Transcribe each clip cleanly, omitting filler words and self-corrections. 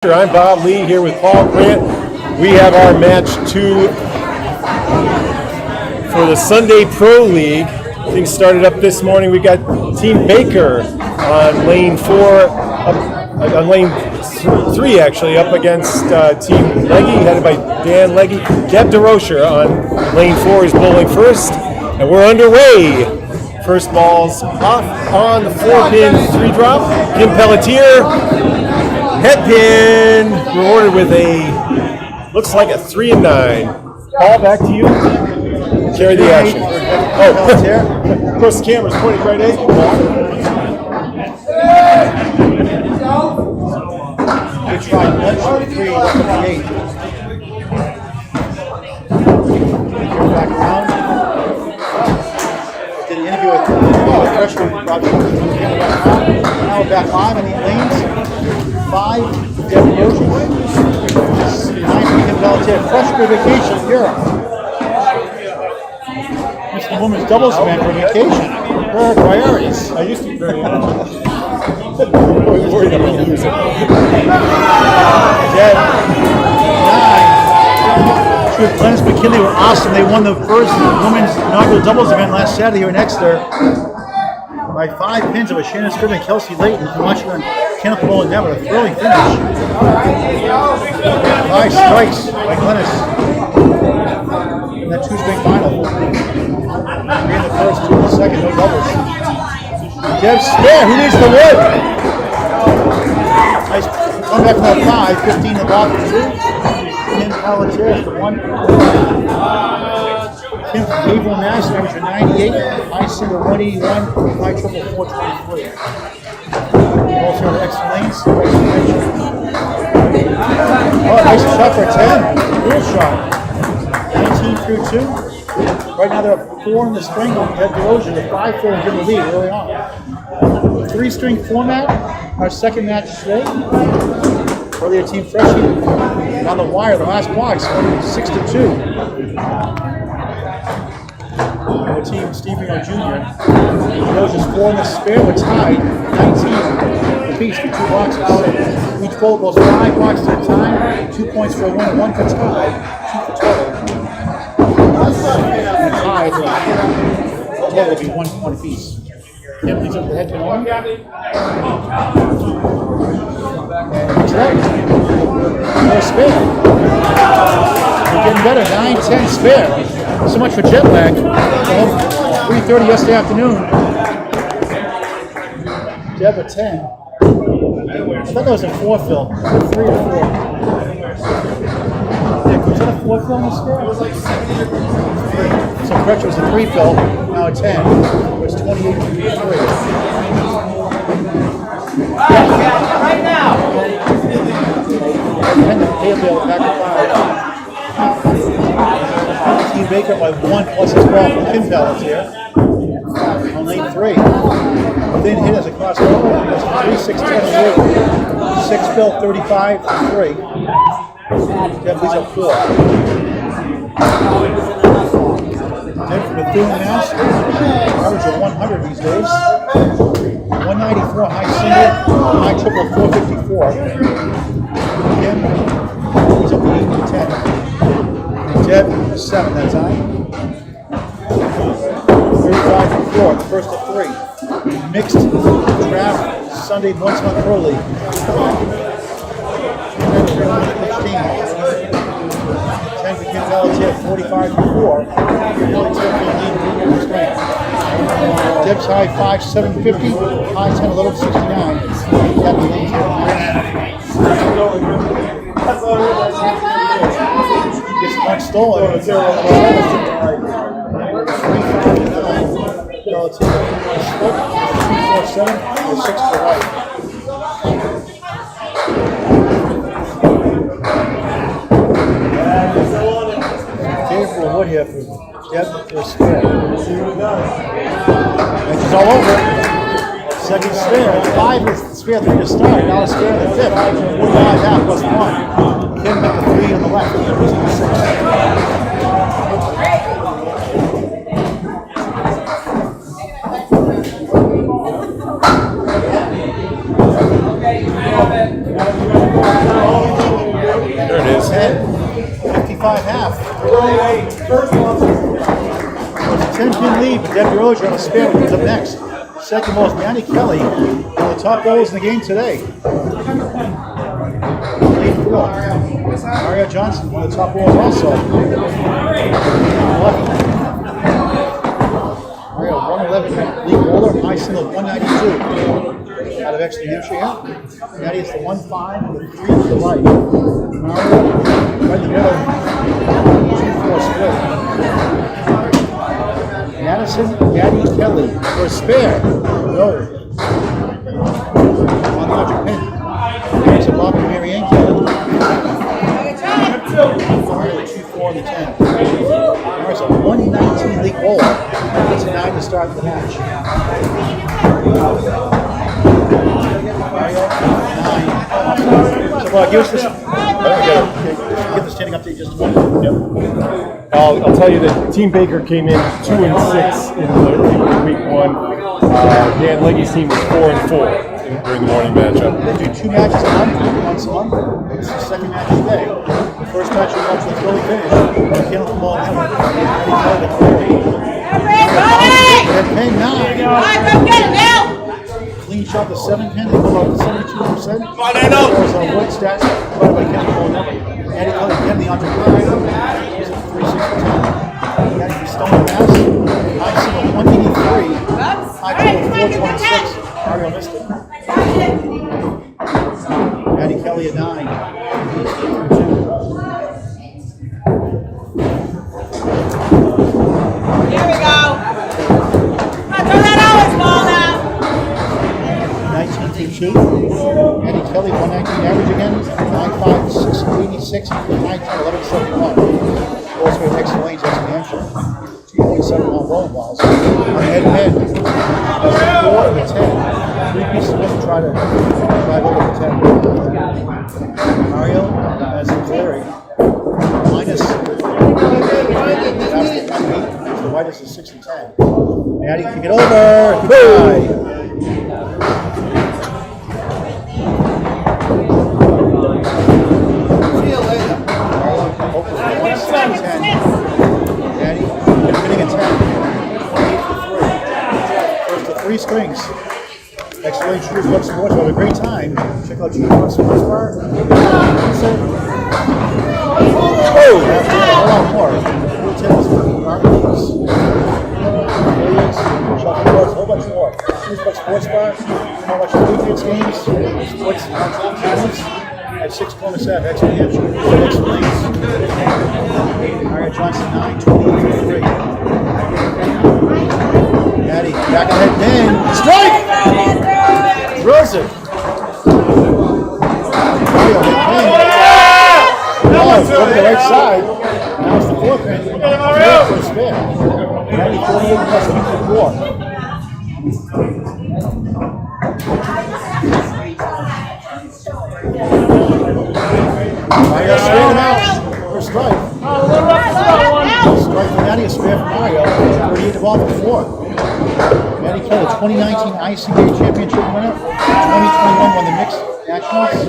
I'm Bob Lee here with Paul Grant. We have our match 2 for the Sunday Pro League. Things started up this morning. We got Team Baker on lane 4, on lane 3 actually, up against Team Legge, headed by Dan Legge. Desrocher on lane 4 is bowling first, and we're underway. First ball's off on the 4-pin 3-drop. Pelletier. Head pin rewarded with a, looks like a 3 and 9. Ball back to you. Carry the action. Oh, of course the camera's pointing right at you. Good try. Let's 3, 58. Go back around. Did an interview with freshman Roger. Now back 5 on the lanes. 5, Desrocher. 9, Pelletier. Freshman vacation, Europe. It's the women's doubles event for vacation. Where are priorities? I used to be very energetic. I was worried about losing. 9. She and Glennis McKinley were awesome. They won the first women's inaugural doubles event last Saturday here in Exeter by 5 pins of a Shannon Scribb and Kelsey Layton. You can watch it on Kenneth Bowl and Never. A thrilling finish. 5 strikes by Glennis in that 2-string final. 3 in the first, 2 in the second, no doubles. Deb Spare, who needs the wood? Nice come back from that 5, 15 in the ball for 2. Kim Pelletier for 1. Kim from Haverhill, Mass, average of 98, high single 181, high triple 423. Also the Exeter Lanes. Oh, nice shot for 10. Real shot. 19 through 2. Right now they're up 4 in the string. Desrocher, the 5-4 and give the lead early on. 3-string format, our second match today. Earlier Team Freshie on the wire, the last box, 6-2. The team Stevie Jr. Desrocher's 4 in the spare, but tied 19 apiece for 2 boxes. Each bowl goes 5 boxes at a time, 2 points for a win, 1 for tie, 2 for total. And tie total will be 1 point apiece. Kim leads up the head pin on. That's right. No spare. We're getting better. 9-10 spare. So much for jet lag. 3:30 yesterday afternoon. Deb at 10. I thought that was a 4 fill. 3 or 4. Nick, was that a 4 fill in the spare? So correction was a 3 fill. Now a 10. It was 28 to 3. Right now. And the tail back to 5. Team Baker by 1 plus his ball from Kim Pelletier on lane 3. Then hit as a crossover. That's 3, 6, 10, 6 fill, 35 3. Deb leads up 4. Then from Bethune, Mass. Average of 100 these days. 194 high single, high triple 454. Kim leads up 8 to 10. Deb 7 that time. 35 to 4, the first of 3. Mixed draft Sunday once-month Pro League. 10 for Kim Pelletier, 45 to 4. Deb's high 5, 750, high 10, 11, 69. Gets one stolen. It's 247 or 6 for white. Favorable wood here for Deb to spare. Match is all over. Second spare. 5 is spare 3 to start. Now it's spare the 5th. 45 half plus 1. Kim with the 3 on the left. Okay, you have it. 10-pin lead, but Desrocher on a spare comes up next. Second most, Maddy Kelly, one of the top bowlers in the game today. Lead 4. Mario Johnson, one of the top bowlers also. Mario, 111, lead bowler, high single 192. Out of Exeter, New Hampshire here. Maddy is the 1-5 and the 3 to the right. Mario, right in the middle, 2-4 split. Madison, Maddy Kelly for a spare. No. On the other pin. There's a Bob and Marianne Kelly. 2-4 on the 10. There's a 119 league bowler. It's a 9 to start the match. So, give us this. Give the standing update just a moment. Yep. I'll tell you that Team Baker came in 2-6 in week 1. Dan Legge's team was 4-4 during the morning matchup. They do 2 matches a month, once a month. This is the second match today. The first match we watched with Philly finish. We came from ball 10. Everybody! 9. Go get it now! Clean shot to 7-10, they go up to 72%. Come on, Dano! There's a wood stats provided by Kennedy Ball Number. Maddy Kelly Kennedy on to Gregory. He's at 3-6-10. Maddy Stone Pass. High single 183. High total 426. Mario missed it. Maddy Kelly at 9. Here we go. Throw that Owens ball out. 19-2. Maddy Kelly 119 average again. 9-5, 686, 9-10, 11-71. Also with Exeter Lanes, Exeter New Hampshire. 2.7 on bowling balls. Head-to-head. 4 and the 10. 3 pieces of wood to try to drive over the 10. Mario has the Larry. Minus. The whitest is 6-10. Maddy kick it over. Good. See you later. Maddy winning a 10. 8 for 3. First to 3 strings. Exeter Lanes Shooters Club Sports will have a great time. Check out Shooters Club Sports Bar. Oh, that's a lot more. Tennis, barbecues, billiards, shuffleboards, a whole bunch more. Shooters Club Sports Bar. You know, watch the Patriots games, sports channels at 6 corners at Exeter New Hampshire. Exeter Lanes. Mario Johnson 9, 20 for 3. Maddy back ahead, then strike! Throws it. Mario hit 10. Oh, it's over the right side. Now it's the 4th man. For a spin. Maddy 48 plus 54. Mario straight out for strike. Strike for Maddy, a spare for Mario. 38 to ball for 4. Maddy Kelly, 2019 ICA Championship winner. 2021 won the Mixed Nationals.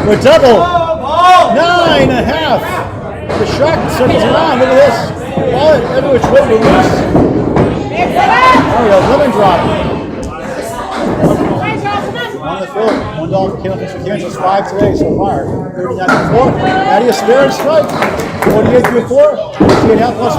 For a double. 9.5. The shot circles around. Look at this. Ball it every which way to release. Mario, lemon drop. On the field. $1 for Kansas for Kansas. 5 today so far. 39 to 4. Maddy a spare and strike. 48 to 4. 58 out plus 1.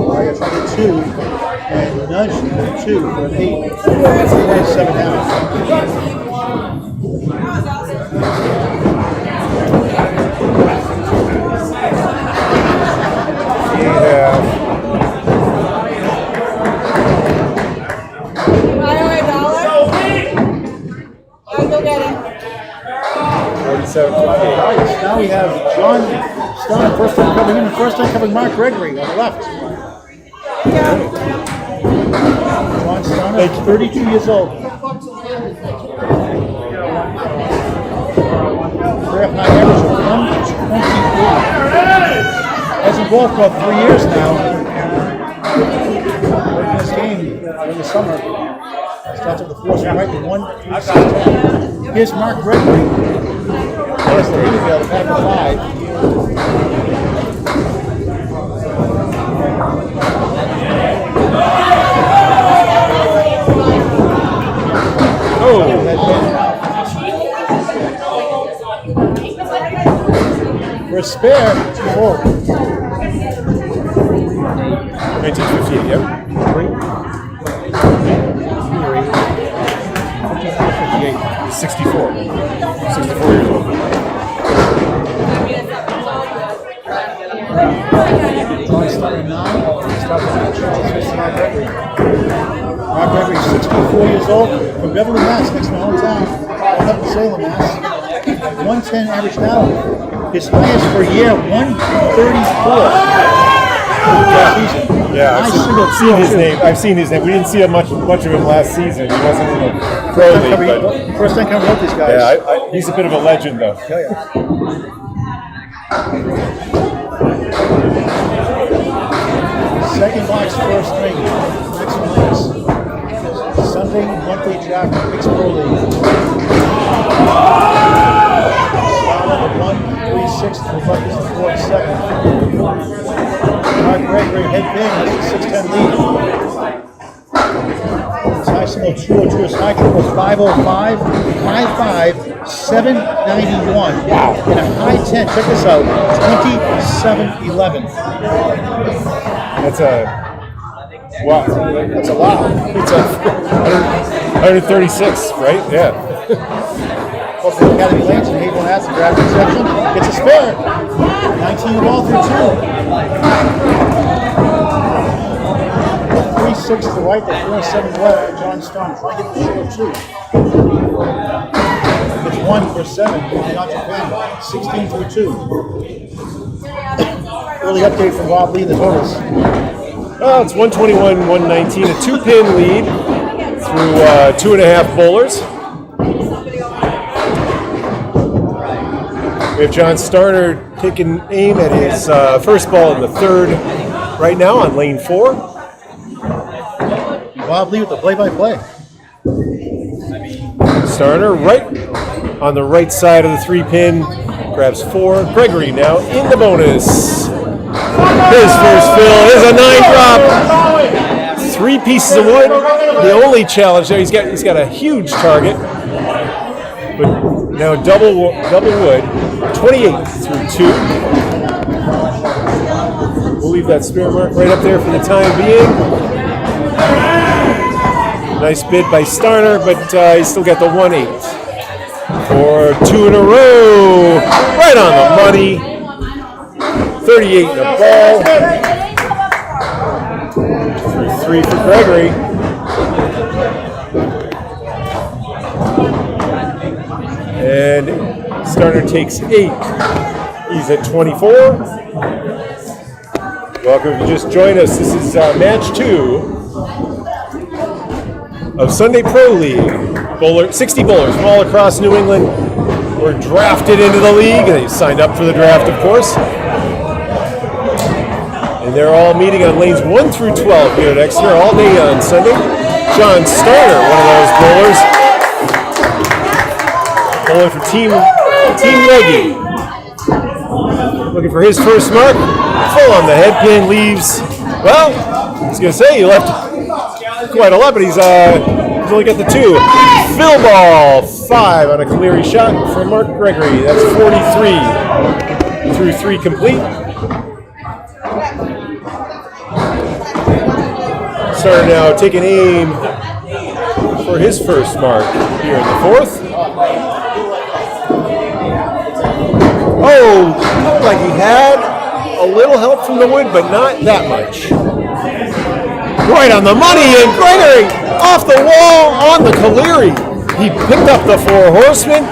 Mario tried to 2 and nudge 2 for an 8. 7 down. Now we have Shawn, Starner, first time coming in, and first time coming Mark Gregory on the left. Shawn Starner, 32 years old. Draft night average of 123. the ball for about 3 years now. Working this game in the summer. Starts with the force right to 1. Here's Mark Gregory. There's the Higgins, the back of 5. Oh! For a spare, 4. 1958, yep. 58. 64. 64 years old. Starting 9. Starts with Mark Gregory. Mark Gregory, 64 years old, from Beverly, Mass. Next to my hometown. I live in Salem, Mass. 110 average now. His highest for a year, 134. Yeah, I've seen his name. We didn't see much of him last season. He wasn't in the pro league, but first time coming up these guys. yeah, he's a bit of a legend, though. Yeah. Second box, first ring. Exeter Lanes. Sunday monthly draft, Exeter Lanes. Starner 136 to the 47. Mark Gregory, head pin, 6'10" lead. His high single 202, his high triple 505, high 5, 791. Wow. And a high 10, check this out, 2711. That's a wow. That's a lot. It's a 136, right? Yeah. Plus the Academy Lanes and Haven has the graphic section. Gets a spare. 19 ball through 2. 3-6 to the right, the 4-7 left for John Starner. Try to get the short 2. It's 1 for 7 for John Japan. 16 through 2. Early update from Bob Lee, the totals. Oh, it's 121, 119, a 2-pin lead through 2.5 bowlers. We have John Starner taking aim at his first ball in the third right now on lane 4. Bob Lee with the play-by-play. Starner right on the right side of the 3-pin, grabs 4. Gregory now in the bonus. His first fill is a 9-drop. 3 pieces of wood. The only challenge there, he's got a huge target, but now double wood. 28 through 2. We'll leave that spare mark right up there for the time being. Nice bid by Starner, but he's still got the 1-8. For 2 in a row. Right on the money. 38 in the ball. 3 for Gregory. And Starner takes 8. He's at 24. Welcome if you just joined us. This is match 2 of Sunday Pro League. 60 bowlers from all across New England were drafted into the league. They signed up for the draft, of course. And they're all meeting on lanes 1 through 12 here at Exeter all day on Sunday. John Starner, one of those bowlers. Bowling for Team Legge. Looking for his first mark. Full on the head pin, leaves, well, I was going to say he left quite a lot, but he's only got the 2. Fill ball, 5 on a Cleary shot for Mark Gregory. That's 43 through 3 complete. Starter now taking aim for his first mark here in the 4th. Oh, looked like he had a little help from the wood, but not that much. Right on the money, and Gregory off the wall on the Cleary. He picked up the 4 horsemen,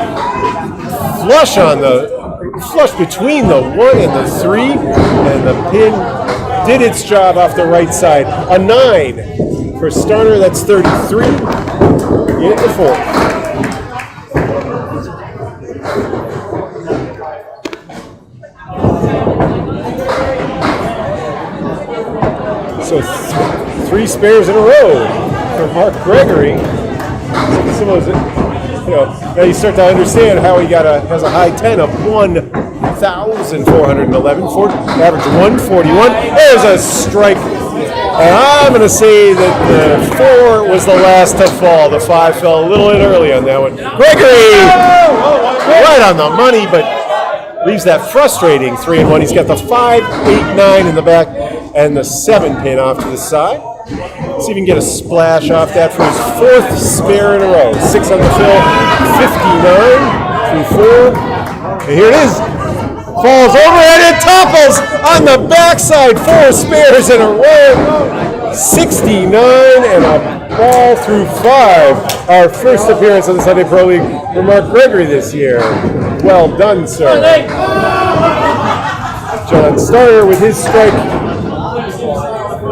flush between the 1 and the 3, and the pin did its job off the right side. A 9 for Starner, that's 33 in the 4th. So 3 spares in a row for Mark Gregory. Some of those, now you start to understand how he has a high 10 of 1,411, average 141. There's a strike. And I'm going to say that the 4 was the last to fall. The 5 fell a little in early on that one. Gregory! Right on the money, but leaves that frustrating 3-1. He's got the 5, 8, 9 in the back and the 7 pin off to the side. Let's see if he can get a splash off that for his 4th spare in a row. 6 on the fill, 59 through 4. And here it is. Falls over and it topples on the backside. 4 spares in a row. 69 and a ball through 5. Our first appearance on the Sunday Pro League for Mark Gregory this year. Well done, sir. John Starner with his strike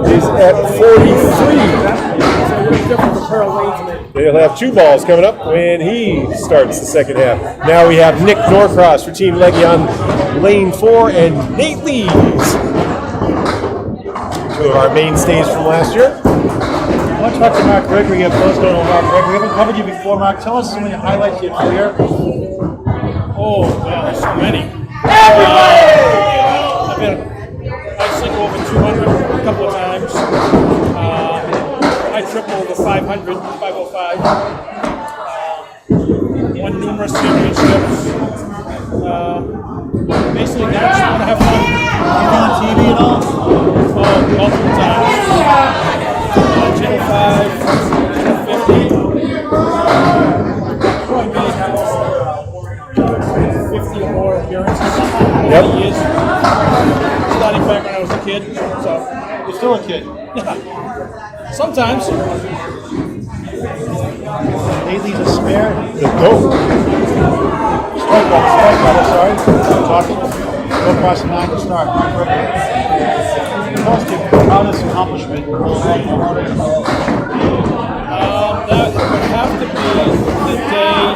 is at 43. They'll have 2 balls coming up when he starts the second half. Now we have Nich Norcross for Team Legge on lane 4 and Nate Lees, 2 of our mainstays from last year. I want to talk to Mark Gregory. You have those going on Mark Gregory. We haven't covered you before, Mark. Tell us some of your highlights of your career. Oh, well, there's so many. I single over 200 a couple of times. I triple over 500, 505. Won numerous championships. Basically, now I just want to have fun. You been on TV at all? Oh, multiple times. Channel 5, Channel 50. Probably made 50 or more appearances. Yep. Years. Starting back when I was a kid, so You're still a kid. yeah. Sometimes. Haley's a spare. The goat. Strike ball, sorry. Talking. Go across the 9 to start. Mark Gregory. Tell us your proudest accomplishment. That would have to be the day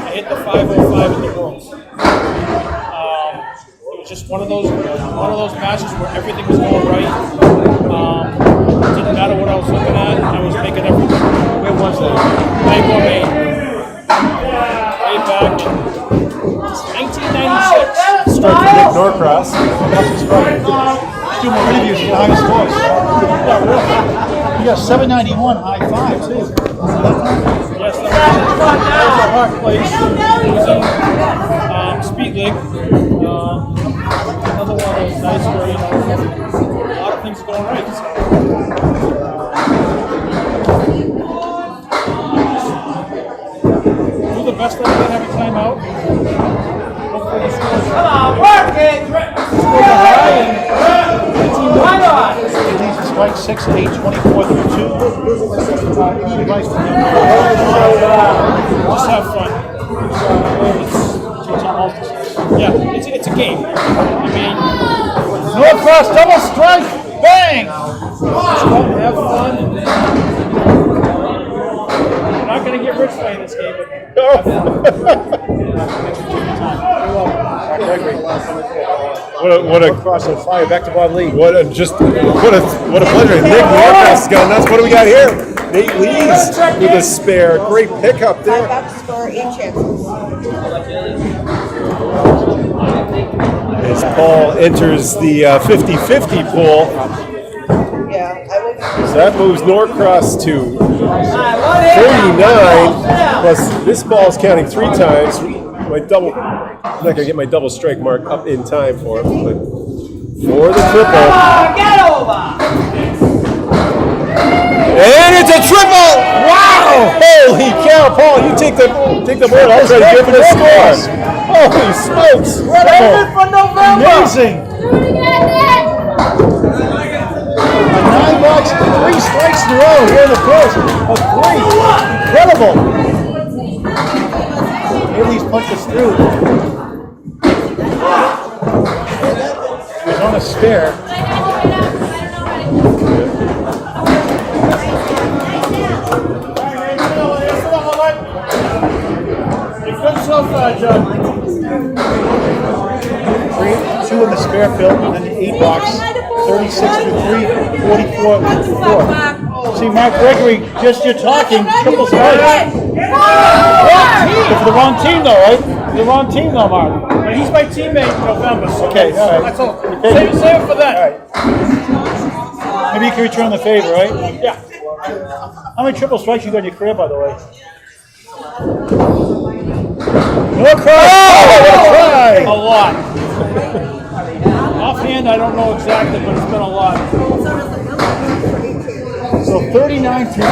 I hit the 505 in the Worlds. It was just one of those matches where everything was going right. It didn't matter what I was looking at. I was making everything. Where was that? Bangor, Maine. Way back in 1996. Strike for Nich Norcross. That's a strike. Let's do more interviews for the highest scores. You got 791 high 5 too. Yes, that was a hard place. It was in Speed League. Another one of those nights where, a lot of things are going right. So. Do the best I can every time out. Hopefully the scores Come on, work it! are high and the team wins. Haley's a strike 6 at 824 through 2. Advice to him. Just have fun. It's a game. I mean, Norcross double strike! Bang! have fun. You're not going to get rich playing this game, but have fun. What a Norcross on fire, back to Bob Lee. what a pleasure. Nich Norcross has got nuts. What do we got here? Nate Lees with a spare. Great pickup there. $5 for 8 chances. As Paul enters the 50-50 pool, Yeah, I would. so that moves Norcross to 49, plus this ball's counting 3 times. My double, I'm not going to get my double strike mark up in time for him, but for the triple. Get over! And it's a triple! Wow! Holy cow, Paul, you take the board. I'll try to give it a score. Holy smokes! Incredible! For November! Amazing! A 9 box, 3 strikes in a row here in the first. A 3. Incredible! Haley's punched us through. He was on a spare. Good so far, John. 2 in the spare field, and then the 8 box. 36 through 3, 44 through 4. See, Mark Gregory, just you're talking, triple strike. For the wrong team, though, right? The wrong team, though, Mark. But he's my teammate in November, so Okay, all right. that's all. Okay. Save it for that. All right. Maybe you can return the favor, right? Yeah. How many triple strikes you got in your career, by the way? Norcross! Oh, what a try! A lot. Offhand, I don't know exactly, but it's been a lot. So 39 through 2,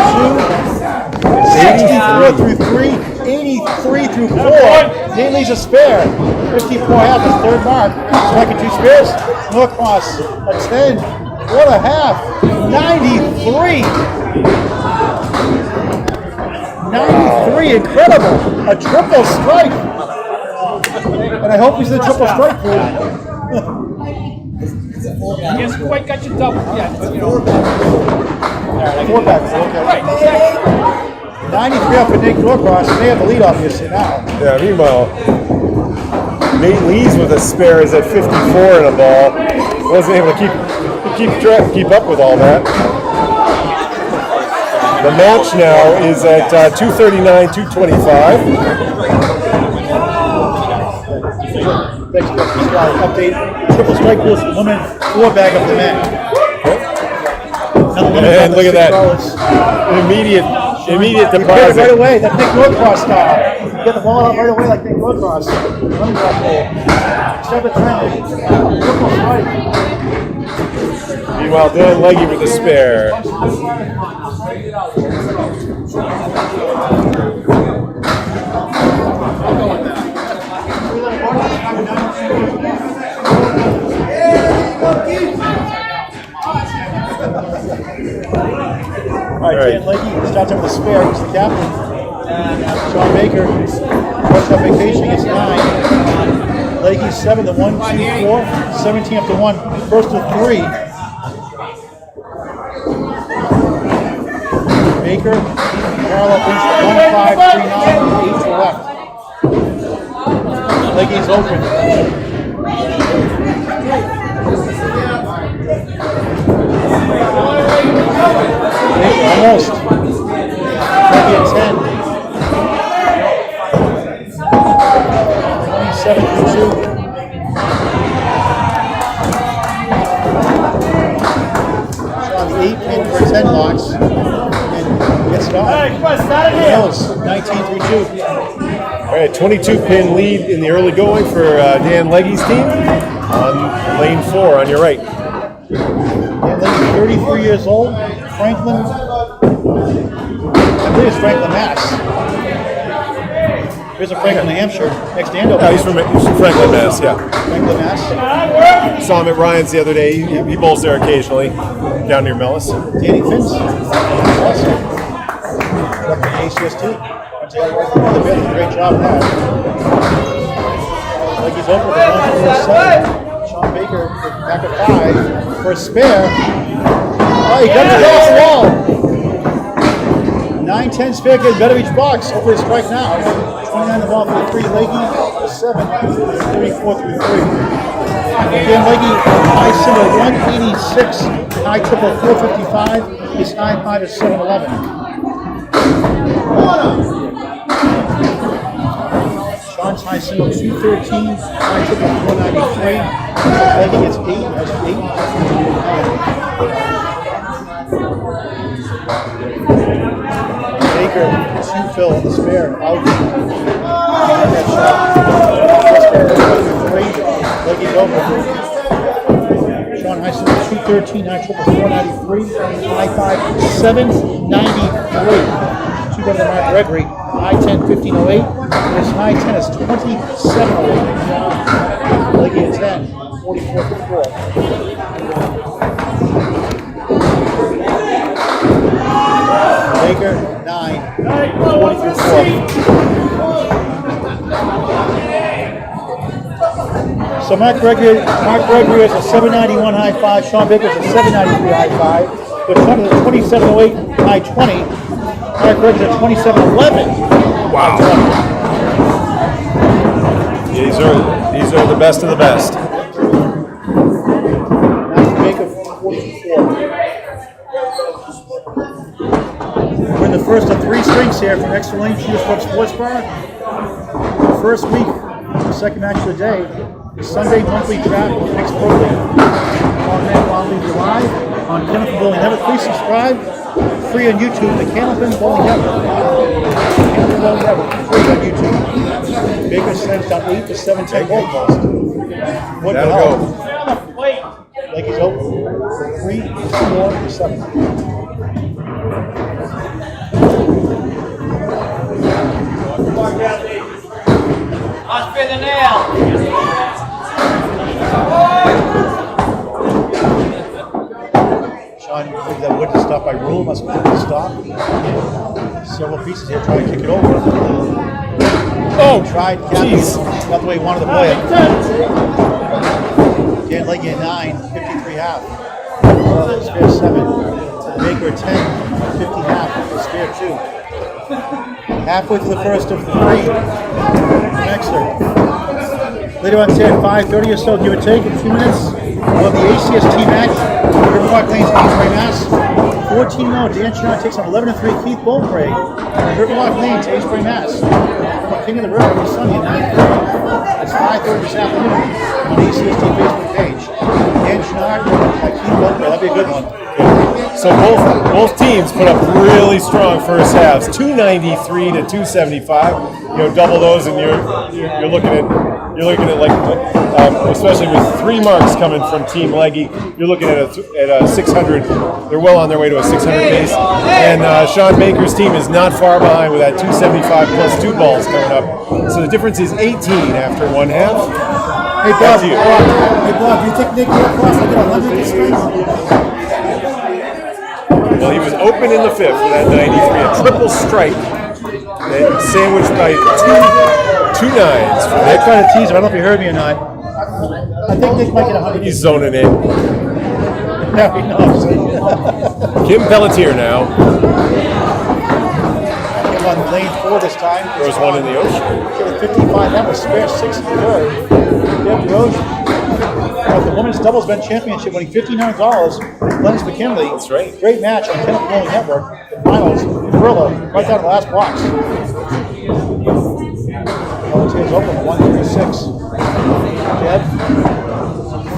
64 through 3, 83 through 4. Dan leaves a spare. 54 half is third mark. Striking 2 spares. Norcross a 10. What a half. 93. 93, incredible. A triple strike. And I hope he's the triple strike for you. He hasn't quite got you double yet, but you know. Four back. Okay. Right, exactly. 93 up for Nich Norcross. They have the lead, obviously, now. Yeah, meanwhile, Nate Lees with a spare is at 54 in a ball. Wasn't able to keep up with all that. The match now is at 239, 225. Next update. Triple strike rules for women, 4 bag of the men. And look at that. Immediate Get it deposit. right away. That Nich Norcross style. Get the ball out right away like Nich Norcross. Running back goal. 7-10. Triple strike. Meanwhile, Dan Legge with a spare. All right, Dan Legge starts out with a spare. He's the captain. Shawn Baker, first on vacation, gets 9. Legge 7 to 1, 2, 4, 17 up to 1. First to 3. Baker, parallel pinch to 1, 5, 3, 9, 8 to left. Legge's open. Baker almost. Legge at 10. 27 to 2. Shawn's 8 pin for 10 box. Gets it on. Mills, 19 through 2. All right, 22-pin lead in the early going for Dan Legge's team on lane 4 on your right. Dan Legge, 33 years old. Franklin, I believe it's Franklin, Mass. Here's a Franklin, New Hampshire. Next to Andover. He's from Franklin, Mass. Yeah, Franklin, Mass. saw him at Ryan's the other day. He bowls there occasionally down near Mellis. Danny Finns. Awesome. Up in ACS2. They're doing a great job now. Legge's over with 147. Shawn Baker back at 5 for a spare. Oh, he got it off the wall. 9-10 spare, getting better each box. Hopefully it's strike now. 29 the ball for the 3. Legge 7, 34 through 3. Again, Legge high single 186, high triple 455. His high 5 is 711. Shawn's high single 213, high triple 493. Legge gets 8, has 8. Baker, 2 fill on the spare, out. That shot. Legge's over. Shawn high single 213, high triple 493, high 5 793. 2 better than Mark Gregory. High 10 1508. His high 10 is 2708. Legge at 10, 44 to 4. Baker 9, 40 through 4. So Mark Gregory has a 791 high 5. Shawn Baker has a 793 high 5. But Shawn has a 2708 high 20. Mark Gregory has a 2711. Wow. These are the best of the best. Baker first of 3 strings here from Exeter Lanes Shooters Club Sports Bar. The first week, the second match of the day, the Sunday monthly draft of the next program. On that, while we live on Chemical Bowling Network. Please subscribe. Free on YouTube, the Cannabis Bowling Network. Cannabis Bowling Network, free on YouTube. Baker slams down 8 to 7-10 goal post. What the hell? Like he's open. 3, 4, 7. I'll spin the nail. Shawn, maybe that wouldn't stop by rule, must have been stop. Several pieces here trying to kick it over. Oh, Tried, jeez. not the way he wanted to play it. Dan Legge at 9, 53 half. Spare 7. Baker 10, 50 half. Spare 2. Halfway through the first of the 3. Exeter. Later on today at 5:30 or so, give or take, in a few minutes, we'll have the ACST match. Riverwalk Lanes Queensbury, Mass. 14-0. Dan Shawn takes on 11-3 Keith Bulgrave. Riverwalk Lanes, Queensbury, Mass. King of the River every Sunday at 9:30. It's 5:30 this afternoon on the ACST Facebook page. Dan Shawn, Keith Bulgrave. That'll be a good one. So both teams put up really strong first halves, 293 to 275. You know, double those, and you're looking at like especially with 3 marks coming from Team Legge, you're looking at a 600. They're well on their way to a 600 base, and Shawn Baker's team is not far behind with that 275 plus 2 balls coming up. So the difference is 18 after 1 half. Hey Bob, do you think Nich Norcross will get 100 this spring? Well, he was open in the 5th for that 93, a triple strike, and sandwiched by two nines. For I tried to tease him. I don't know if you heard me or not. I think Nich might get 100. He's zoning in. Yeah, he knows. Kim Pelletier now. Came on lane 4 this time. Throws one in the ocean. Get a 55. That was spare 6 in the third. Desrocher. The women's doubles bench championship, winning $1,500. Lennox McKinley. That's right. Great match on Chemical Bowling Network. The finals. Gorilla right down to the last box. Pelletier's open at 136. Dead.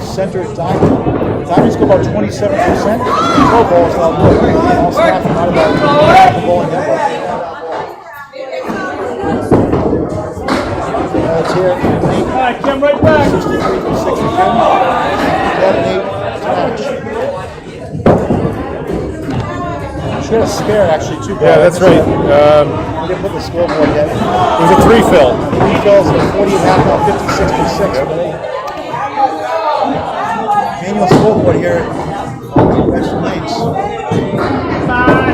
Center Diamond. Diamonds go about 27%. Pro balls now good. All staff are not about Chemical Bowling Network. Pelletier. Come right back. 63 for 6 for Jim. Dead and 8 to match. She had a spare actually, 2 balls. Yeah, that's right. We didn't put the scoreboard yet. It was a 3 fill. 3 fills at 40 and a half, now 56 for 6. Manual scoreboard here at Exeter Lanes.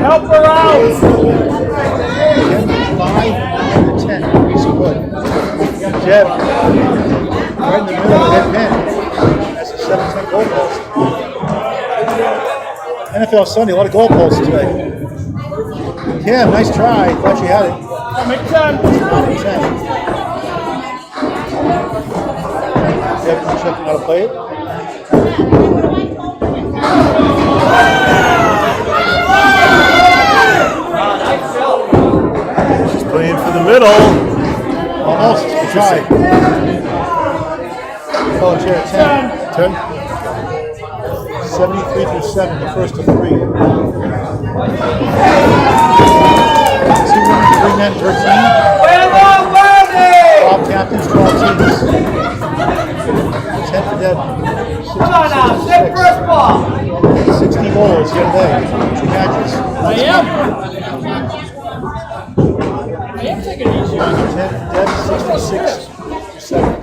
Help her out. 5 and 10. Piece of wood. Jeb, right in the middle of the head pin. That's a 7-10 goal post. NFL Sunday, a lot of goal posts today. Kim, nice try. Thought you had it. Make 10. 10. Jeb, can you show them how to play it? She's playing for the middle. Almost. Try. Pelletier at 10. 10. 73 for 7, the first of 3. 2 women, 3 men, 13. All captains, 12 teams. 10 for dead. Come on now, set first ball. 60 bowlers here today. 2 matches. I am taking it easy. 10 for dead, 66 for 7.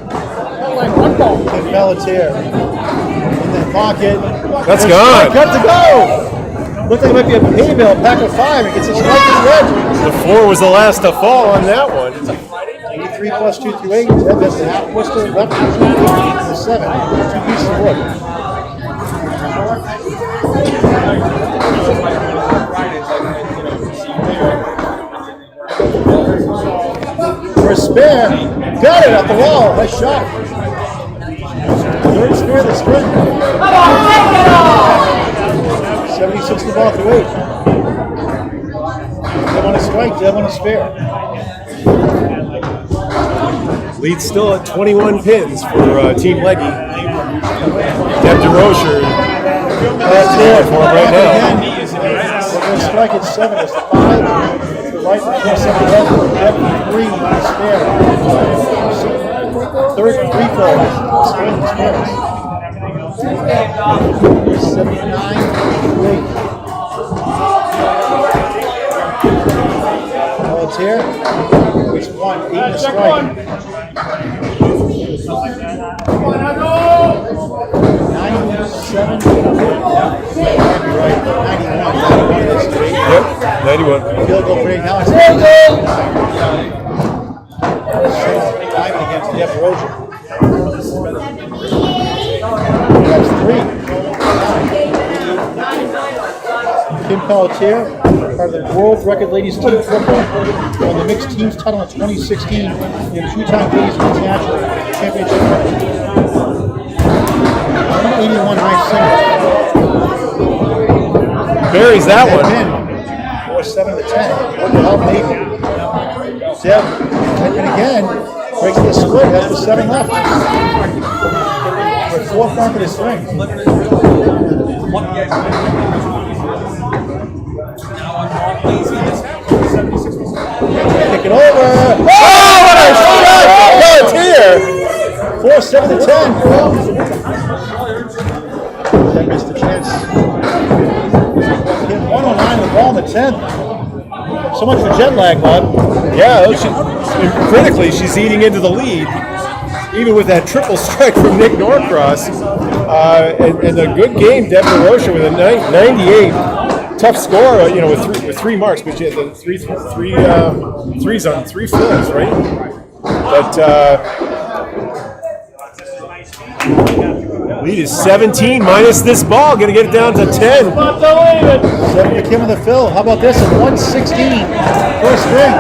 Like 1 ball. Kim Pelletier in the pocket. That's gone. Cut to go. Looks like it might be a pay bill, pack of 5. It gets a strike in red. The 4 was the last to fall on that one. 83 plus 2 through 8. That has the half twister left and the 7. 2 pieces of wood. For a spare. Got it off the wall. Nice shot. Third spare of the spring. Come on, take it off. 76 the ball through 8. on a strike, Deb on a spare. Lead still at 21 pins for Team Legge. Desrocher That's it. for him right now. Again, we're going to strike at 7. It's the 5. The right, 7 left. Deb 3 on a spare. Third free throw. Spares. 79. Pelletier. It's 1. 8 and a strike. 97. Right. 91. Yep, 91. Field goal for 8. Now it's 5 against Desrocher. That's 3. Kim Pelletier, part of the world record ladies team football, won the mixed teams title in 2016 and 2-time ladies international championship. 181 high single. Buries that one. 4-7 to 10. What the hell, maybe? Deb, and again, breaks the split. Has the 7 left. For 4 front of the string. Kick it over. Oh, what a shot! Pelletier! 4-7 to 10. That missed the chance. Hit 109 the ball in the 10th. So much for jet lag, bud. Yeah, critically, she's eating into the lead, even with that triple strike from Nich Norcross. And a good game, Desrocher with a 98. Tough score, with 3 marks, but she had the threes on 3 fills, right? But lead is 17 minus this ball, going to get it down to 10. 7 to Kim in the fill. How about this at 116? First string.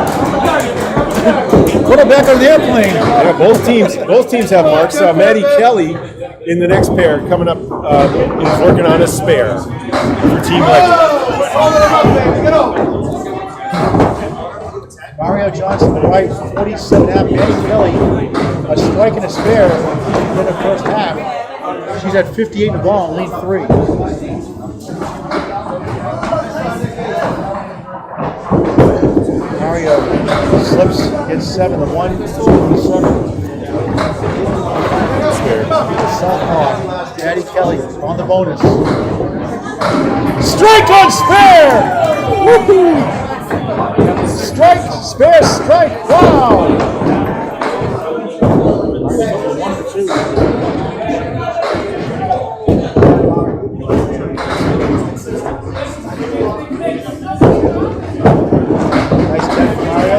Put it back on the airplane. Yeah, both teams have marks. Maddy Kelly in the next pair coming up is working on a spare for Team Legge. Mario Johnson, the right, 47.5. Maddy Kelly, a strike and a spare in the first half. She's at 58 in the ball and lead 3. Mario slips, gets 7 to 1, 7. Southpaw, Maddy Kelly on the bonus. Strike on spare! Woohoo! Strike, spare, strike, wow! Nice catch, Mario.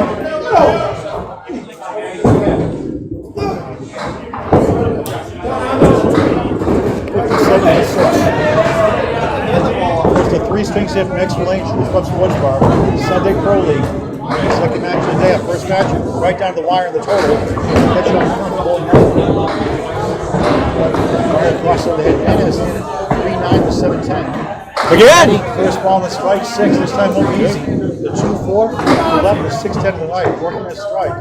There's the 3 strings here from Exeter Lanes Club Sports Bar. Sunday Pro League. Second match of the day. First match, right down to the wire in the total. Catch it on front, ball Mario cross over the head. And is 3-9 to 7-10. Again! First ball on the strike, 6. This time won't be easy. The 2-4, the 11 is 6-10 to the right. Working the strike.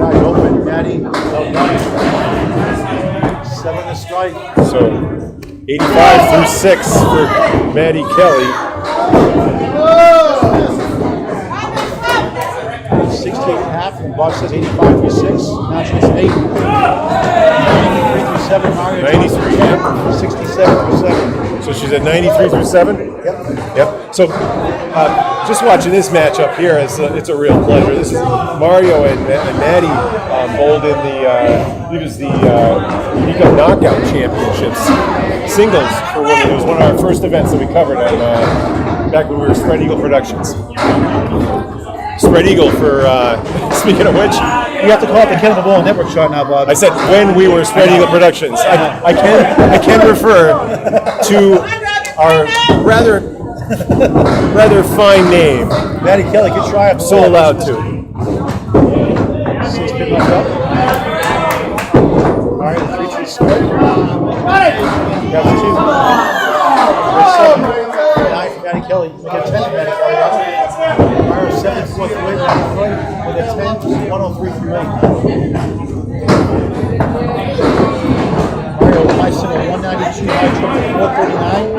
Right, open, Maddy. 7 to strike. So 85 through 6 for Maddy Kelly. 68.5, and Bob says 85 through 6. Now she's 8. 93 through 7, Mario. 93, yep. 67 through 7. So she's at 93 through 7? Yep. So just watching this matchup here, it's a real pleasure. This is Mario and Maddy bowled in the, I believe it was the Eco Knockout Championships singles. It was one of our first events that we covered on, back when we were Spread Eagle Productions. Spread Eagle for, speaking of which, You have to call it the Kennel Ball Network shot now, Bob. I said when we were Spread Eagle Productions. I can refer to our rather fine name. Maddy Kelly, good try up. So allowed to. 6 pin left up. All right, 3 split. Got the 2. There's 7. 9 for Maddy Kelly. We got 10 for Maddy Kelly. Mario 7 fourth away. Maddy Kelly with a 10. 103-8. Mario high single 192. High triple 439.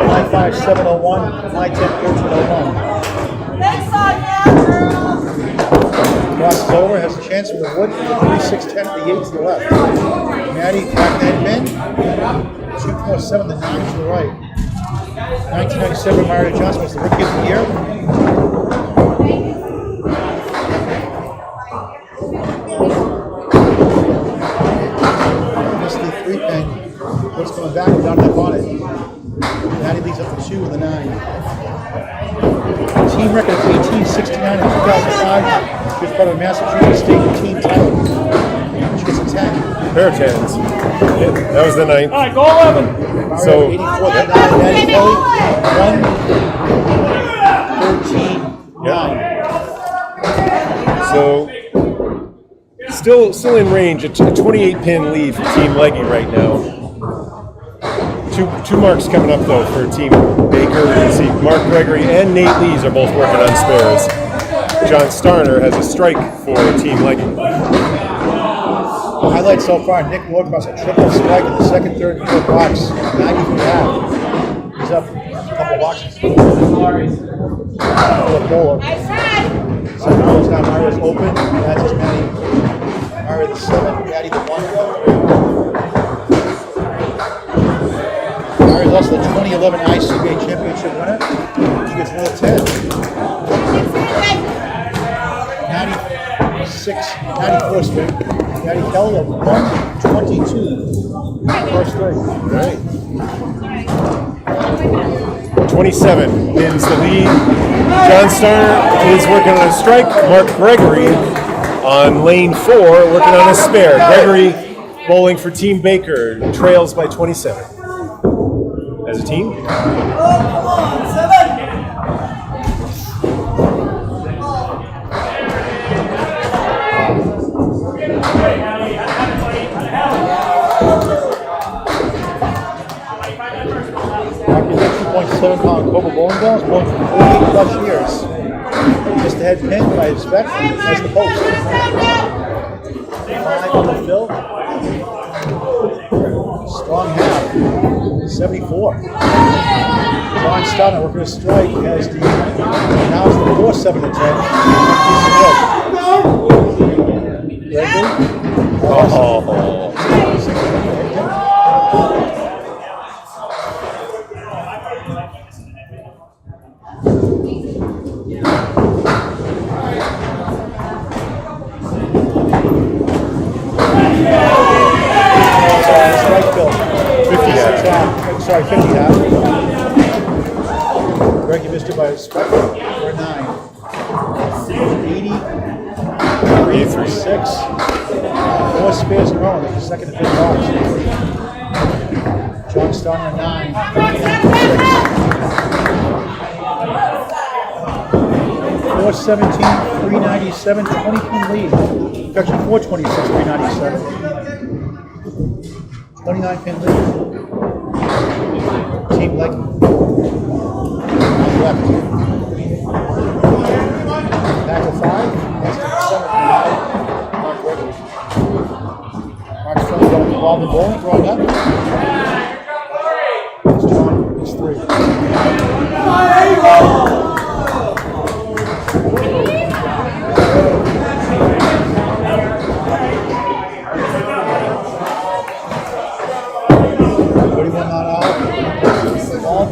High 5 701. High 10 1301. Next side now, girls. Crosses over, has a chance for the wood. 3-6-10 at the 8 to the left. Maddy back that min. 2.7 the 9 to the right. 1997 Mario Johnson was the rookie of the year. Missed the 3-pin. What's coming back? We're not up on it. Maddy leads up to 2 with the 9. Team record of 1869 in 2005. She was part of the Massachusetts State team title. She gets a 10. Pair of 10s. Yeah, that was the 9th. All right, go 11. So 84 the 9. Maddy Kelly 1-13-9. So still in range. A 28-pin lead for Team Legge right now. Two marks coming up though for Team Baker. You can see Mark Gregory and Nate Lees are both working on spares. John Starner has a strike for Team Legge. Highlights so far: Nich Norcross a triple strike in the second, third, and fourth box. 93.5. He's up a couple boxes. For the bowler. Nice try. Second bowler's now Mario's open. That's his Maddy. Mario the 7, Maddy the 1. Mario's also the 2011 ICBA championship winner. He gets another 10. Maddy 6, 94 string. Maddy Kelly at 122. First string. Right. 27 pins the lead. John Starner is working on a strike. Mark Gregory on lane 4 working on a spare. Gregory bowling for Team Baker, trails by 27. As a team. Mark is a 2.7-pound Cobra bowling ball. He's bowling for 48 plus years. Just ahead pin by his spec as the post. 5 on the fill. Strong half. 74. John Starner working a strike as the now it's the 4-7 to 10. Gregory. Strike bill. 50 half. Sorry, 50 half. Greg, you missed it by a strike for a 9. 80. 3 for 6. 4 spares in a row in the second and fifth box. John Starner 9. 417, 397, 20-pin lead. Actually, 426, 397. 29-pin lead. Team Legge. Left. Back to 5. That's the center. Mark Gregory. Mark's trying to go involved in bowling, throwing up. It's John, it's 3.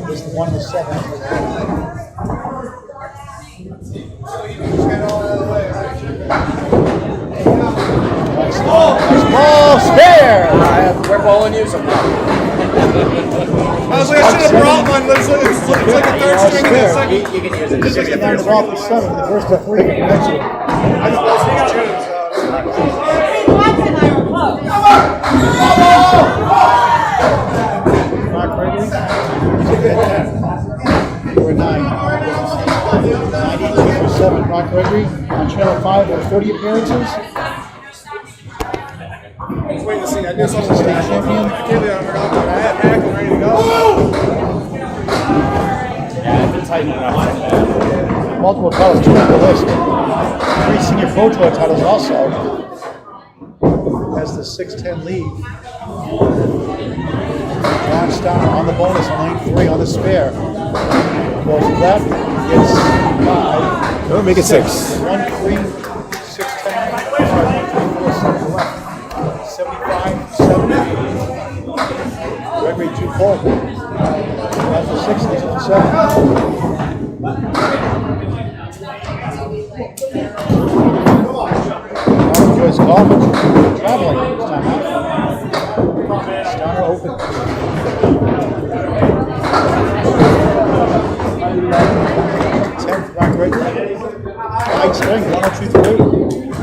Is the 1 and the 7. Nice ball, spare! We're bowling you sometime. I was like, I should have brought one. Looks like a third string in the second. You can use it. 69 the ball for 7, the first to 3. I just lost some tunes. Mark Gregory. We're 9. 92 for 7. Mark Gregory on Channel 5 with 30 appearances. was waiting to see. I knew something was going to happen. I can't believe I forgot. I had Hackle ready to go. Multiple titles, 2 on the list. 3 senior pro tour titles also. Has the 6'10" lead. John Starner on the bonus on lane 3 on the spare. Goes left, gets 5. Oh, make it 6. 1, 3, 6, 10, 1, 3, 4, 7 left. 75, 7. Gregory 2 4. That's the 6, these are the 7. Enjoys golf, traveling this time out. Starner open. 10th round Gregory. Wide string, 102.3.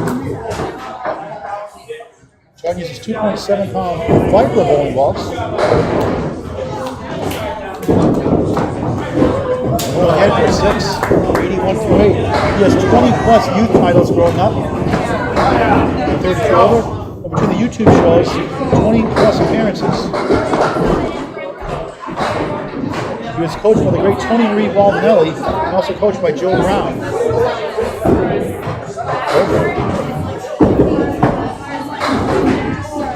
Shawn uses 2.7 pound fiber bowling balls. Ahead for 6, 81 for 8. He has 20 plus youth titles growing up. 30 over. But between the YouTube shows, 20 plus appearances. He was coached by the great Tony Marie Baldinelli and also coached by Joe Brown.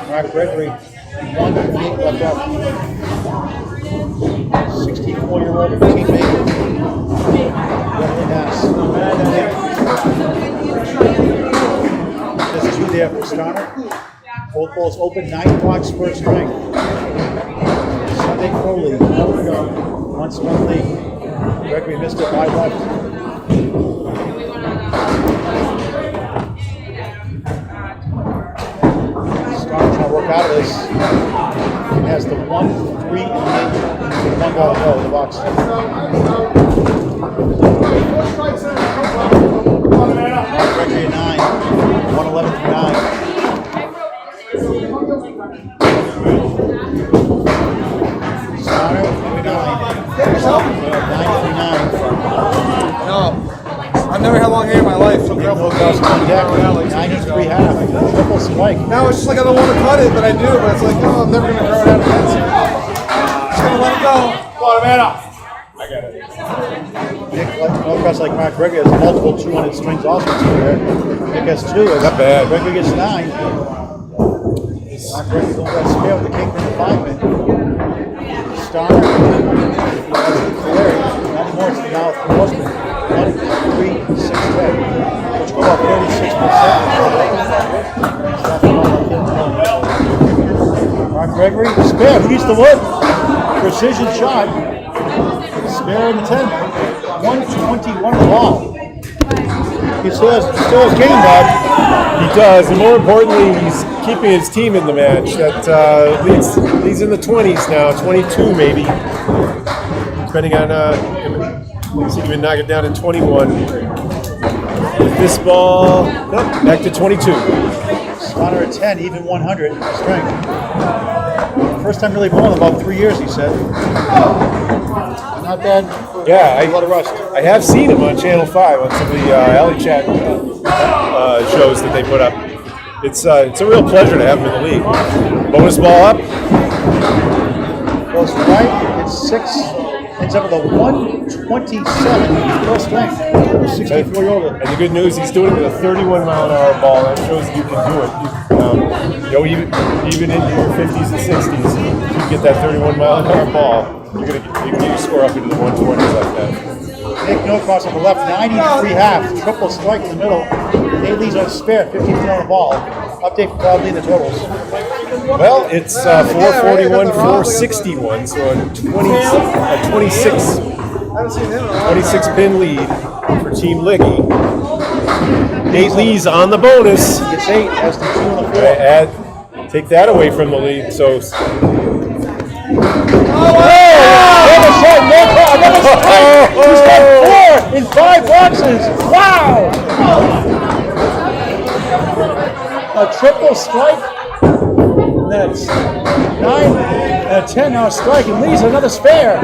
Mark Gregory, 1.8 left up. 64-year-old team maker. Definitely nice. There's 2 there for Starner. Both balls open, 9 blocks per string. Sunday Pro League. 1 spun league. Gregory missed it wide left. Starner trying to work out of this. He has the 1, 3, and 8. 1 ball to go in the box. Gregory at 9. 111 through 9. Starner, 9. 9 through 9. No. I've never had long hair in my life, so careful. Norcross on deck. 93 half. Triple spike. Now it's just like I don't want to cut it, but I do. But it's like, oh, I'm never going to grow it out again. Just going to let it go. Come on, man up. I got it. Nich, like Norcross, like Mark Gregory, has multiple 200 strings also in his career. Nich has 2. Not bad. Gregory gets 9. Mark Gregory going that spare with the king from the 5-man. Starner. Not anymore. It's now Postman. 1, 3, 6, 10. Which go up 36%. Mark Gregory, spare, beats the wood. Precision shot. Spare in the 10. 121 the ball. He still has game, Bob. He does, and more importantly, he's keeping his team in the match. That leads in the 20s now, 22 maybe, depending on. See if he can knock it down in 21. With this ball, nope, back to 22. Starner at 10, even 100 strength. First time really bowling in about 3 years, he said. Not bad. Yeah, A lot of rust. I have seen him on Channel 5 on some of the Alley Chat shows that they put up. It's a real pleasure to have him in the league. Bonus ball up. Goes right, it's 6. Ends up with a 127 first strength. 64-year-old. And the good news, he's doing it with a 31-mile-an-hour ball. That shows you can do it. Even into your 50s and 60s, you get that 31-mile-an-hour ball. You can get your score up into the 120s like that. Nick Norcross on the left, 93 half, triple strike in the middle. Nate Lee's on spare, 15 on the ball. Update for Bob Lee in the totals. Well, it's 441, 461, so a 26 pin lead for Team Legge. Nate Lee's on the bonus. Gets 8, has the 2 on the 4. Take that away from the lead. So. He's got 4 in 5 boxes. Wow! A triple strike. That's 9 and a 10 now a strike, and Lee's another spare.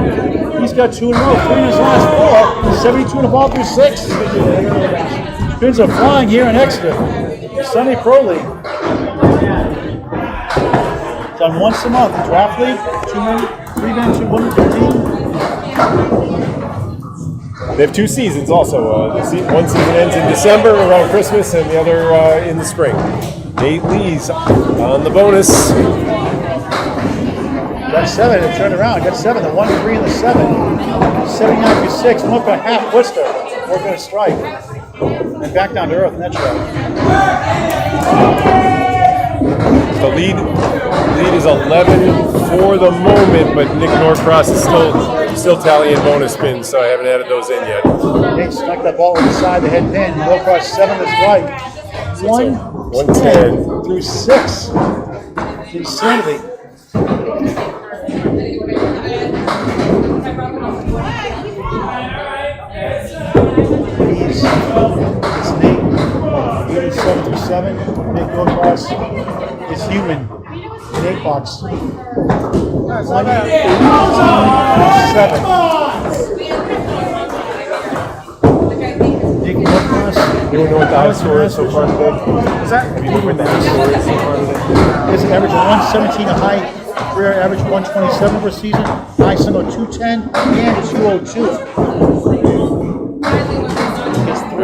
He's got 2 in a row, 3 in his last 4, 72 in the ball through 6. Spins are flying here in Exeter. Sunday Pro League. Done once a month. Draft league, 2 men, 3 men, 2 women, 15. They have 2 seasons also. One season ends in December around Christmas, and the other in the spring. Nate Lees on the bonus. Got 7, it turned around. Got 7, the 1, 3, and the 7. 79 for 6. Look at half Worcester. Working a strike. And back down to earth in that shot. The lead is 11 for the moment, but Nick Norcross is still tallying bonus spins, so I haven't added those in yet. Nate snuck that ball inside the head pin. Norcross 7 to strike. 110 through 6. Insanity. It's Nate. 87 through 7. Nick Norcross is human. In 8 box. 118 Nick Norcross. Anyone know what the high score is so far today? Is that? Have you know what the high score is so far today? There's an average of 117, a high career average 127 per season, high single 210 and 202. It's 3 on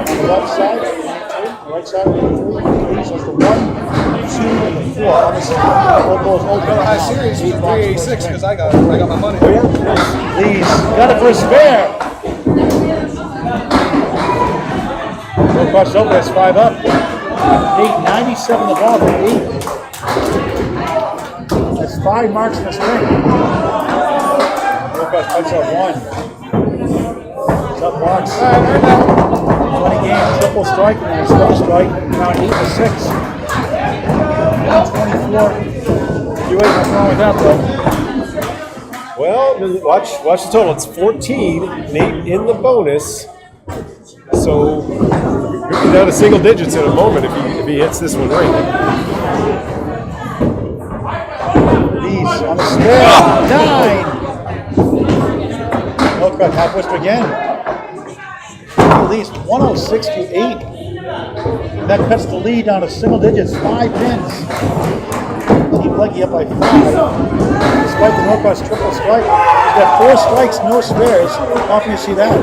the left side, 2, right side, 3, so it's the 1, 2, and the 4 on the side. All goes over. High series was 386 because I got my money. Please, got it for a spare. Norcross over, that's 5 up. 897 the ball for 8. That's 5 marks in the string. Norcross puts up 1. It's up marks. 20 games, triple strike, and a slow strike, around 8 to 6. 124. You ain't nothing wrong with that, though. Well, watch the total. It's 14. Nate in the bonus. So you're down to single digits in a moment if he hits this one right. These on the spare. 9. Norcross half Worcester again. At least 106 to 8. And that cuts the lead down to single digits. 5 pins. Team Legge up by 5. Despite the Norcross triple strike, he's got 4 strikes, no spares. How often you see that?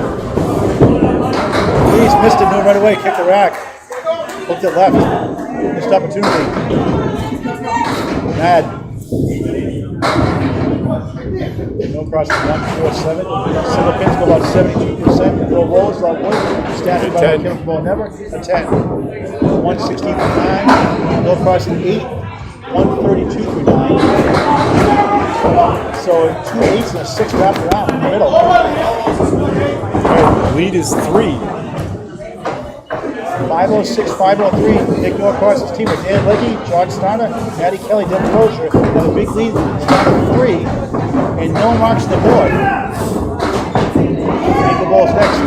He's missed it, knew right away, kicked the rack. Hooked it left. Missed opportunity. Mad. Norcross is 147. Single pins go about 72%. Go rolls about 1. Standing by the kill ball never. A 10. 160 through 9. Norcross is 8. 132 through 9. So 2 8s and a 6 wrapped around in the middle. The lead is 3. 506, 503. Nick Norcross' team with Dan Legge, John Starner, Maddy Kelly, Desrocher. Now the big lead is down to 3, and no marks on the board. Eagle Ball's next.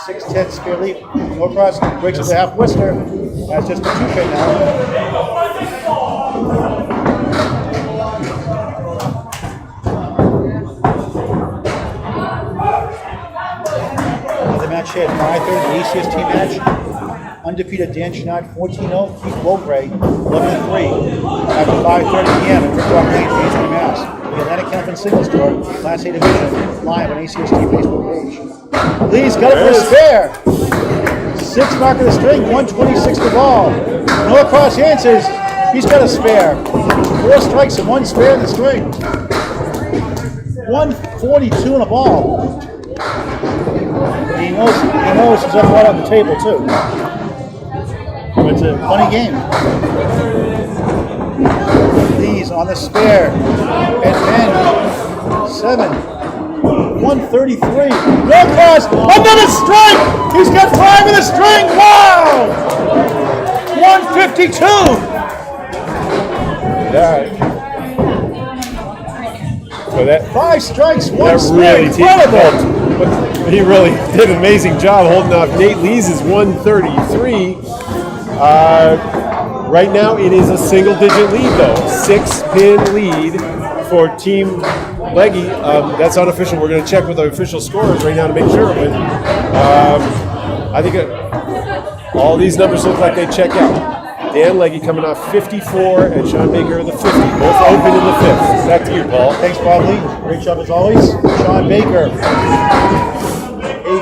6-10 spare lead. Norcross breaks it to half Worcester. That's just a 2 pin now. Match here at 5:30, the ACS team match. Undefeated Dan Schneider, 14-0. Keith Logray, 11-3. After 5:30 p.m. at Norcross Lanes, Paisley, Mass. The Atlantic Camping Singles Tour, Class A Division, live on ACS team Facebook page. Lee's got it for a spare. 6 mark of the string, 126 the ball. Norcross answers, he's got a spare. 4 strikes and 1 spare in the string. 142 in the ball. He knows he's up right on the table too. But it's a funny game. Lee's on the spare. And then 7. 133. Norcross, another strike! He's got 5 in the string! Wow! 152! So that 5 strikes, 1 that swing. really Incredible! He really did an amazing job holding off Nate Lees is 133. Right now it is a single digit lead though. 6-pin lead for Team Legge. That's unofficial. We're going to check with the official scorers right now to make sure. But I think all these numbers look like they check out. Dan Legge coming off 54 and Shawn Baker the 50. Both open in the fifth. Back to you, Paul. Thanks, Bob Lee. Great job as always. Shawn Baker.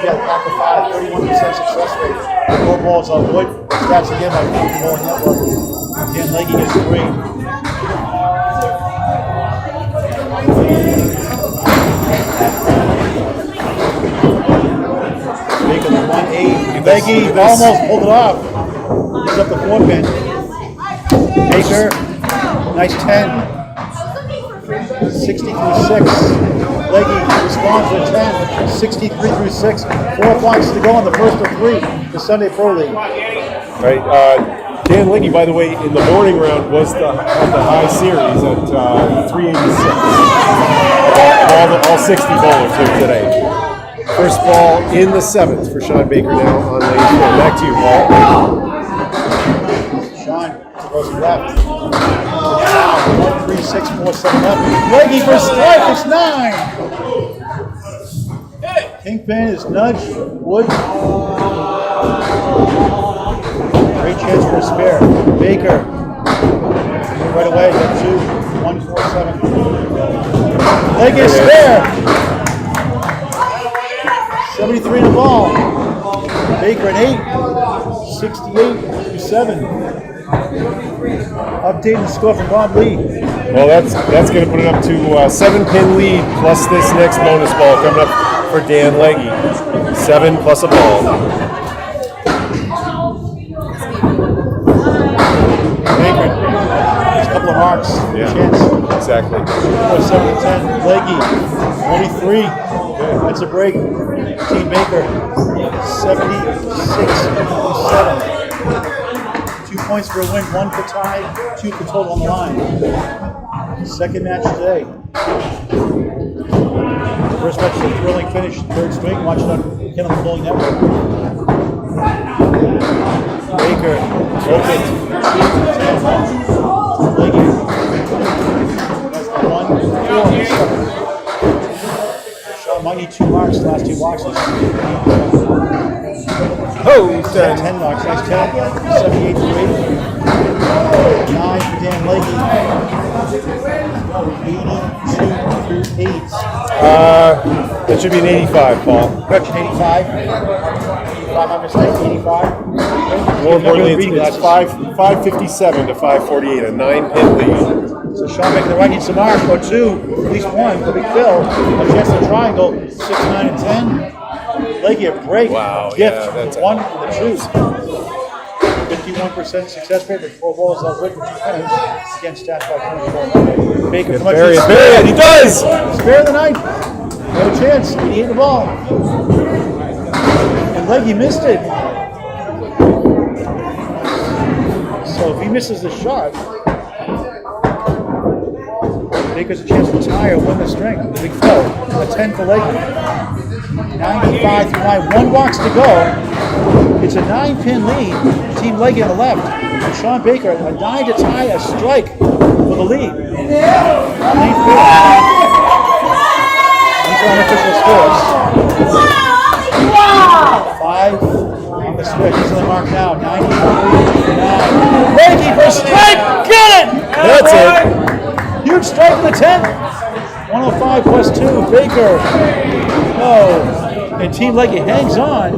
got back to 31% success rate. 4 balls on wood. Stats again by Pelletier Network. Again, Legge gets 3. Baker the 1-8. Legge almost pulled it off. He's up the 4-pin. Baker, nice 10. 60 through 6. Legge responds with 10. 63 through 6. 4 points to go on the first of 3. The Sunday Pro League. Right. Dan Legge, by the way, in the morning round was the high series at 386. All 60 bowlers here today. First ball in the 7th for Shawn Baker now on lane 4. Back to you, Paul. Shawn goes left. 1, 3, 6, 4, 7 left. Legge for strike. It's 9. Kingpin is nudge. Wood. Great chance for a spare. Baker. Right away. Got 2. 1, 4, 7. Legge is spare. 73 in the ball. Baker at 8. 68 through 7. Updating the score from Bob Lee. Well, that's going to put it up to 7-pin lead plus this next bonus ball coming up for Dan Legge. 7 plus a ball. Baker, just a couple of marks. Yeah, Chance. exactly. 7 to 10. Legge, 23. That's a break. Team Baker, 76 to 7. 2 points for a win, 1 for tie, 2 for total on the line. Second match today. First match is a thrilling finish, third string. Watch it on Kennel Bowling Network. Baker, open, 2 to 10. Legge. That's the 1, 4 on the second. Shawn might need 2 marks, the last 2 boxes. Oh, 10 marks, nice 10. 78 to 8. 9 for Dan Legge. 82 through 8. That should be an 85, Paul. Correction, 85. 85, my mistake, 85. More importantly, it's 557 to 548, a 9-pin lead. So Shawn making the right, needs some marks, or 2, at least 1 for Big Phil. A chance to triangle, 6, 9, and 10. Legge a break. Wow, Gift, yeah, that's 1 for the truth. 51% success rate with 4 balls out with 2 pennies. Again, stats by 24. Baker, come on, Bury it, he does! Spare the night. Got a chance. He hit the ball. And Legge missed it. So if he misses the shot, Baker's a chance to retire, win the string. Big Phil, a 10 for Legge. 95 through 9, 1 box to go. It's a 9-pin lead. Team Legge on the left. And Shawn Baker, a 9 to tie, a strike for the lead. Lane 4. These are unofficial scores. 5 on the switch. He's on the mark now. 93-9. Legge for a strike. Get it! That's it. Huge strike for the 10th. 105 plus 2. Baker. Oh. And Team Legge hangs on.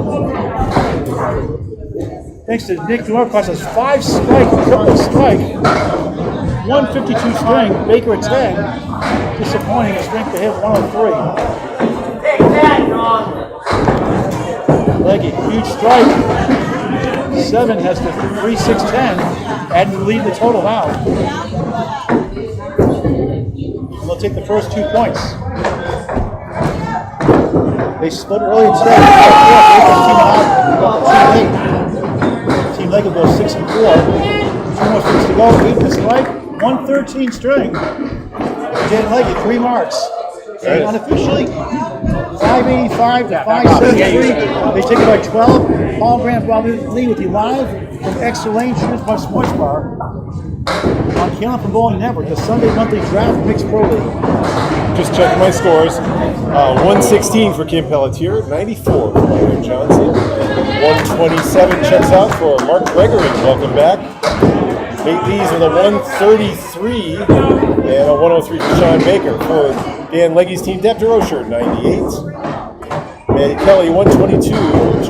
Thanks to Nich Norcross, has 5 strike, triple strike. 152 string. Baker at 10. Disappointing. Strength to hit 103. Legge, huge strike. 7 has the 3, 6, 10. Adding to lead the total now. And they'll take the first 2 points. They split early and straight. Team Legge goes 6 and 4. 2 more strings to go. 8 to strike. 113 string. Dan Legge, 3 marks. And unofficially, 585 to 573. They take it by 12. Paul Grant Lee with you live from Exeter Lanes Sports Bar on Kennel Bowling Network, the Sunday monthly draft mixed pro league. just checking my scores. 116 for Kim Pelletier, 94 for Myron Johnson, 127 checks out for Mark Gregory. Welcome back. Eight leads with a 133 and a 103 for Shawn Baker. For Dan Legge's team, Desrocher, 98. Maddy Kelly, 122.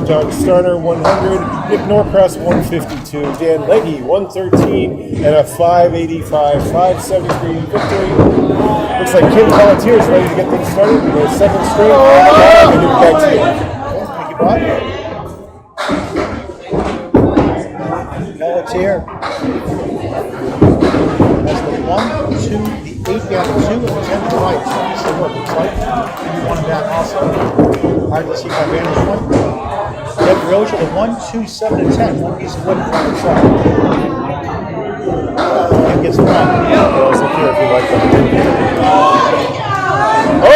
John Starner, 100. Nick Norcross, 152. Dan Legge, 113. And a 585, 573 victory. Looks like Kim Pelletier is ready to get things started. Their second straight. I'll give it back to you. Thank you, Bob. Pelletier has the 1, 2, the 8 down 2, and the 10 to right. So what looks like. And you want him back also. Hard to see by vantage point. Desrocher, the 1, 2, 7, and 10. One piece of wood in front of the truck. And gets one. Also here if you like that. Oh,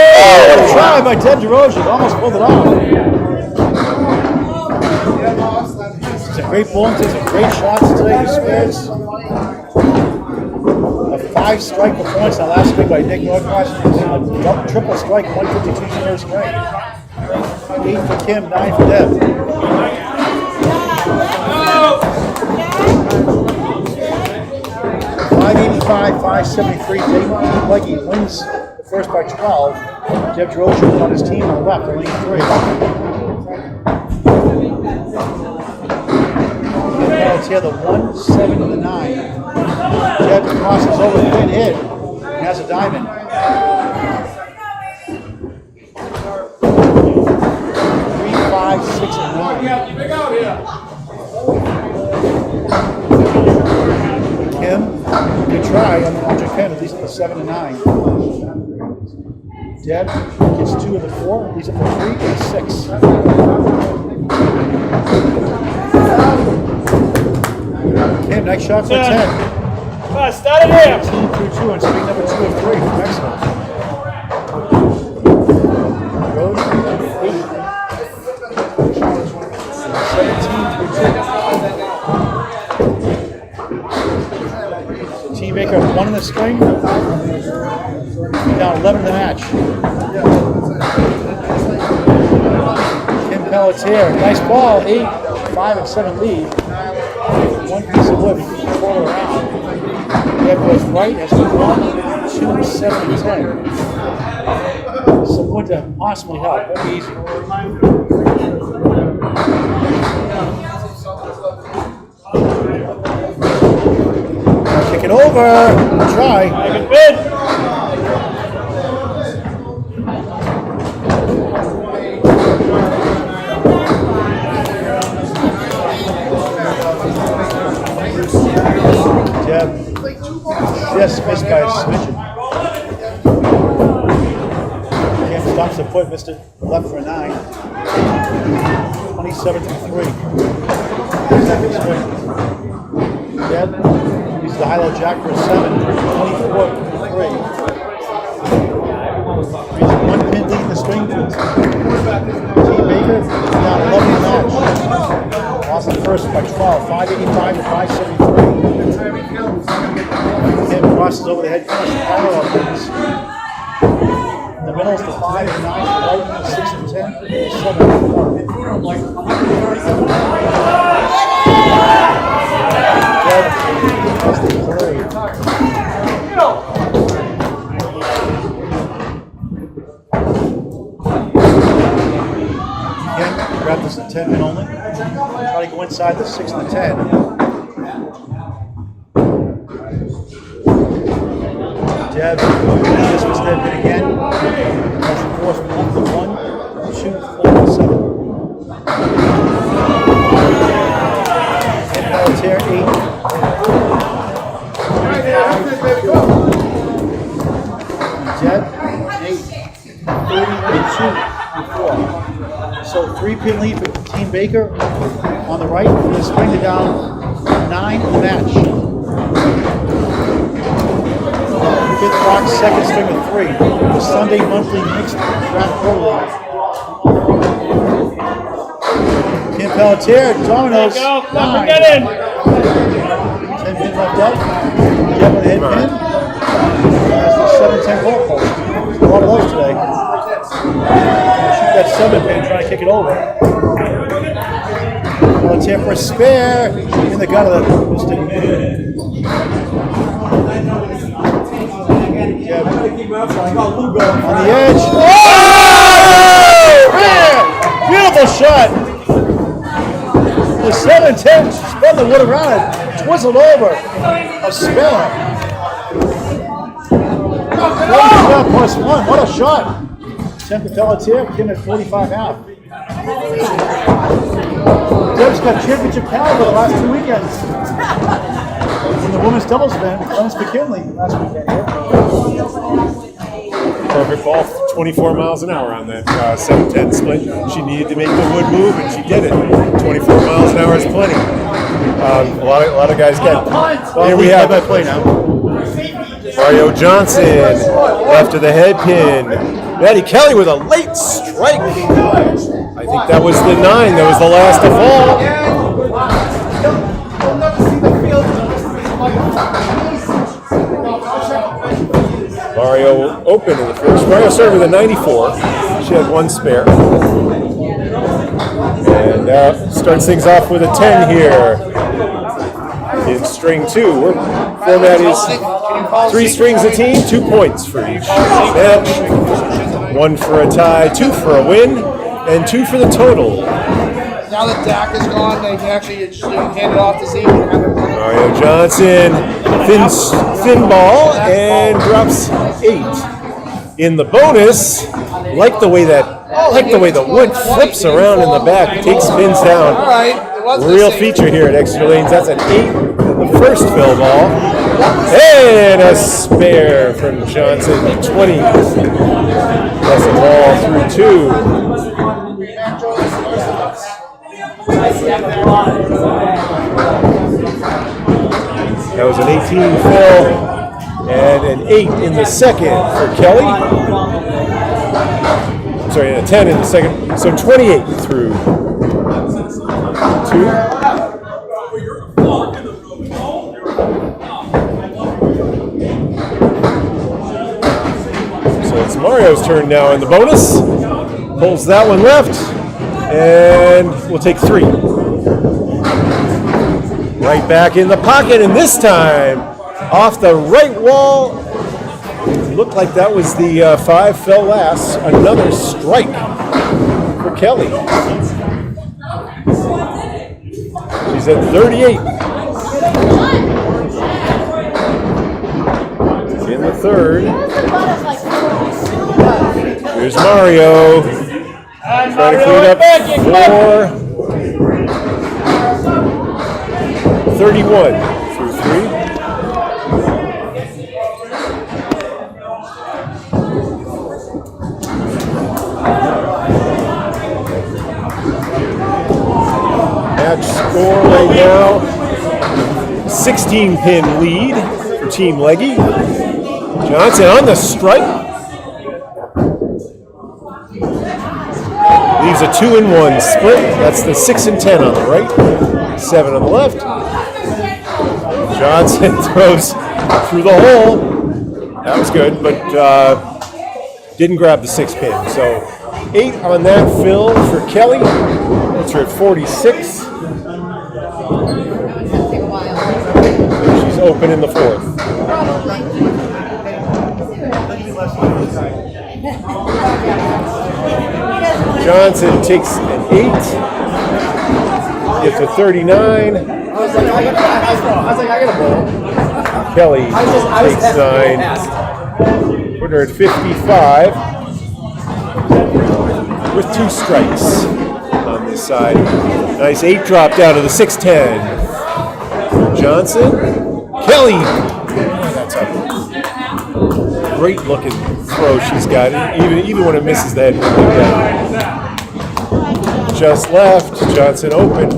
what a try by Desrocher. Almost pulled it off. He's a great ball. Takes some great shots today. He spares. A 5-strike performance in the last week by Nick Norcross. A triple strike, 152 years straight. 8 for Kim, 9 for Deb. 585, 573. Legge wins the first by 12. Desrocher on his team on the left, in lane 3. Pelletier, the 1, 7, and the 9. Deb crosses over the thin hit and has a diamond. 3, 5, 6, and 9. Kim, good try on the Ultra Kim, at least the 7 and 9. Deb gets 2 of the 4, leads up to 3 and 6. Kim, next shot for 10. Come on, start it here. 18 through 2 and streak number 2 of 3 from Exeter. Goes 8. 17 through 2. Team Baker 1 in the string. Down 11 in the match. Kim Pelletier, nice ball. 8, 5, and 7 lead. 1 piece of wood, you can pull it around. Deb goes right, has 1, 2, 7, and 10. Some wood to possibly help, won't be easy. Kick it over, try. Make it bid. Deb just missed by a smidgen. Kim stumps the foot, missed it left for a 9. 27 to 3. Second string. Deb uses the high-low jack for a 7. 24 to 3. There's 1 pin lead in the string. Team Baker down 11 in the match. Lost the first by 12. 585 to 573. Kim crosses over the head, parallel pins. In the middle is the 5 and 9, right, 6 and 10, 7 and 1. Deb has the play. Kim grab this at 10 min only. Try to go inside the 6 and the 10. Deb, this was Deb hit again. That's the fourth one to 1, 2, 4, 7. And Pelletier 8. Deb 8. 32 4. So 3-pin lead for Team Baker on the right. And the string to down 9 in the match. Fifth box, second string of 3. The Sunday monthly mixed draft pro league. Kim Pelletier, dominoes. Go, 9. get in. 10 pin left up. Deb with a head pin. That's the 7-10 goal post. lot of those today. Shoot that 7-pin, trying to kick it over. Pelletier for a spare in the gut of the stick. On the edge. Oh! Man! Beautiful shot. The 7-10 spun the wood around it, twizzled over. A spare. 45+1. What a shot. 10 for Pelletier, Kim at 45.5. Deb's got championship caliber the last 2 weekends. In the women's doubles event, Dennis McKinley last weekend. Perfect ball, 24 miles an hour on that 7-10 split. She needed to make the wood move, and she did it. 24 miles an hour is plenty. A lot of guys get. Here we have that play now. Mario Johnson, left of the head pin. Maddy Kelly with a late strike. I think that was the 9. That was the last to fall. Mario open in the first. Mario started with a 94. She had 1 spare. And now starts things off with a 10 here. In string 2. Format is 3 strings a team, 2 points for each match. 1 for a tie, 2 for a win, and 2 for the total. Now that Dak is gone, they can actually just hand it off to Z. Mario Johnson, thin ball, and drops 8. In the bonus, like the way the wood flips around in the back, takes pins down. All right. Real feature here at Exeter Lanes. That's an 8 in the first fill ball. And a spare from Johnson, 20. That's a ball through 2. That was an 18 fill and an 8 in the second for Kelly. Sorry, a 10 in the second. So 28 through 2. So it's Mario's turn now in the bonus. Pulls that one left, and we'll take 3. Right back in the pocket, and this time off the right wall. Looked like that was the 5 fell last. Another strike for Kelly. She's at 38. In the third. Here's Mario. Trying to clean up 4. 31 through 3. Match score right now, 16-pin lead for Team Legge. Johnson on the strike. Leaves a 2-1 split. That's the 6 and 10 on the right, 7 on the left. Johnson throws through the hole. That was good, but didn't grab the 6-pin. So 8 on that fill for Kelly. That's her at 46. She's open in the 4th. Johnson takes an 8. Gets a 39. I was like, I got a ball. Kelly takes 9. Put her at 55. With 2 strikes on this side. Nice 8 drop down to the 6-10. Johnson. Kelly. That's a great looking throw she's got. Even when it misses the head. Just left. Johnson open.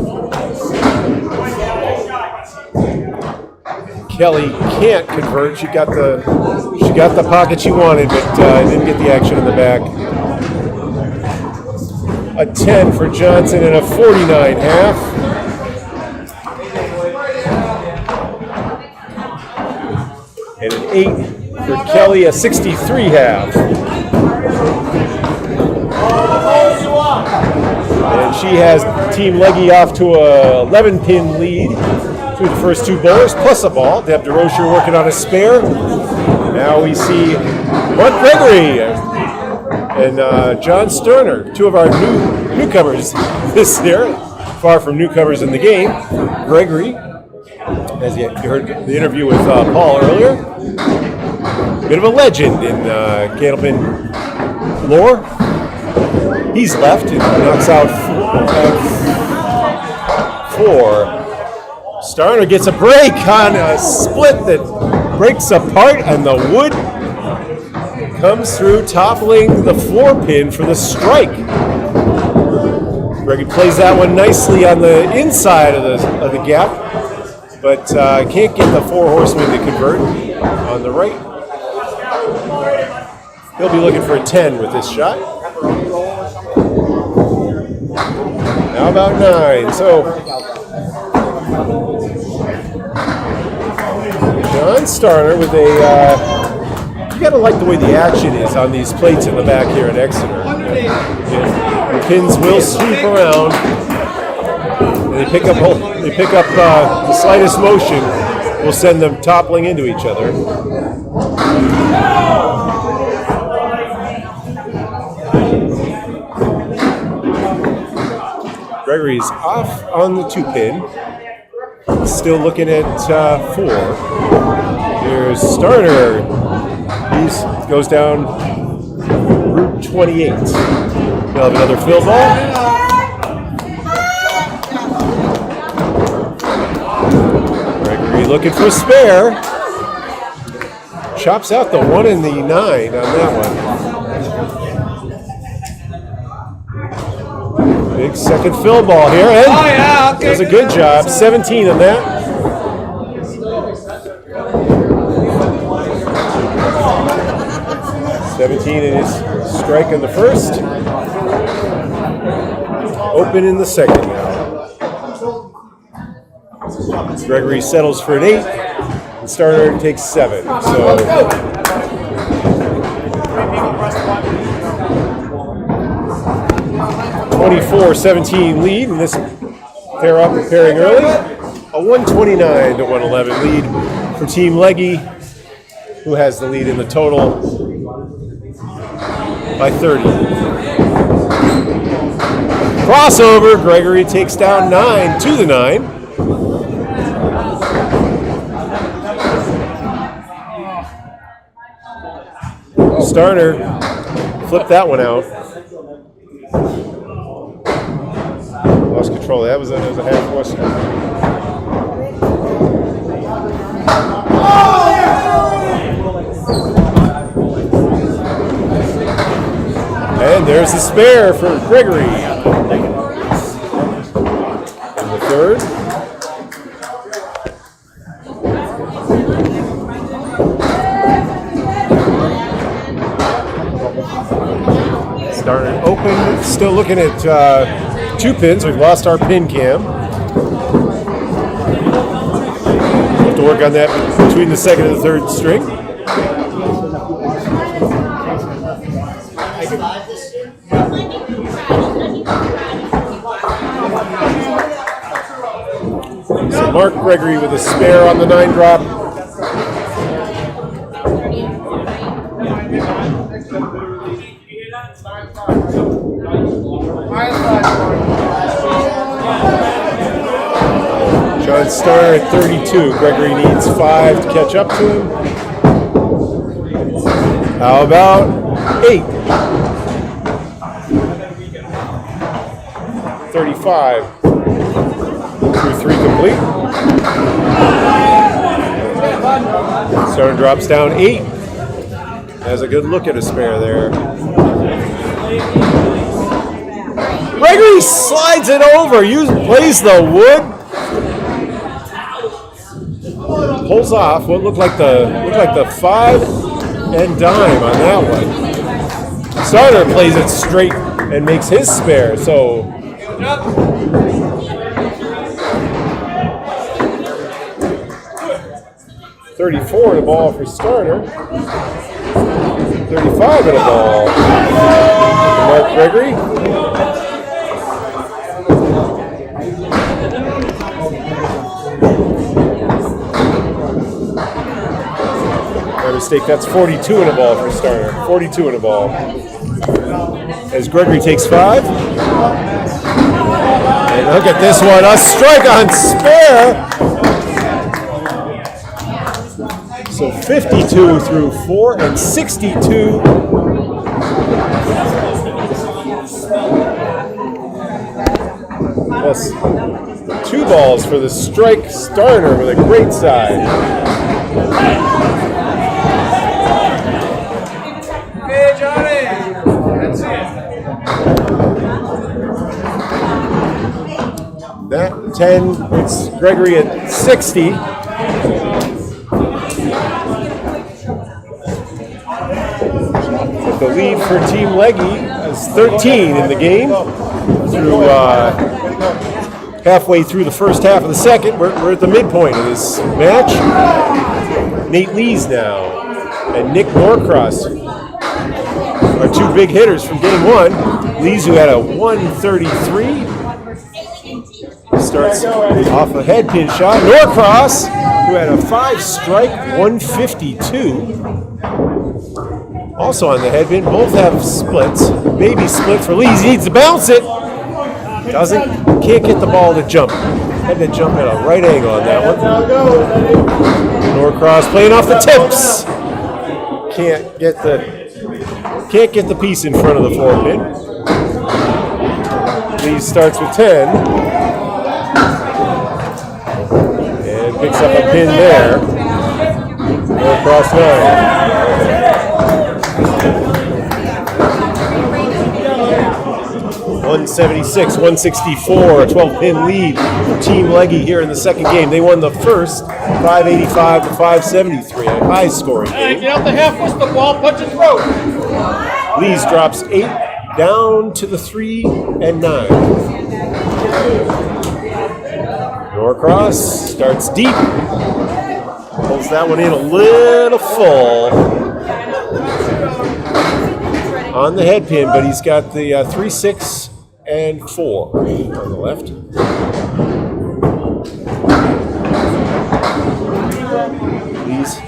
Kelly can't convert. She got the pocket she wanted, but didn't get the action in the back. A 10 for Johnson and a 49 half. And an 8 for Kelly, a 63 half. she has Team Legge off to a 11-pin lead through the first two bowlers, plus a ball. Desrocher working on a spare. Now we see Mark Gregory and John Starner, two of our newcomers this year, far from newcomers in the game. Gregory, as you heard the interview with Paul earlier, bit of a legend in Candlepin lore. He's left and knocks out four. Starner gets a break on a split that breaks apart, and the wood comes through, toppling the floor pin for the strike. Gregory plays that one nicely on the inside of the gap, but can't get the four horsemen to convert on the right. He'll be looking for a 10 with this shot. How about 9? So John Starner with a, you gotta like the way the action is on these plates in the back here at Exeter. The pins will sweep around, and they pick up the slightest motion will send them toppling into each other. Gregory's off on the 2-pin. Still looking at 4. Here's Starner. He goes down Route 28. They'll have another fill ball. Gregory looking for a spare. Chops out the 1 and the 9 on that one. Big second fill ball here, and does a good job. 17 on that. $17 in his strike in the first. Open in the second now. Gregory settles for an 8, and Starner takes 7. So 24-17 lead in this pairing early. A 129 to 111 lead for Team Legge, who has the lead in the total by 30. Crossover, Gregory takes down 9 to the 9. Starner flipped that one out. Lost control. That was a half horse. And there's the spare for Gregory. In the third. Started open. Still looking at 2 pins. We've lost our pin cam. We'll have to work on that between the second and the third string. So Mark Gregory with a spare on the 9 drop. John Starner at 32. Gregory needs 5 to catch up to him. How about 8? 35. Through 3 complete. Starner drops down 8. Has a good look at a spare there. Gregory slides it over. Plays the wood. Pulls off what looked like the 5 and dime on that one. Starner plays it straight and makes his spare. So 34 in a ball for Starner. 35 in a ball for Mark Gregory. mistake. That's 42 in a ball for Starner. 42 in a ball. As Gregory takes 5. And look at this one. A strike on spare. So 52 through 4 and 62. Plus 2 balls for the strike Starner with a great side. Hey, Johnny. That's it. That 10, it's Gregory at 60. But the lead for Team Legge is 13 in the game. Through halfway through the first half of the second, we're at the midpoint of this match. Nate Lees now and Nich Norcross are 2 big hitters from game 1. Lees, who had a 133, starts off a head pin shot. Norcross, who had a 5-strike 152. Also on the head pin, both have splits. Baby split for Lees. He needs to bounce it. Can't get the ball to jump. Had to jump at a right angle on that one. Norcross playing off the tips. Can't get the piece in front of the 4 pin. Lees starts with 10. And picks up a pin there. Norcross 9. 176, 164, a 12-pin lead for Team Legge here in the second game. They won the first 585 to 573, a high-scoring Hey, game. get out the half with the ball, punch it through. Lees drops 8 down to the 3 and 9. Norcross starts deep, pulls that one in a little full on the head pin, but he's got the 3, 6, and 4 on the left. He's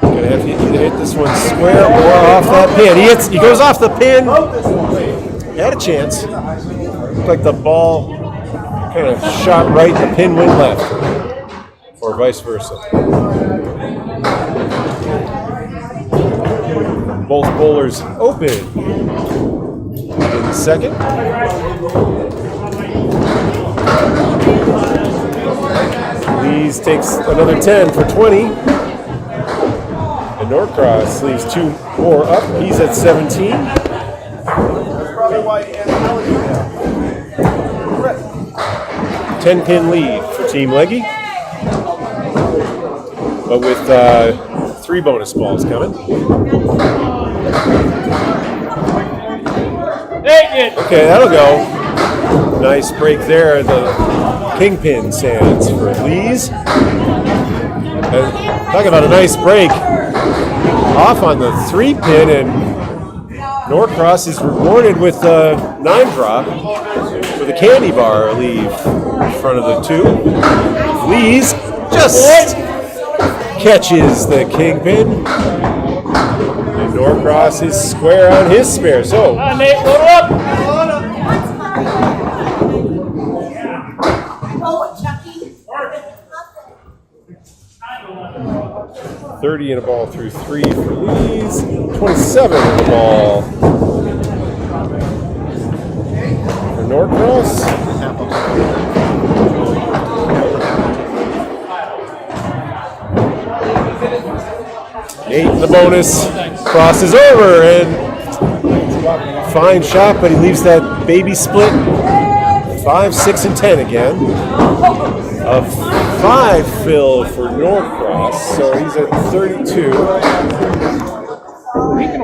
gonna have to either hit this one square or off that pin. He goes off the pin. Had a chance. Looked like the ball kind of shot right, the pin went left, or vice versa. Both bowlers open in the second. Lees takes another 10 for 20. And Norcross leaves 2 more up. He's at 17. That's probably why he had 10-pin lead for Team Legge. But with 3 bonus balls coming. Okay, that'll go. Nice break there. The kingpin stands for Lees. Talk about a nice break. Off on the 3-pin, and Norcross is rewarded with a 9-drop with a candy bar leave in front of the 2. Lees just catches the kingpin. And Norcross is square on his spare. So, Nate, load up. 30 in a ball through 3 for Lees. 27 in the ball for Norcross. Nate in the bonus. Crosses over and fine shot, but he leaves that baby split. 5, 6, and 10 again. A 5 fill for Norcross, so he's at 32.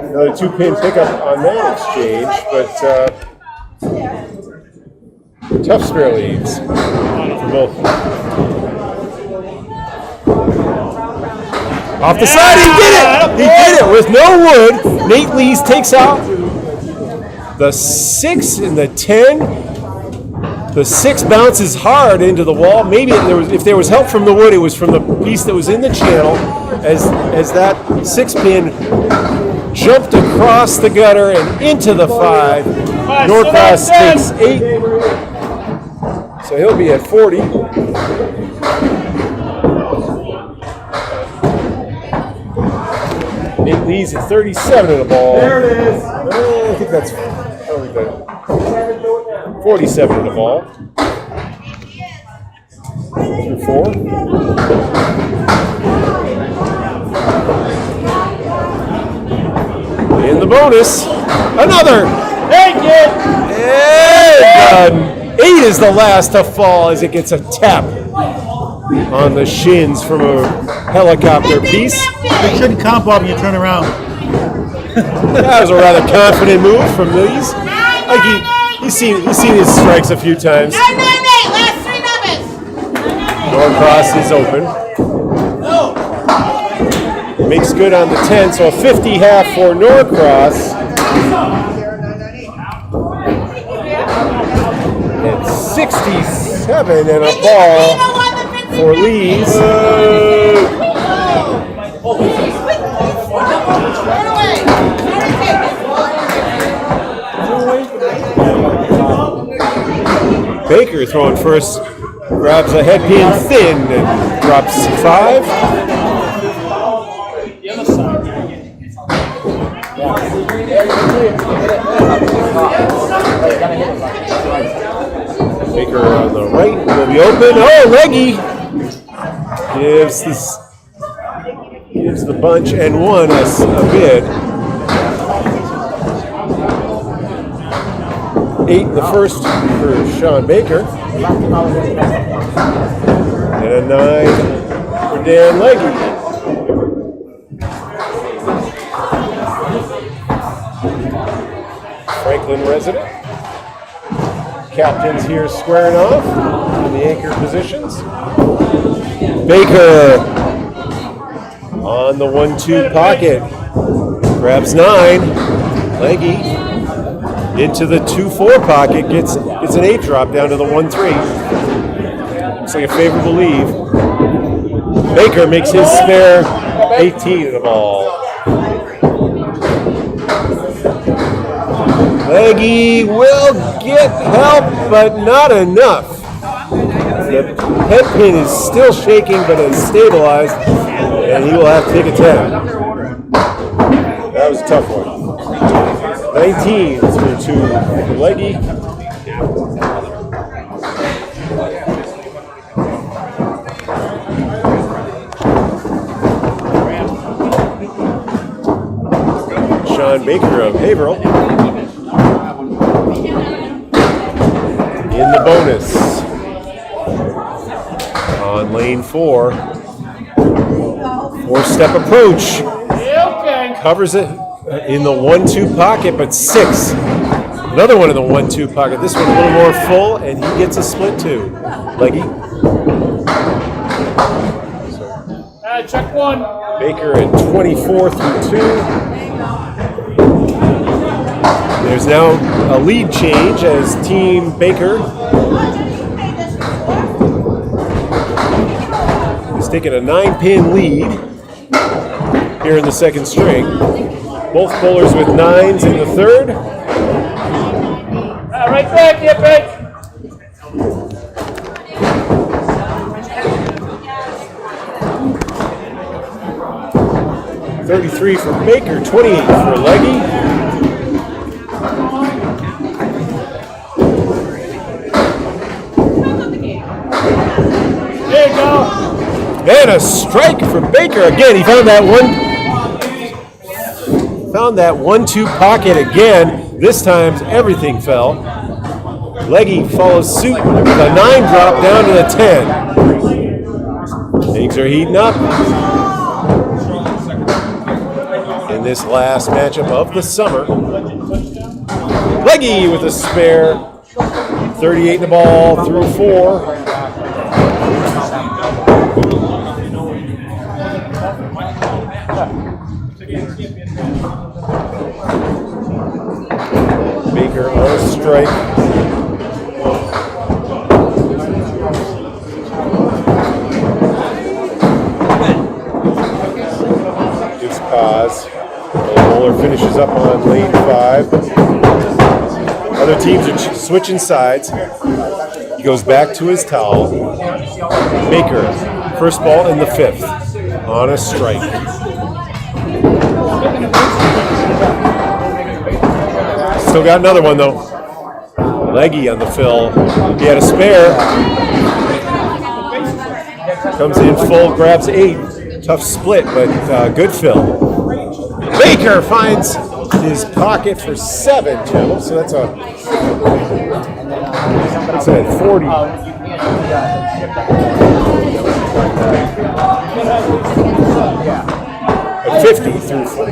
Another 2-pin pickup on that exchange, but tough spare leads for both. Off the side, he did it! He did it with no wood. Nate Lees takes out the 6 and the 10. The 6 bounces hard into the wall. Maybe if there was help from the wood, it was from the piece that was in the channel as that 6-pin jumped across the gutter and into the 5. Norcross takes 8. So he'll be at 40. It leads at 37 in the ball. There it is. I think that's 47 in the ball. Through 4. In the bonus, another. Take it! And 8 is the last to fall as it gets a tap on the shins from a helicopter piece. It shouldn't comp up when you turn around. That was a rather confident move from Lees. Like he's seen his strikes a few times. 9, 9, 8. Last 3 numbers. Norcross is open. Makes good on the 10, so a 50 half for Norcross. It's 67 and a ball for Lees. Baker throwing first, grabs a head pin thin and drops 5. Baker on the right will be open. Oh, Legge gives the bunch and 1 a bid. 8 in the first for Shawn Baker. And a 9 for Dan Legge. Franklin resident. Captains here squaring off in the anchor positions. Baker on the 1-2 pocket. Grabs 9. Legge into the 2-4 pocket, gets an 8 drop down to the 1-3. Looks like a favorable leave. Baker makes his spare 18 in the ball. Legge will get help, but not enough. The head pin is still shaking, but it's stabilized, and he will have to take a 10. That was a tough one. 19 through 2 for Legge. Shawn Baker of Haverhill. In the bonus. On lane 4. 4-step approach. Covers it in the 1-2 pocket, but 6. Another one in the 1-2 pocket. This one a little more full, and he gets a split too. Legge. Check 1. Baker at 24 through 2. There's now a lead change as Team Baker is taking a 9-pin lead here in the second string. Both bowlers with 9s in the third. Right back, get back. 33 for Baker, 28 for Legge. There you go. And a strike for Baker again. He found that 1-2 pocket again. This time everything fell. Legge follows suit with a 9 drop down to the 10. Things are heating up in this last matchup of the summer. Legge with a spare. 38 in the ball through 4. Baker on a strike. teams are switching sides. He goes back to his towel. Baker, first ball in the 5th, on a strike. Still got another one though. Legge on the fill. He had a spare. Comes in full, grabs 8. Tough split, but good fill. Baker finds his pocket for 7, Joe. So that's a 40. A 50 through 4.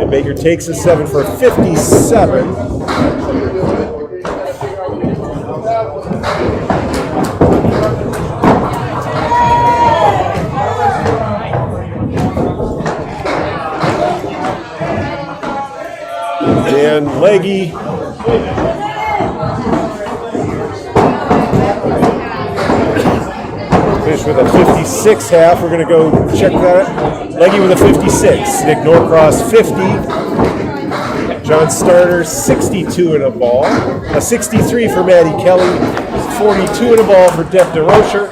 And Baker takes a 7 for 57. And Legge finished with a 56 half. We're going to go check that. Legge with a 56. Nick Norcross 50. John Starner 62 in a ball. A 63 for Maddy Kelly. 42 in a ball for Desrocher.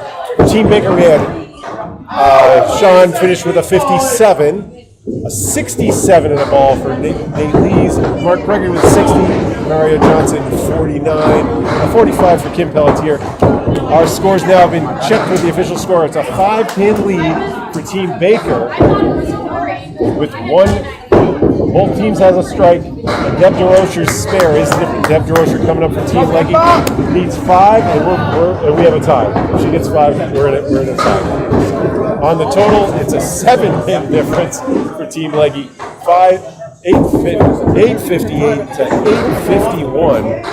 Team Baker, we had Shawn finished with a 57. A 67 in a ball for Nich. Mark Gregory with 60. Mario Johnson 49. A 45 for Kim Pelletier. Our scores now have been checked with the official score. It's a 5-pin lead for Team Baker. With both teams has a strike. And Desrocher's spare is different. Desrocher coming up for Team Legge needs 5, and we have a tie. If she gets 5, we're in a tie. On the total, it's a 7-pin difference for Team Legge. 858 to 851.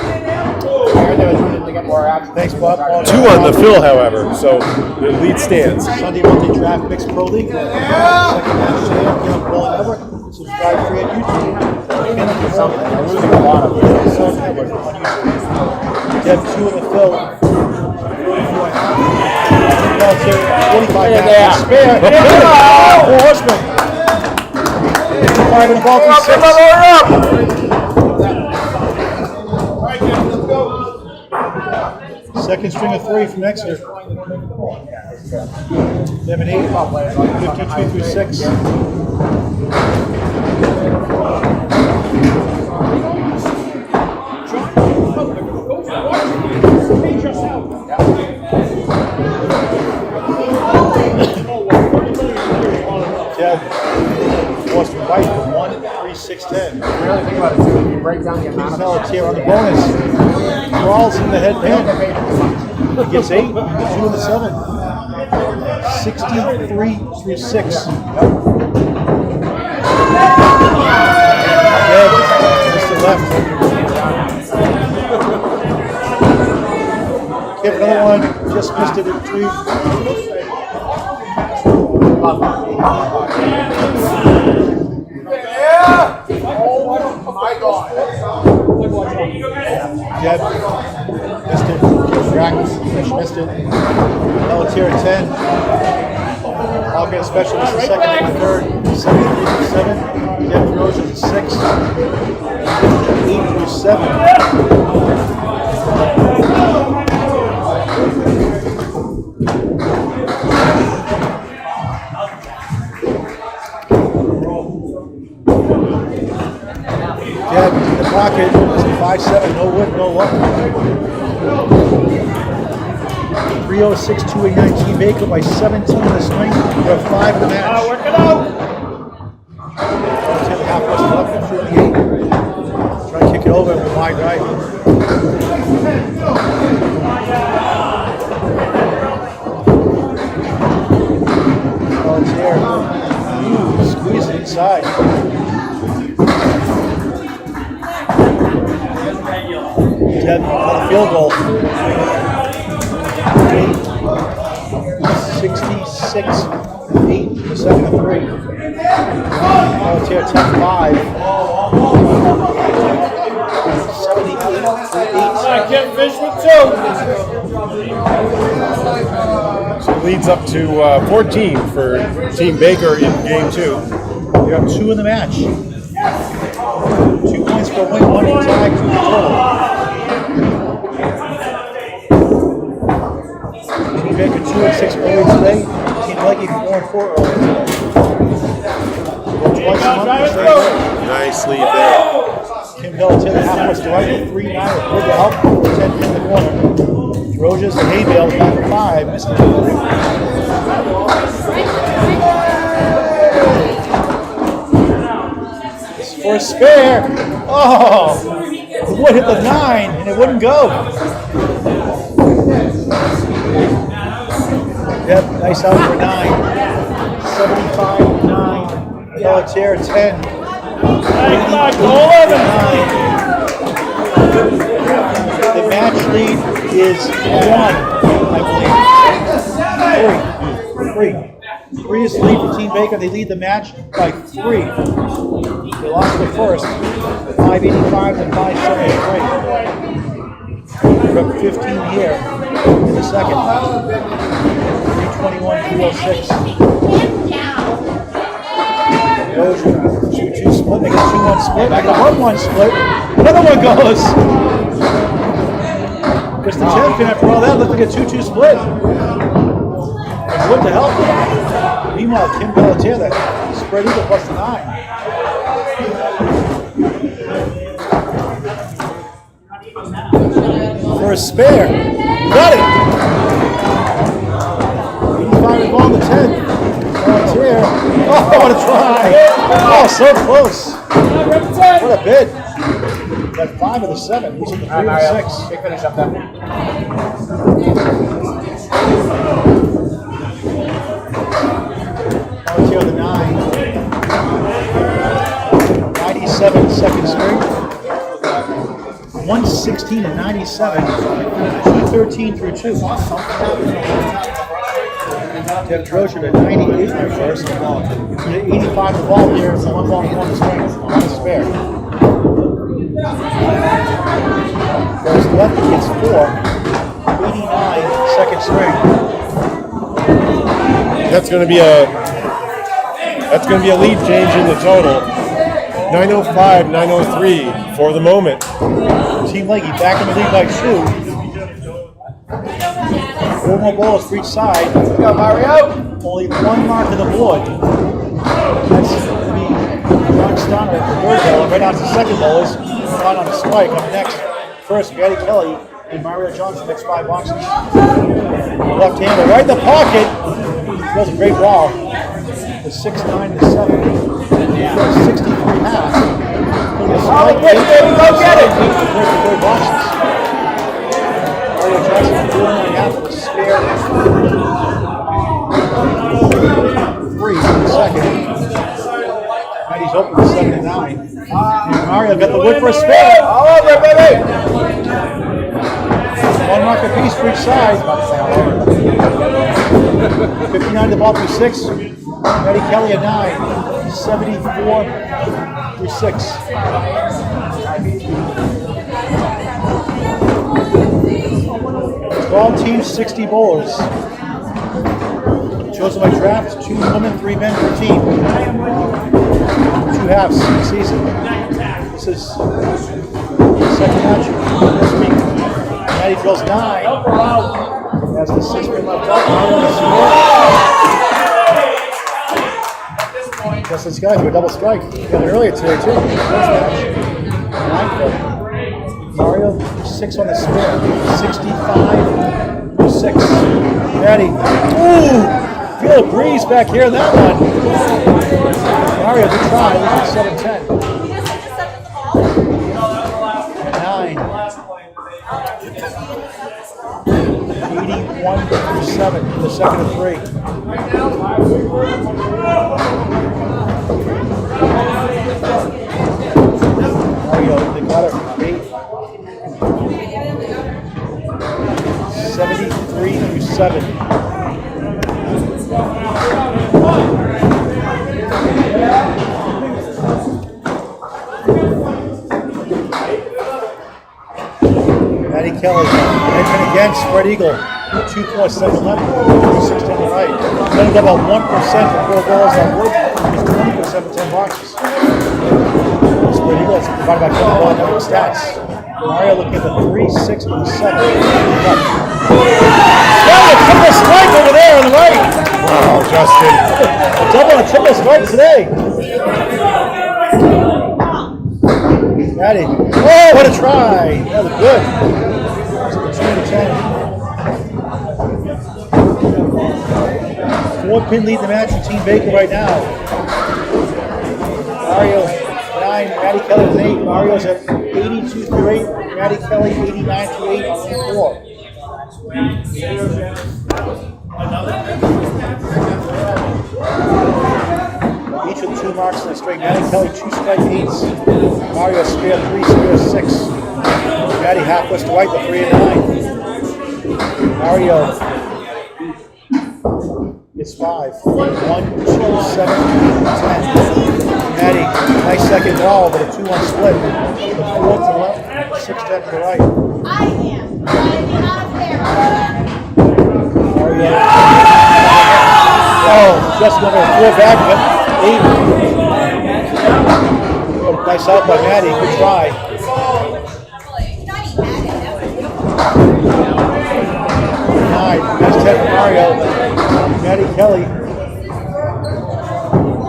Thanks, Bob. 2 on the fill, however, so the lead stands. Sunday Monday Draft Mixed Pro League. Second match today on the Ball Network. Subscribe free at YouTube. I'm losing a lot of it. You have 2 in the fill. 45 back. Spare. Four Horsemen. 5 in the ball through 6. Second string of 3 from Exeter. 11 8. 52 through 6. Boston White 1-3-6-10. Really think about it too. If you break down the amount of Pelletier on the bonus. Crawls in the head pin. He gets 8, 2 in the 7. 63 through 6. Again, Mr. Left. Give another one. Just missed it at 3. My God. Jeb missed it. Fish missed it. Pelletier at 10. I'll get a specialist the second and the third. 73 through 7. Jeb Desrocher at 6. 8 through 7. Jeb in the pocket. 5-7. No wood, no luck. 306-289 Team Baker by 17 in the swing. We have 5 in the match. Work it out. Let's hit the half west left at 38. Try to kick it over with wide right. Oh, it's here. Squeeze it inside. Jeb on the field goal. 66-8 for second and 3. Pelletier 10-5. 78-8. I can't fish with 2. So it leads up to 14 for Team Baker in game 2. You have 2 in the match. 2 points for a win, 1 for tag, 2 for total. Team Baker 2-6 early today. Team Legge 4-4 early today. Twice a month, stay there. Nice lead there. Kim Pelletier, the half-horse director, 3-9 with good to help, 10 in the corner. Desrocher, the hay bale, back to 5, missed it. For a spare. Oh! The wood hit the 9 and it wouldn't go. Yep, nice out for 9. 75-9. Pelletier 10. Hey, come on, go 11. The match lead is 1, I believe. 3 is the lead for Team Baker. They lead the match by 3. They lost the first, 585 to 573. We're up 15 here in the second. 321 206. Desrocher, 2-2 split. They got 2-1 split. I got 1-1 split. Another one goes. Just the champion after all that. Looks like a 2-2 split. What the hell? Meanwhile, Kim Pelletier, that spread eagle plus the 9. For a spare. Got it! 85 is on the 10. Pelletier. Oh, what a try! Oh, so close. What a bid. Got 5 of the 7. He's at the 3 and 6. Big finish up there. Pelletier on the 9. 97 second string. 116 and 97. 213 through 2. Desrocher to 98 in first. 85 the ball here. So 1 ball and 1 string. 1 spare. Goes left, gets 4. 89 second string. That's going to be a lead change in the total. 905, 903 for the moment. Team Legge back in the lead by 2. 4 more balls for each side. Let's go, Mario. Only 1 mark to the board. That's going to be Starner at the third ball. Right now it's the second ball is Shawn on the strike. Up next, first Maddy Kelly and Mario Johnson, next 5 boxes. Left hander right in the pocket. Throws a great ball. The 6-9 to 7. 63 half. Oh, baby, go get it! Third boxes. Mario Johnson 4.5 with a spare. 3 in the second. Maddy's open to 7-9. And Mario got the wood for a spare. All over it, baby! 1 mark apiece for each side. 59 to ball through 6. Maddy Kelly a 9. 74 through 6. All teams 60 bowlers. Chosen by draft, 2 women, 3 men per team. 2 halves season. This is the second match this week. Maddy drills 9. Has the 6 men left up. Just this guy threw a double strike. He got it earlier today too. First match. 9 Mario 6 on the spare. 65 to 6. Maddy. Ooh! Feel a breeze back here in that one. Mario, good try. This is 7-10. 9. 81 through 7. The second of 3. Mario, they got it. 8. 73 through 7. Maddy Kelly, entering again, spread eagle. 2.7 left, 6 on the right. Only got about 1% for 4 balls on wood. He's 20% for 10 boxes. Good Eagles provided by Kevin Ball Network Stats. Mario looking at the 3, 6, and the 7. Got a triple strike over there on the right. Wow, Justin. A double and a triple strike today. Maddy. Oh, what a try. That was good. 2 to 10. 4-pin lead the match for Team Baker right now. Mario 9, Maddy Kelly with 8. Mario's at 82 through 8. Maddy Kelly 89 through 8 and 4. Each with 2 marks in a straight. Maddy Kelly 2 strike 8s. Mario spare 3, spare 6. Maddy half list to right, the 3 and 9. Mario gets 5. 1, 2, 7, 10. Maddy, nice second ball, but a 2-1 split. The 4 to the left, 6 to the right. I am. Mario. Oh, just another 4 back of it. 8. Oh, nice out by Maddy. Good try. 9. Nice 10 for Mario. Maddy Kelly.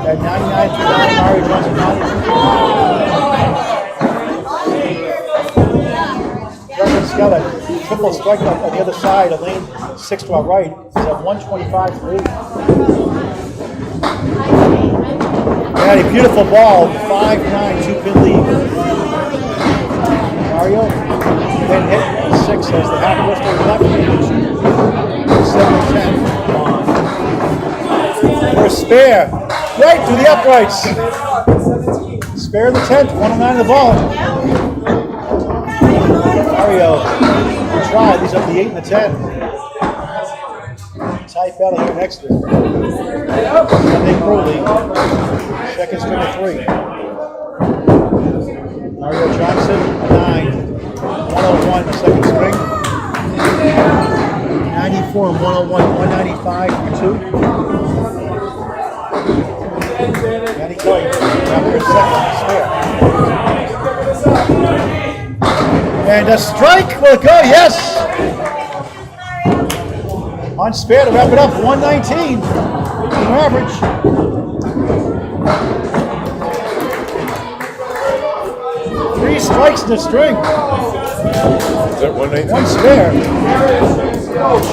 At 99 to 9, Mario Johnson 92. Gregory Skellett, triple strike on the other side, a lane 6 to our right. He's at 125 to 8. Maddy, beautiful ball, 5-9, 2-pin lead. Mario, then hit 6 as the half wrist over left range. 7-10. For a spare, right through the uprights. Spare the 10th, 109 the ball. Mario, good try, these up the 8 and the 10. Tight battle here next to Sunday Pro League. Second string of 3. Mario Johnson, 9. 101 the second string. 94 and 101, 195 for 2. Maddy Kelly, after a second spare. And a strike will go, yes! On spare to wrap it up, 119 on average. Three strikes in the string. Is that 119? One spare.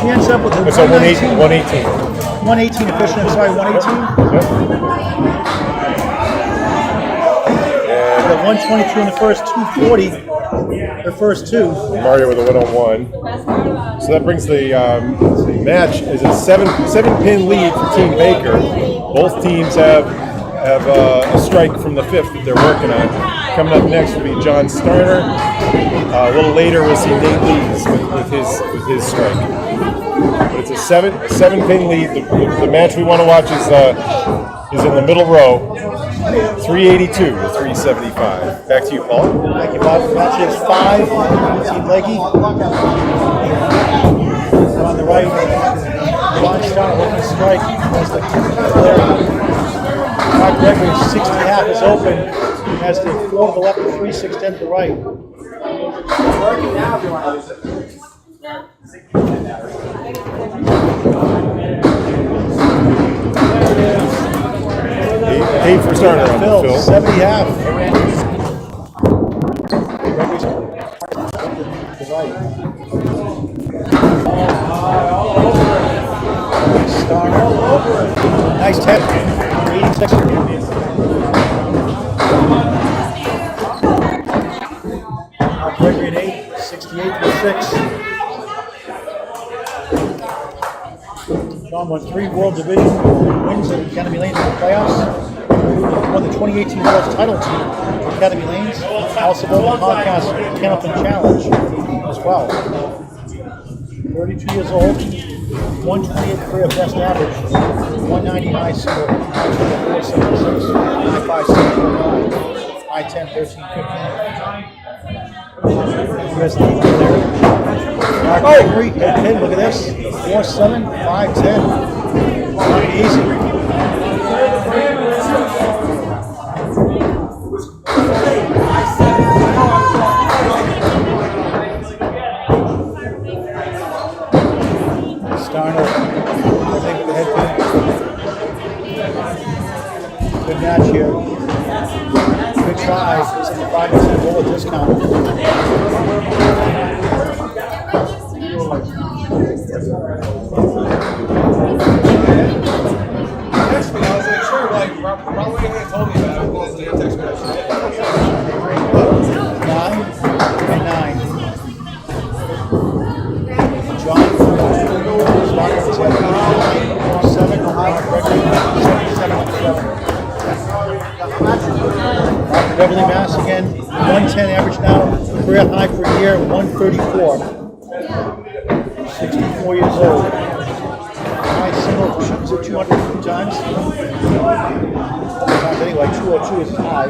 She ends up with a It's a 118. 118 efficient, I'm sorry, 118. Yep. The 122 in the first, 240 the first 2. Mario with a 101. So that brings the match is a 7-pin lead for Team Baker. Both teams have a strike from the 5th that they're working on. Coming up next will be John Starner. A little later we'll see Nate Lees with his strike. But it's a 7-pin lead. The match we want to watch is in the middle row. 382 to 375. Back to you, Paul. Thank you, Bob. Match is 5. Team Legge. On the right, Shawn Starner open strike as the player. Mark Gregory, 60.5 is open. Has the 4 to the left, the 3, 6, 10 to the right. Working now if you want to use it. Eight for Starner on the Phil, fill. 70.5. Gregory's to the right. Starner. Nice 10. 86. Gregory at 8. 68 to 6. Shawn won 3 World Division wins at Academy Lanes in the playoffs. Won the 2018 World Title Team at Academy Lanes. Also won the podcast Kennelton Challenge as well. 32 years old. 128 career best average. 190 high single. 476. 95 single. High 10, 13, 15. US lead there. Mark Gregory, head pin, look at this. 4-7, 5-10. Not easy. discount. Text me. I was like, sure. Like, probably they told me about it. Well, they text me. 9 and 9. John, Starner, 7, Gregory, 77. Beverly Mass again, 110 average now, career high for a year, 134. 64 years old. High single, shoots at 200 times. Times anyway, 202 is high.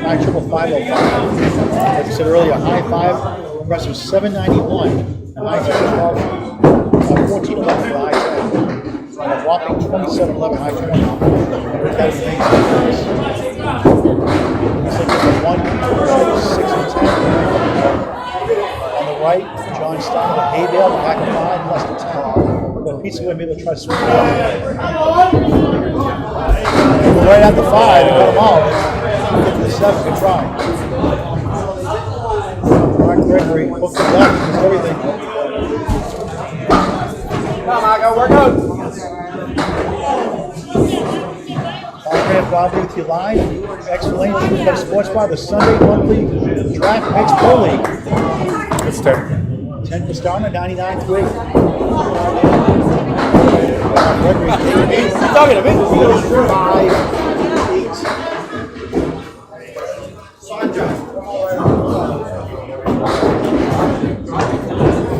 High triple 505. Like I said earlier, high 5, aggressive 791. And high 10 1411 for the high 10. And a whopping 2711 high 20. That's the thing. He's looking for 1, 6, and 10. On the right, John Starner with hay bale, back of 5, less than 10. We're going to piece away, maybe we'll try to swing it out. Right at the 5, and got them all. Get to the 7, good try. Mark Gregory, hook the left, just everything. Come on, I got work out. Boundary with your line. Exeter Lanes, Sports Bar, the Sunday monthly draft mix pro league. It's 10. 10 for Starner, 99 to 8. Gregory, 8. Talking to me. 5,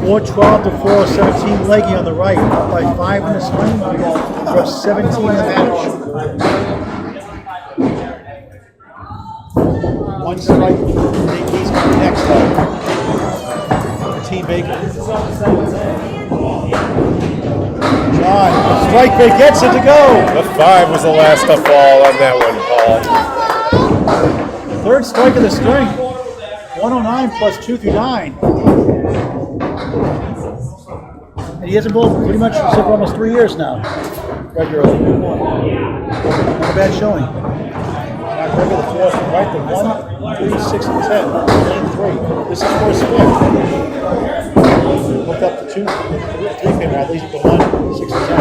412 to 417. Legge on the right, up by 5 in the swing. We're up 17 in the match. One strike. He's coming next up. Team Baker. John, strike break gets it to go. The 5 was the last to fall on that one, Paul. Third strike of the string. 109 plus 2 through 9. And he hasn't bowled pretty much for almost 3 years now. Regularly. Not a bad showing. Not regular, the 4th from right, the 1, 3, 6, and 10. Lane 3. This is for a spin. Looked up the 2, 3 pin, at least the 1, 6, and 10.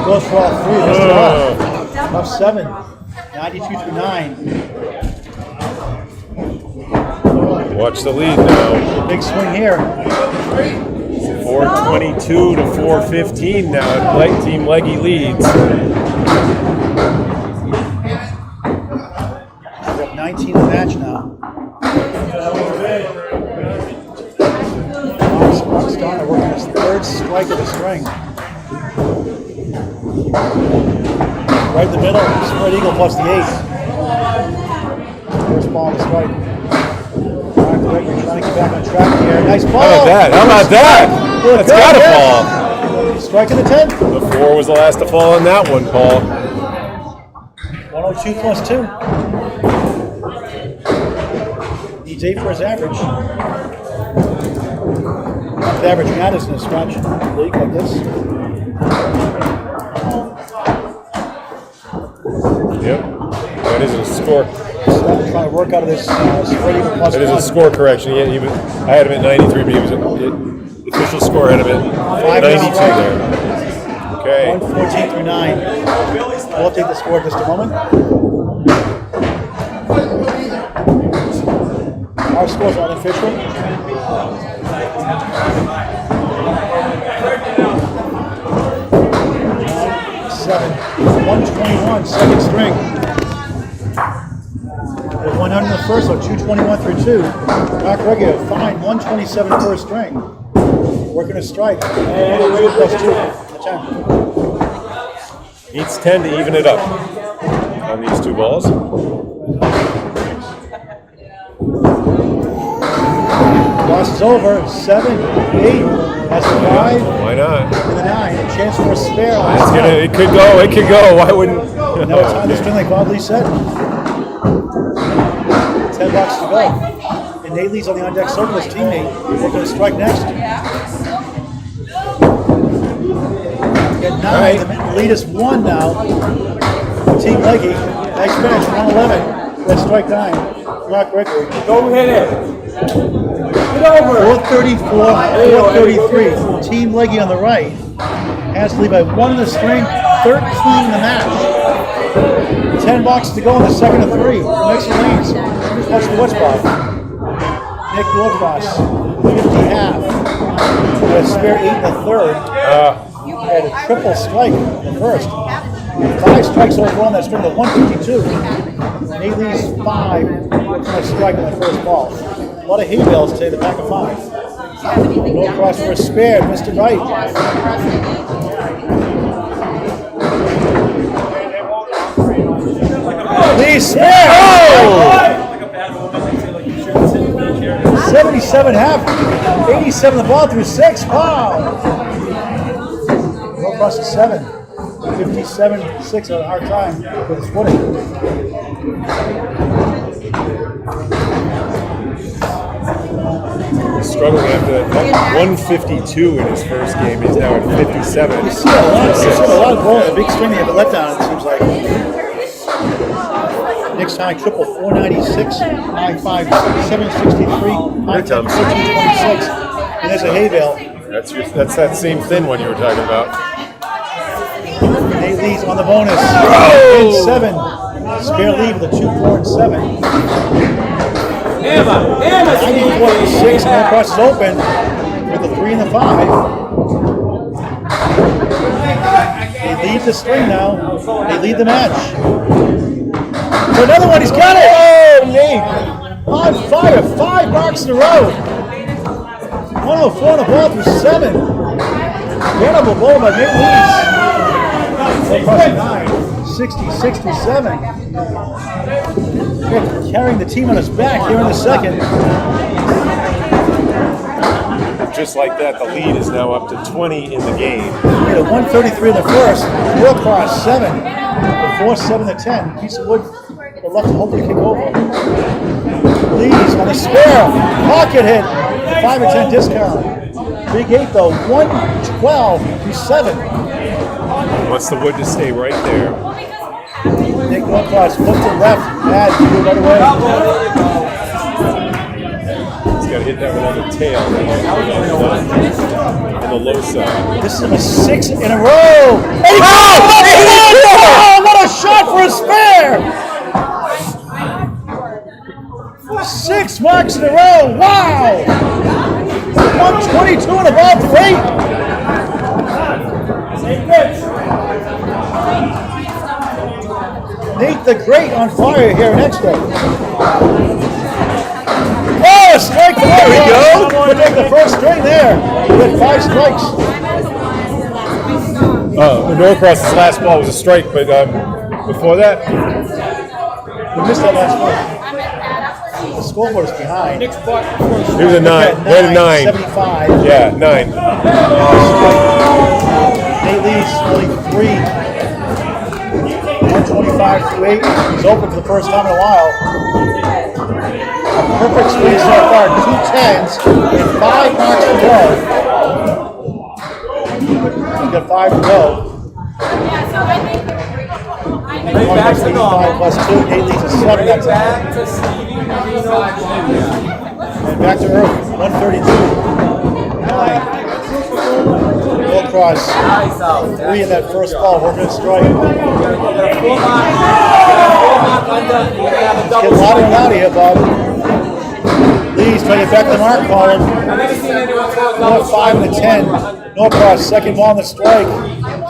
Goes for all 3, just off 7, 92 through 9. Watch the lead now. Big swing here. 422 to 415 now. Team Legge leads. We're up 19 in the match now. Starner working his 3rd strike of the string. Right in the middle, spread eagle plus the 8. First ball on the strike. Gregory trying to get back on track here. Nice ball. How about that? That's got to fall. Strike in the 10th. The 4 was the last to fall on that one, Paul. 102 plus 2. Needs 8 for his average. His average matters in a scratch league like this. Yep. That isn't a score. Trying to work out of this spread even plus That is a 1. score correction. I had him at 93, but the official score had him at 92 there. Okay. 114 through 9. We'll take the score in just a moment. Our scores are unofficial. 7, 121, second string. 100 in the first, so 221 through 2. Back regular, fine, 127 first string. Working a strike. 2 plus 2, 10. Needs 10 to even it up on these 2 balls. Toss is over. 7, 8, that's a 5. Why not? And the 9. A chance for a spare. It could go. It could go. Why wouldn't? Now it's on the string like Bob Lee said. $10 to go. And Nate leads on the on-deck circle. His teammate working to strike next. Got 9. The lead is 1 now. Team Legge. Nice finish. 111. Let's strike 9. Rock Gregory. Go hit it. Get over it. 434, 433. Team Legge on the right has to lead by 1 in the string, 13 in the match. 10 boxes to go in the second of 3 from Exeter Lanes. Watch the West box. Nich Norcross, 50 half. Had a spare 8 in the third. Had a triple strike in the first. 5 strikes overall in that string to 152. Nate leads 5 with a strike on the first ball. A lot of hay bales today, the pack of 5. Norcross for a spare, Mr. Right. Lee spare! Oh! 77 half, 87 the ball through 6. Wow! Norcross is 7. 57-6 on a hard time with his footing. Struggling after that. 152 in his first game. He's now at 57. You see a lot of goals. A big string they have a letdown, it seems like. Nick's high triple 496, 95, 763, high 1326. And there's a hay bale. That's that same thin one you were talking about. Nate leads on the bonus. 7. Spare lead with a 2, 4, and 7. 94-6. Norcross is open with the 3 and the 5. They lead the string now. They lead the match. For another one, he's got it! Oh, Nate! On fire, 5 marks in a row. 104 on the ball through 7. Incredible ball by Nate Leeds. Across 9, 60, 67. Carrying the team on his back here in the second. Just like that, the lead is now up to 20 in the game. He had a 133 in the first. Norcross 7. The 4-7 to 10. Piece of wood to the left to hopefully kick over. Leeds on the spare. Pocket hit. 5 or 10 discount. Big 8 though. 112 to 7. Wants the wood to stay right there. Nick Norcross look to left. Maddy do it right away. He's got to hit that one on the tail and the low side. This is a 6 in a row. And he what a shot for a spare! 6 marks in a row. Wow! 122 and a ball through 8. Nate the Great on fire here in Exeter. Oh, a strike! There we go! We'll take the first string there. We had 5 strikes. Norcross's last ball was a strike, but before that, We missed that last one. The scoreboard is behind. he was a 9. Right at 9. 75. Yeah, 9. Nate leads only 3. 125 through 8. He's open for the first time in a while. A perfect swing so far. 2 10s and 5 marks to go. He's got 5 to go. 185 plus 2. Nate leads a 7 that time. And back to earth. 132. 9. Norcross, 3 in that first ball. We're going to strike. Let's get loud and loud here, Bob. Lee's trying to get back to the mark column. 5 and a 10. Norcross, second ball on the strike.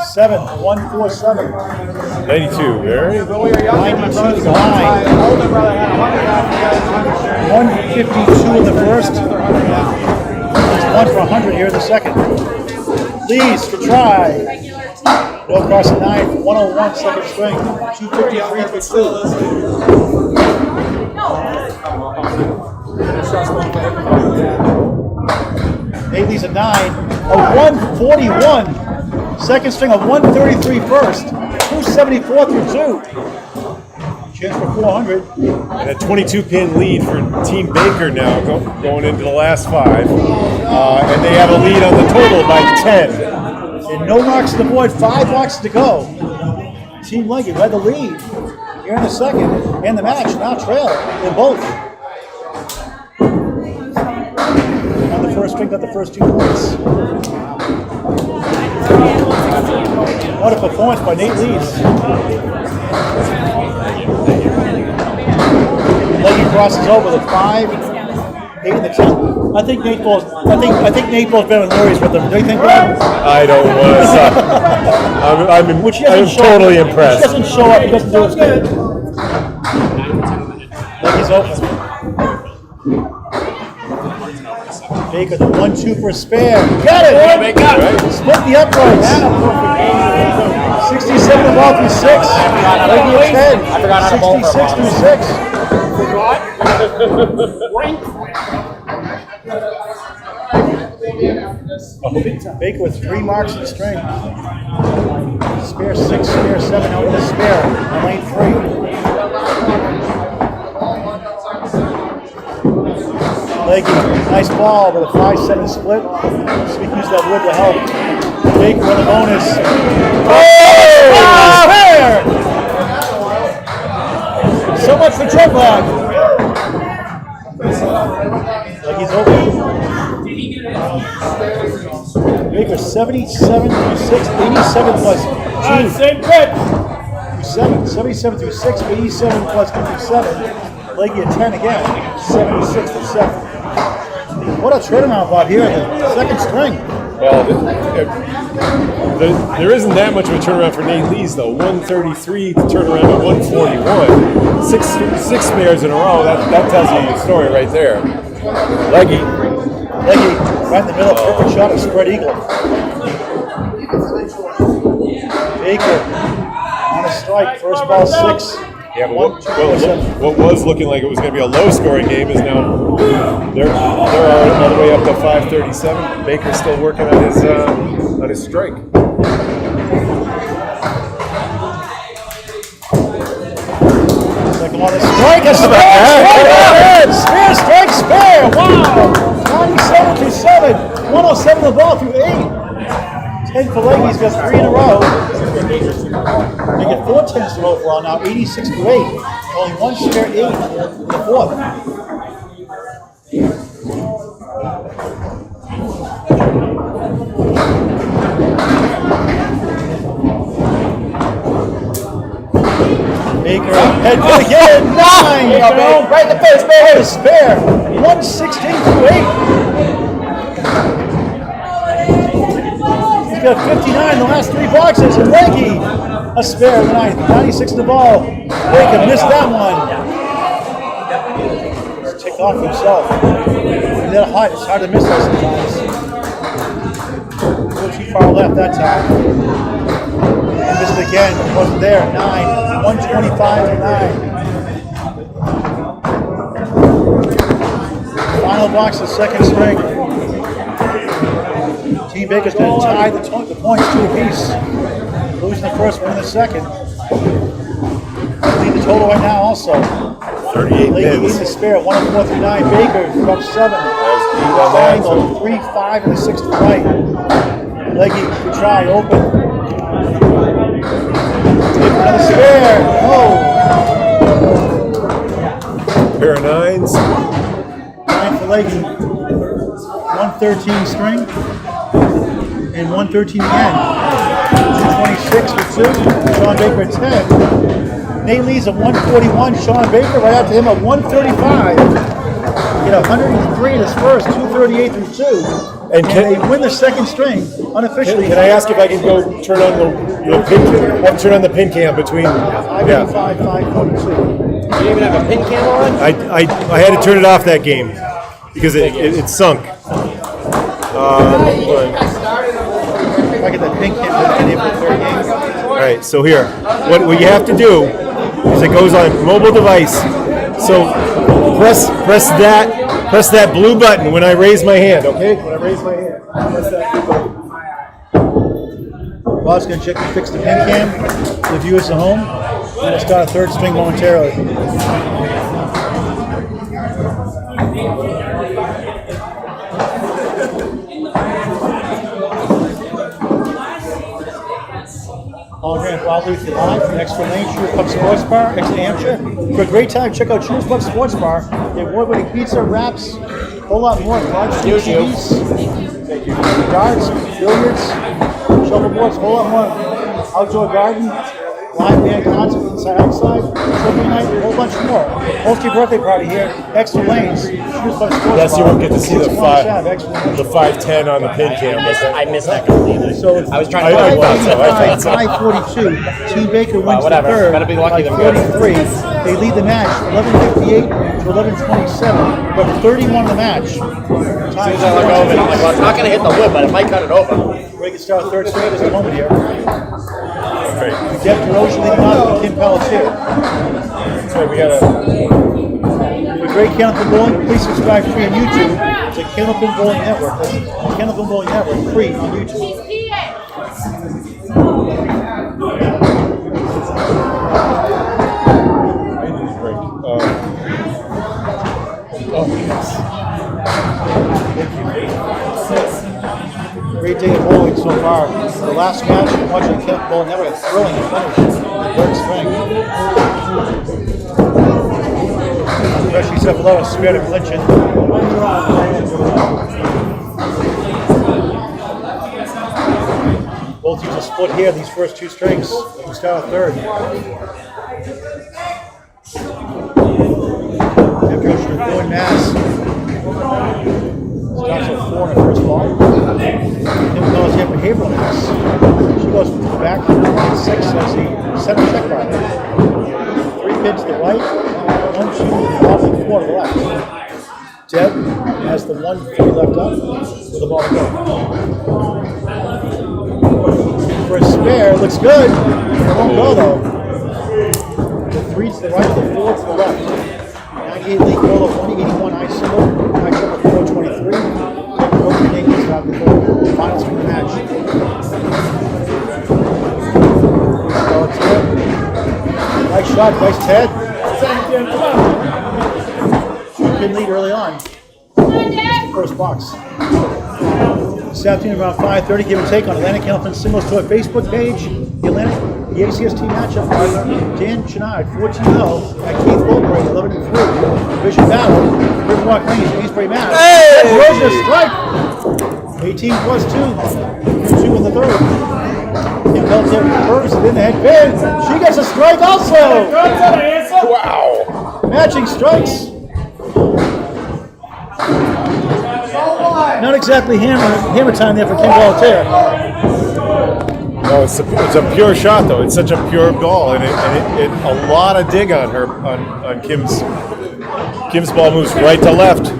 7, 147. 92, very 92 to 9. 152 in the first. It's 1 for 100 here in the second. Lee's to try. Norcross at 9 for 101 second string. 253 for 2. Nate at 9. A 141 second string. A 133 first. 274 through 2. Chance for 400. And a 22-pin lead for Team Baker now going into the last 5. And they have a lead on the total by 10. And no marks to the board, 5 blocks to go. Team Legge had the lead here in the second, and the match now trail in both. On the first string, got the first 2 points. What a performance by Nate Lees. Legge crosses over the 5, 8, and the 10. I think Nate Ball's better than Lurie's with them. Do you think, Brian? I don't want to stop. I'm totally impressed. He doesn't show up, he doesn't do his thing. Legge's open. Baker, the 1-2 for a spare. Got it! Split the uprights. 67 to ball through 6. Legge at 10. 66 through 6. Baker with 3 marks in the string. Spare 6, spare 7, out with a spare on lane 3. Legge, nice ball with a 5-7 split. So we can use that wood to help. Baker with a bonus. Spare! So much for jet lag. Legge's open. Baker 77 through 6, 87 plus 2. Same pitch. 77 through 6, 87 plus 2 through 7. Legge at 10 again, 76 through 7. What a turnaround, Bob, here in the second string. Well, there isn't that much of a turnaround for Nate Lees, though. 133 to turn around to 141. Six spares in a row. That tells you your story right there. Legge, right in the middle, perfect shot of spread eagle. Baker on a strike, first ball 6. Yeah, but what was looking like it was going to be a low-scoring game is now they're all the way up to 537. Baker's still working on his strike. Second on the strike, a spare, strike, spare. Wow, 97 through 7, 107 the ball through 8. 10 for Legge, he's got 3 in a row. They get 4 10s to overall now, 86 to 8. Only 1 spare 8 in the 4th. Baker, head put again, 9! Right in the face, baby! Spare, 116 to 8. He's got 59 in the last 3 boxes, and Legge, a spare in the 9th, 96 in the ball. Baker missed that one. He's ticked off himself. And then hot, it's hard to miss those sometimes. A little too far left that time. And missed again, wasn't there, 9, 125 to 9. Final box, the second string. Team Baker's going to tie the points 2 apiece. Losing the first, win the second. Lead the total right now also. 38 Legge pins. in the spare, 104 through 9. Baker up 7. Triangle, 3, 5, and a 6 to the right. Legge to try, open. Another spare. Oh. Pair of 9s. 9 for Legge. 113 string. And 113 again. 226 for 2. Shawn Baker at 10. Nate Lees at 141. Shawn Baker right after him at 135. Get 103 in his first. 238 through 2. And they win the second string unofficially. Can I ask if I can go turn on the pin? Turn on the pin cam between. 585, 542. You didn't even have a pin cam on? I had to turn it off that game because it sunk. If I get that pink hit, we'll get the third game. All right, so here, what you have to do is it goes on mobile device. So press that blue button when I raise my hand. Okay, when I raise my hand, press that blue button. Bob's going to check and fix the pin cam for the viewers at home. We'll start a third string momentarily. All grand proudly with you live from Exeter Lanes, Shoes Pub Sports Bar, Exeter, New Hampshire. For a great time, check out Shoes Pub Sports Bar. The award-winning pizza, wraps, a whole lot more. Cards, TVs, darts, billiards, shuffleboards, a whole lot more. Outdoor garden, live band concert inside, outside, trivia night, a whole bunch more. Host your birthday party here, Exeter Lanes, Shoes Pub Sports Bar. Yes, you won't get to see the 510 510 on the pin cam. I missed that completely. So it's I was trying to I find thought so. 5:42. Team Baker wins whatever. the third Better be lucky by than good. 43. They lead the match 11:58 to 11:27. But 31 in the match. As soon as I look over, I'm like, well, it's not going to hit the wood, but it might cut it over. We can start third straight as a moment here. Okay. Desrocher leading off with Kim Pelletier. So we got a. The Great Candlepin Bowling, please subscribe free on YouTube to Candlepin Bowling Network. That's Candlepin Bowling Network, free on YouTube. I need a break. Great day of bowling so far. The last match, watching the Candlepin Bowling Network, it's thrilling and finish. Third string. Especially yourself a lot of spirit of clinching. Both teams are split here, these first two strings. We start a third. Desrocher doing mass. Starts at 4 in the first ball. Kim Pelletier behavioral mass. She goes from the back to 6 as the 7 check by. 3 pins to the right, 1, 2, 3, 4 to the left. Deb has the 1, 3 left up with the ball to go. For a spare, looks good. It won't go though. The 3 to the right, the 4 to the left. 98 lead goal of 181 high single, high triple 423. Desrocher Nich out the goal. Final string of the match. Nice shot, nice Ted. 2-pin lead early on. First box. This afternoon around 5:30, give and take on Atlantic Candlepin Singles to our Facebook page. The ACST matchup partner, Dan Chenard, 14-0 at Keith Wilbury, 11-3. Division battle, Riverwalk Lanes, Amesbury, Mass. Desrocher strike. 18 plus 2. 2 in the third. Kim Pelletier curves it in the head pin. She gets a strike also. Wow. Matching strikes. Not exactly hammer time there for Kim Pelletier. No, it's a pure shot though. It's such a pure ball, and it a lot of dig on her on Kim's ball moves right to left.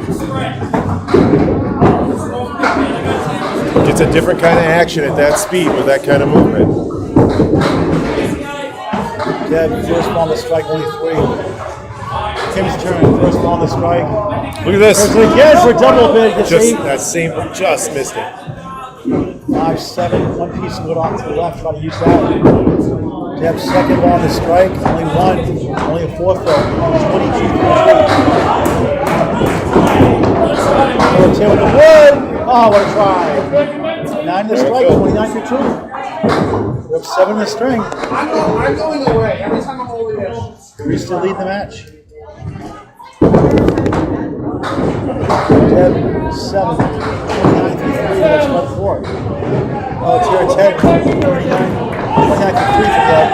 It's a different kind of action at that speed with that kind of movement. Deb, first ball on the strike, only 3. Kim's turn, first ball on the strike. Look at this. Again for double big. Just missed it. 5-7, 1 piece of wood off to the left, try to use that. Deb's second ball on the strike, only 1, only a 4th though, 22-3. With the wood! Oh, what a try! 9 in the strike, 29-2. We have 7 in the string. I'm going away every time I'm over there. We still lead the match. Deb, 7, 29-3, that's about 4. Oh, it's here at 10, 29-3 for Deb.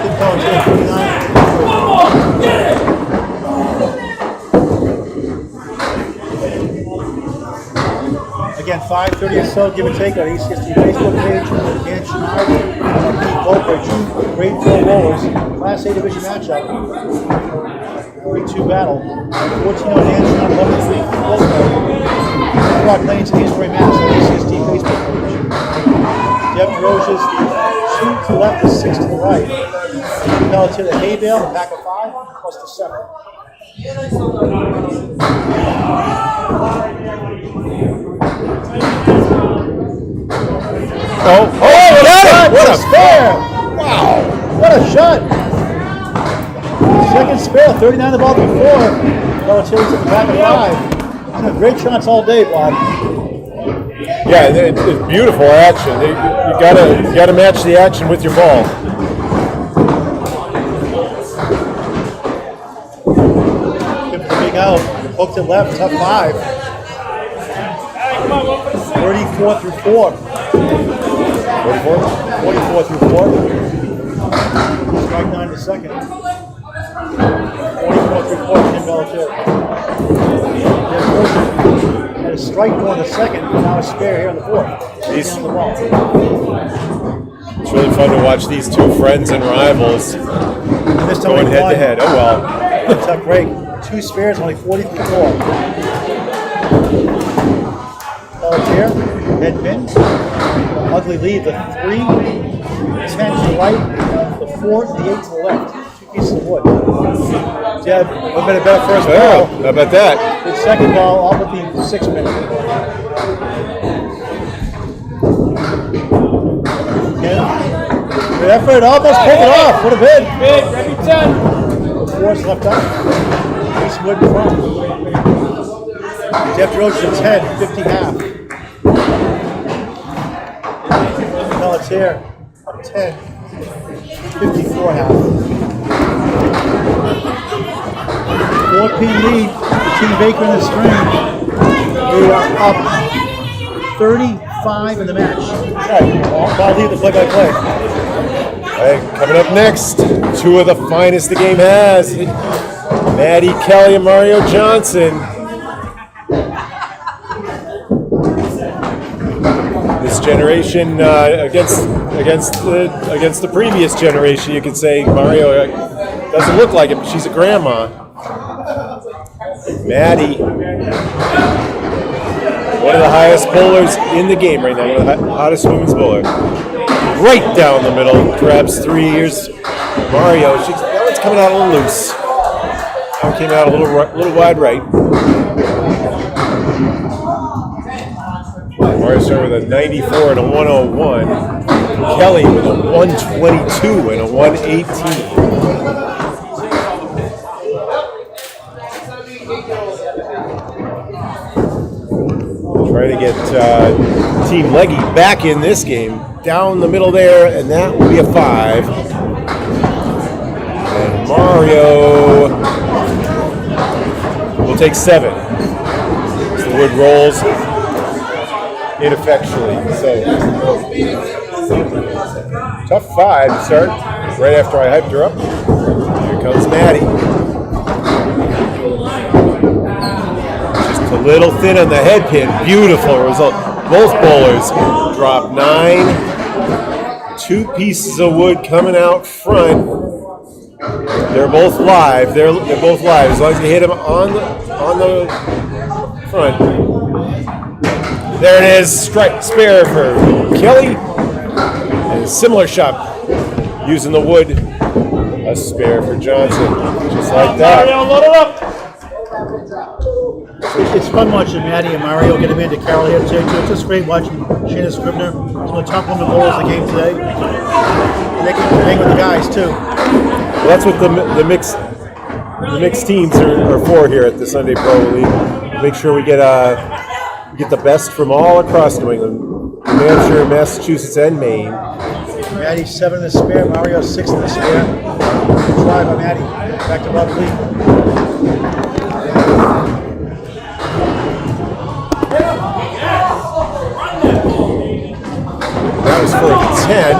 Kim Pelletier, 29-3. Again, 5:30 or so, give and take on ACST Facebook page. Dan Chenard and Keith Wilbury, 2 great pro bowlers. Class A division matchup. 3-2 battle. 14-0 Dan Chenard, 11-3 Keith Wilbury. Norcross Lanes, Amesbury, Mass. ACST Facebook page. Deb Desrocher's the 2 to the left, the 6 to the right. Pelletier the hay bale, the pack of 5, plus the 7. Oh, got it! What a spare! Wow! What a shot! Second spare, 39 the ball before. Pelletier to the back of 5. Great shots all day, Bob. Yeah, it's beautiful action. You gotta match the action with your ball. Big out, hooked it left, tough 5. 34 through 4. 44? 44 through 4. Strike 9 to second. 44 through 4, Tim Pelletier. Had a strike going to second, and now a spare here on the 4th. He's On the ball. It's really fun to watch these two friends and rivals This time going we head won. to head. Oh well. Tough break. 2 spares, only 40 through 4. Pelletier, head pin. Ugly lead, the 3, 10 to the right, the 4, the 8 to the left. 2 pieces of wood. Jeb, a bit of better first Oh, ball. how about that? Good second ball, all but the 6 minute. Again, good effort, almost pulled it off. Would have been. Big, every 10. The 4's left up. Piece of wood in front. Jeff Desrocher to 10, 50 half. Pelletier up 10, 54 half. 4-pin lead for Team Baker in the string. They are up 35 in the match. I'll leave the play-by-play. Hey, coming up next, two of the finest the game has. Maddy Kelly and Mario Johnson. This generation against the previous generation, you could say Mario doesn't look like it, but she's a grandma. Maddy, one of the highest bowlers in the game right now, one of the hottest women's bowler. Right down the middle, grabs 3 years. Mario, that one's coming out a little loose. That one came out a little wide right. Mario started with a 94 and a 101. Kelly with a 122 and a 118. Trying to get Team Legge back in this game. Down the middle there, and that will be a 5. And Mario will take 7. As the wood rolls ineffectually. So tough 5 to start right after I hyped her up. Here comes Maddy. Just a little thin on the head pin. Beautiful result. Both bowlers drop 9. 2 pieces of wood coming out front. They're both live. They're both live. As long as you hit them on the front. There it is. Strike spare for Kelly. And a similar shot using the wood. A spare for Johnson. Just like that. Load it up. It's fun watching Maddy and Mario get Amanda Carroll here today, too. It's just great watching Shayna Scribner, some of the top women bowlers of the game today. And they can hang with the guys, too. Well, that's what the mixed teams are for here at the Sunday Pro League. Make sure we get the best from all across New England, New Hampshire, Massachusetts, and Maine. Maddy's 7 in the spare, Mario 6 in the spare. Good try by Maddy. Back to Bob Lee. That was for 10.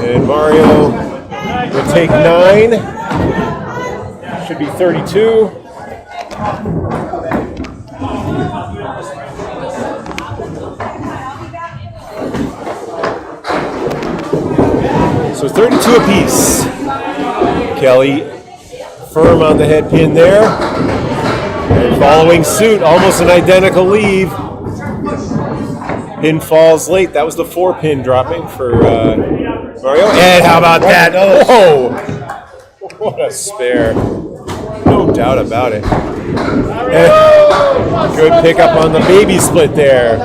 And Mario will take 9. Should be 32. So 32 apiece. Kelly firm on the head pin there. And following suit, almost an identical leave. Pin falls late. That was the 4-pin dropping for Mario. And how about that? Whoa! What a spare. No doubt about it. And good pickup on the baby split there.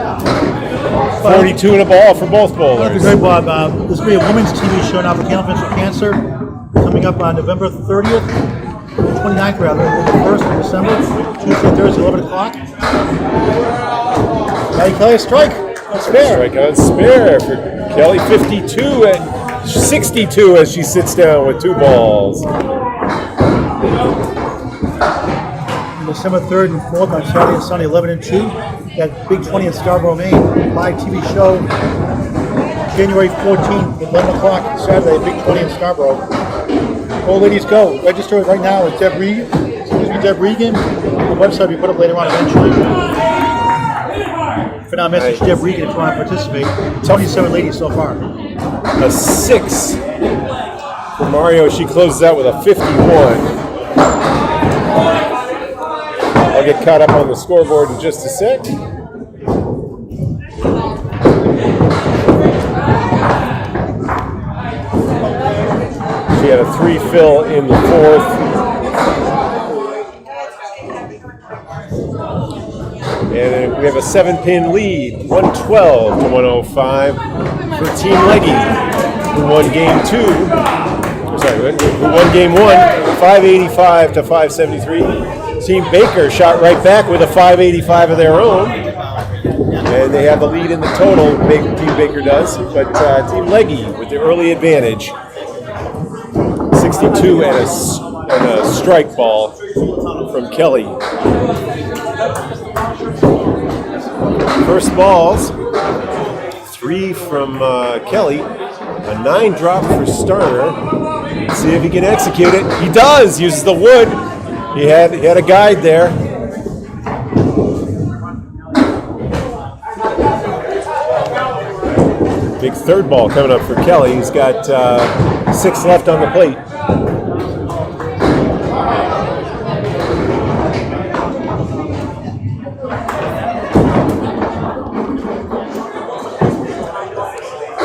42 and a ball for both That'd be bowlers. great, Bob. There's going to be a women's TV show now for Candle Fence for Cancer coming up on November 30th, 29th rather, the 1st of December, Tuesday, Thursday, 11 o'clock. Maddy Kelly, a strike. That's fair. Strikeout spare for Kelly, 52 at 62 as she sits down with 2 balls. December 3rd and 4th on Saturday and Sunday, 11 and 2. That Big 20 in Scarborough, Maine. Live TV show January 14th at 11 o'clock Saturday, Big 20 in Scarborough. Old ladies go. Register right now with Deb Regan. Deb Regan. The website will be put up later on eventually. For now, message Deb Regan if you want to participate. 27 ladies so far. A 6 for Mario. She closes out with a 51. I'll get caught up on the scoreboard in just a sec. She had a 3 fill in the 4th. And then we have a 7-pin lead, 112 to 105 for Team Legge, who won game 2. Who won game 1, 585 to 573. Team Baker shot right back with a 585 of their own. And they have the lead in the total, Team Baker does. But Team Legge with the early advantage. 62 and a strike ball from Kelly. First balls, 3 from Kelly, a 9 drop for Starner. Let's see if he can execute it. He does, uses the wood. He had a guide there. Big third ball coming up for Kelly. He's got 6 left on the plate.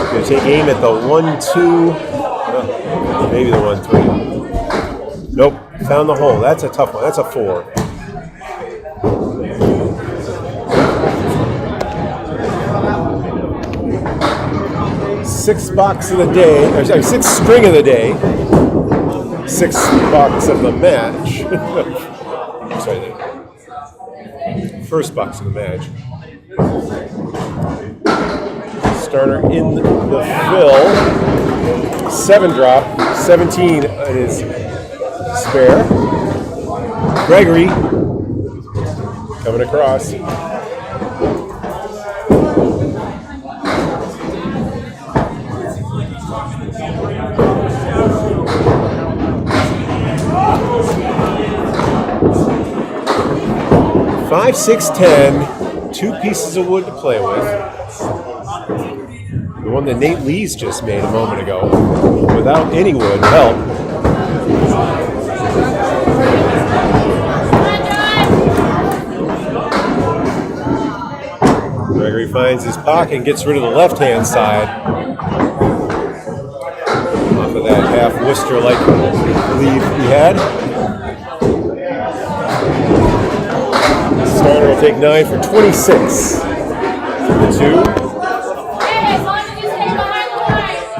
Going to take aim at the 1-2, maybe the 1-3. Nope, found the hole. That's a tough one. That's a 4. Sixth box of the day, or sorry, 6th string of the day. 6th box of the match. Sorry, the first box of the match. Starner in the fill. 7 drop, 17 in his spare. Gregory coming across. Five, 6, 10, 2 pieces of wood to play with. The one that Nate Lees just made a moment ago, without any wood help. Gregory finds his pocket and gets rid of the left-hand side. Off of that half Worcester-like lead he had. Starner will take 9 for 26. Through 2.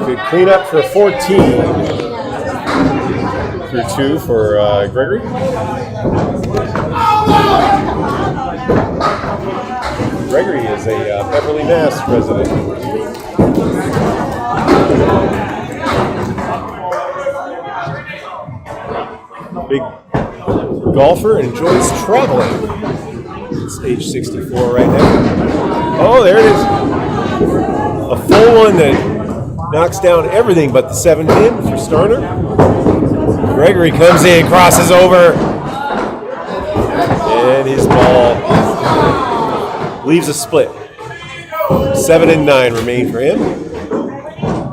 Good cleanup for 14. Through 2 for Gregory. Gregory is a Beverly, Mass resident. Big golfer and enjoys traveling. It's age 64 right now. Oh, there it is. A full one that knocks down everything but the 7-pin for Starner. Gregory comes in, crosses over, and his ball leaves a split. 7 and 9 remain for him.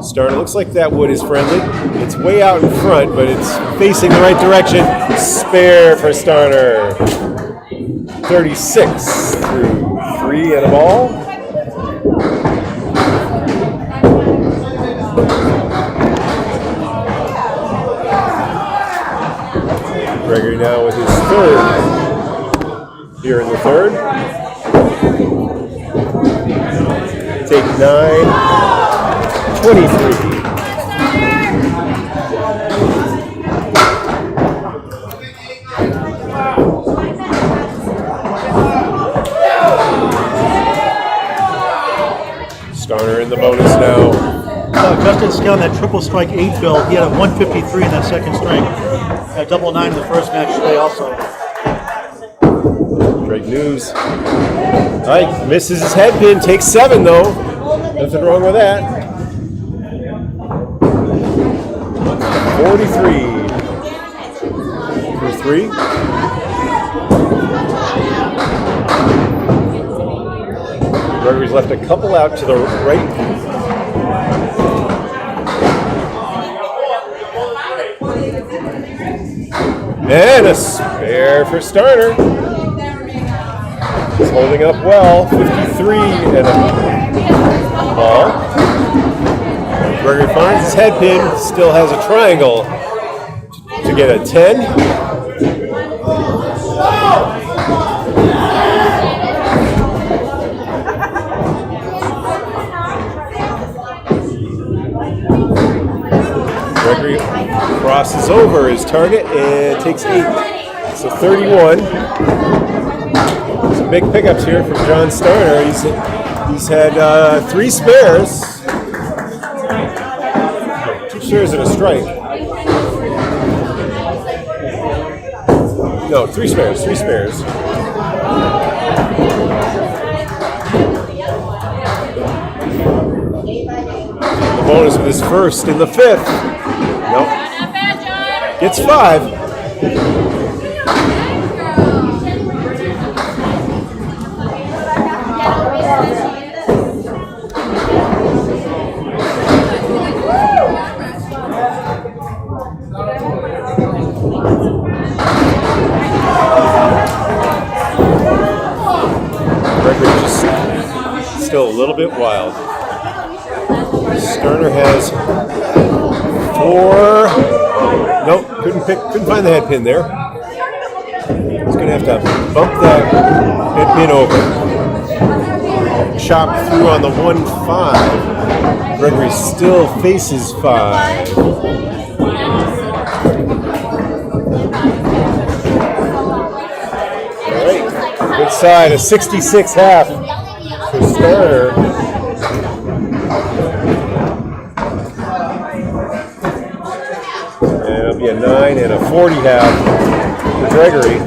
Starner looks like that wood is friendly. It's way out in front, but it's facing the right direction. Spare for Starner. 36 through 3 and a ball. Gregory now with his 3rd here in the 3rd. take 9, 23. Starner in the bonus now. Justin Scott on that triple strike 8 bill. He had a 153 in that second string. A double 9 in the first match today also. Great news. All right, misses his head pin, takes 7 though. Nothing wrong with that. 43. Here's 3. Gregory's left a couple out to the right. And a spare for Starner. He's holding up well. 53 and a ball. Gregory finds his head pin. Still has a triangle to get a 10. Gregory crosses over his target and takes 8. So 31. Some big pickups here from John Starner. He's had 3 spares. 2 spares and a strike. No, 3 spares. 3 spares. The bonus with his first in the 5th. Nope. Gets 5. Gregory just still a little bit wild. Starner has 4. Nope, couldn't find the head pin there. He's gonna have to bump that head pin over. Chop through on the 1-5. Gregory still faces 5. All right, good side, a 66 half for Starner. It'll be a 9 and a 40 half for Gregory.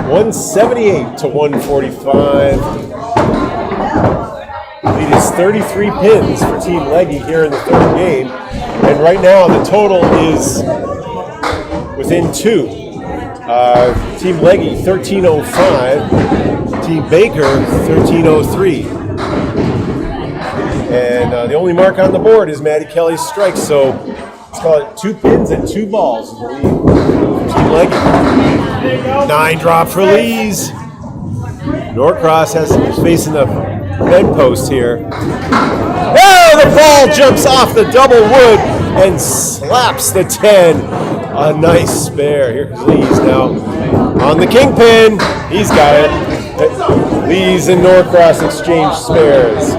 $178 to $145. Lead is 33 pins for Team Legge here in the 3rd game. And right now the total is within 2. Team Legge 1305. Team Baker 1303. And the only mark on the board is Maddy Kelly's strike. So let's call it 2 pins and 2 balls in the lead for Team Legge. 9 drop for Lees. Norcross is facing the bedpost here. Oh, the ball jumps off the double wood and slaps the 10. A nice spare. Here's Lees now on the kingpin. He's got it. Lees and Norcross exchange spares.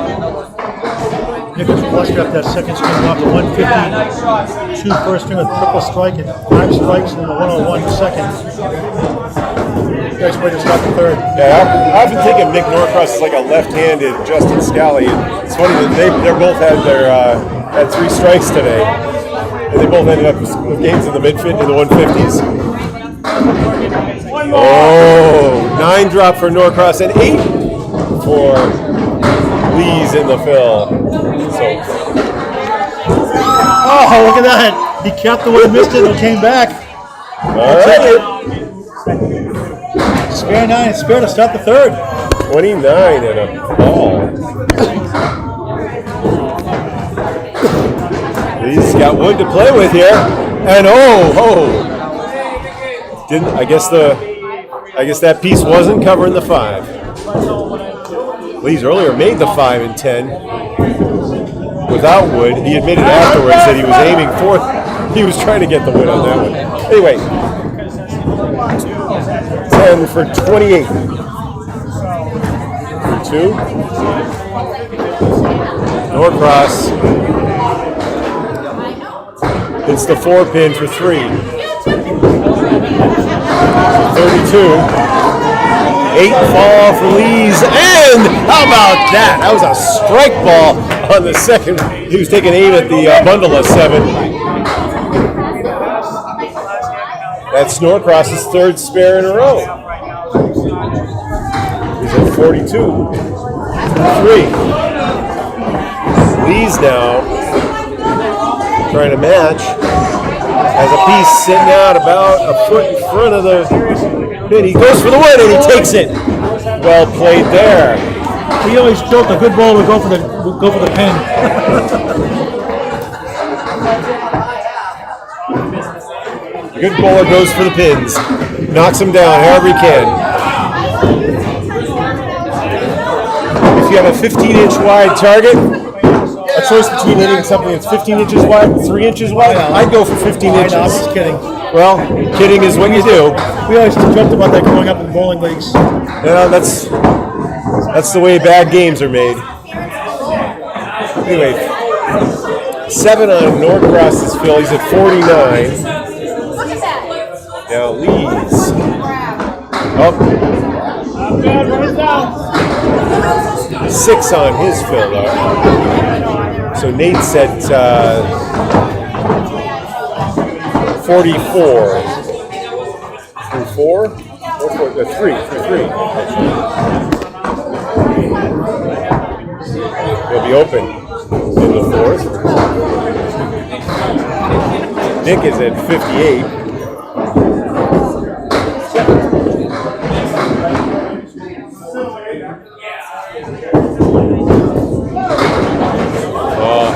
Nich was flushed up that second string off the 150, 2 first string with triple strike and 5 strikes and then a 101 second. Guys, wait to stop the 3rd. Yeah, I've been thinking Nick Norcross is like a left-handed Justin Scally. It's funny that they both had had 3 strikes today, and they both ended up with games in the mid-50s, in the 150s. Oh, 9 drop for Norcross and 8 for Lees in the fill. Oh, look at that. He kept the one, missed it, and came back. All right. Spare 9 and spare to start the 3rd. 29 and a ball. He's got wood to play with here. And didn't I guess that piece wasn't covering the 5. Lees earlier made the 5 and 10 without wood. He admitted afterwards that he was aiming for. He was trying to get the wood on that one. Anyway, 10 for 28. 2. Norcross hits the 4-pin for 3. 32. 8 fall for Lees, and how about that? That was a strike ball on the second. He was taking aim at the bundle of 7. That's Norcross's 3rd spare in a row. He's at 42. 3. Lees now trying to match. Has a piece sitting out about a foot in front of the pin. He goes for the win and he takes it. Well played there. We always joke a good ball would go for the pin. Good bowler goes for the pins. Knocks him down however he can. If you have a 15-inch wide target, a choice between hitting something that's 15 inches wide and 3 inches wide, I'd go for 15 inches. I'm just kidding. Well, kidding is what you do. We always joked about that growing up in bowling leagues. Yeah, that's the way bad games are made. Anyway, 7 on Norcross's fill. He's at 49. Now Lees. Up. 6 on his fill, though. So Nate's at 44. Through 4? Or 3. He'll be open in the 4th. Nich is at 58.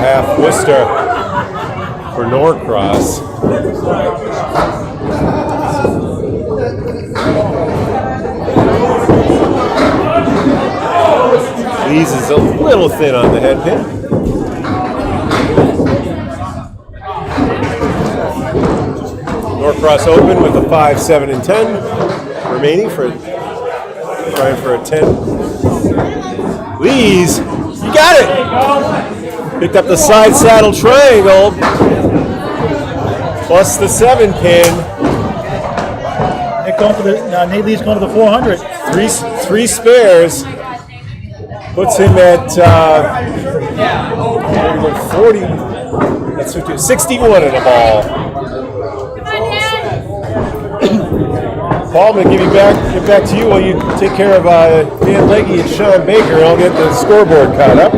Half Worcester for Norcross. Lees is a little thin on the head pin. Norcross open with a 5, 7, and 10 remaining trying for a 10. Lees, you got it! Picked up the side saddle triangle, plus the 7-pin. Nate Lee's going to the 400. Three spares. Puts him at 40. That's 50, 61 in a ball. Paul, I'm going to get back to you while you take care of Dan Legge and Shawn Baker, and I'll get the scoreboard caught up.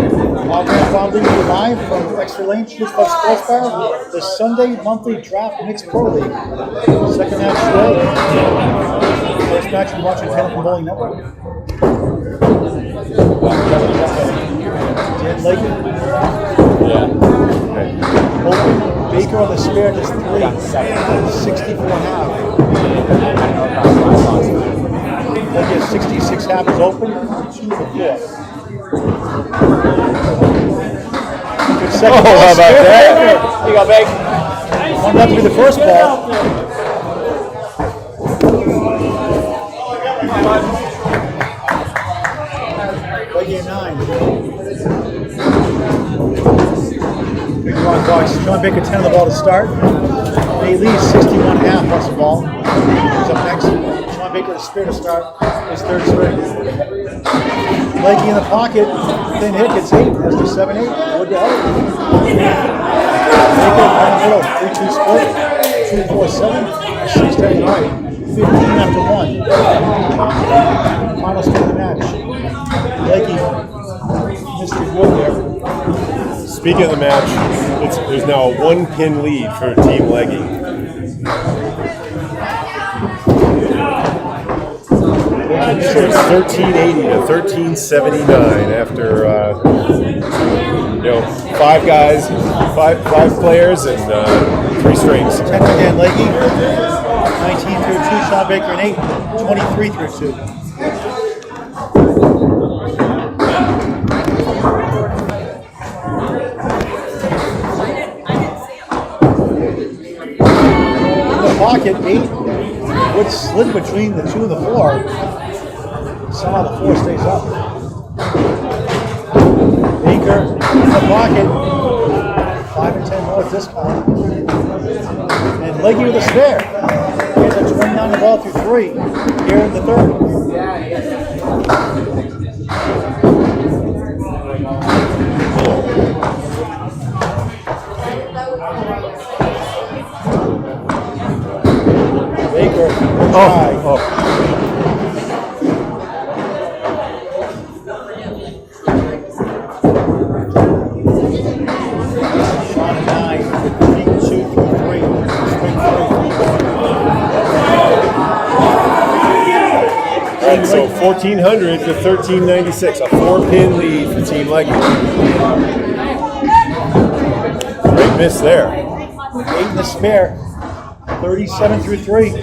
I'll leave you live from Exeter Lanes Sports Bar, the Sunday monthly draft mixed pro league. Second match today. First match you're watching Pelletier Bowling Network. Dan Legge. Yeah. Open. Baker on the spare, just 3. 64.5. Legge 66 half is open. 2 to 4. Oh, how about that? Here you go, Big. Wanted that to be the first ball. Legge 9. Big rock box. Shawn Baker 10 on the ball to start. Nate Lees 61.5 plus the ball. He's up next. Shawn Baker is spare to start his 3rd string. Legge in the pocket, thin hit, gets 8, that's the 7-8, wood to help. Baker in the middle, 3-2 split, 2-4-7, 6-10 right, 15 after 1. Final score of the match. Legge missed his wood there. Speaking of the match, there's now a 1-pin lead for Team Legge. So it's 1380 to 1379 after 5 guys, five players, and 3 strings. 10 for Dan Legge, 19 through 2, Shawn Baker and 8, 23 through 2. In the pocket, 8. Good slid between the 2 and the 4. Somehow the 4 stays up. Baker in the pocket. 5 and 10 north discount. And Legge with a spare. Here's a 29 the ball through 3 here in the third. Baker. Oh. Shawn 9, 2 through 3. All right, so 1,400 to 1,396, a 4-pin lead for Team Legge. Great miss there. 8 in the spare. 37 through 3. In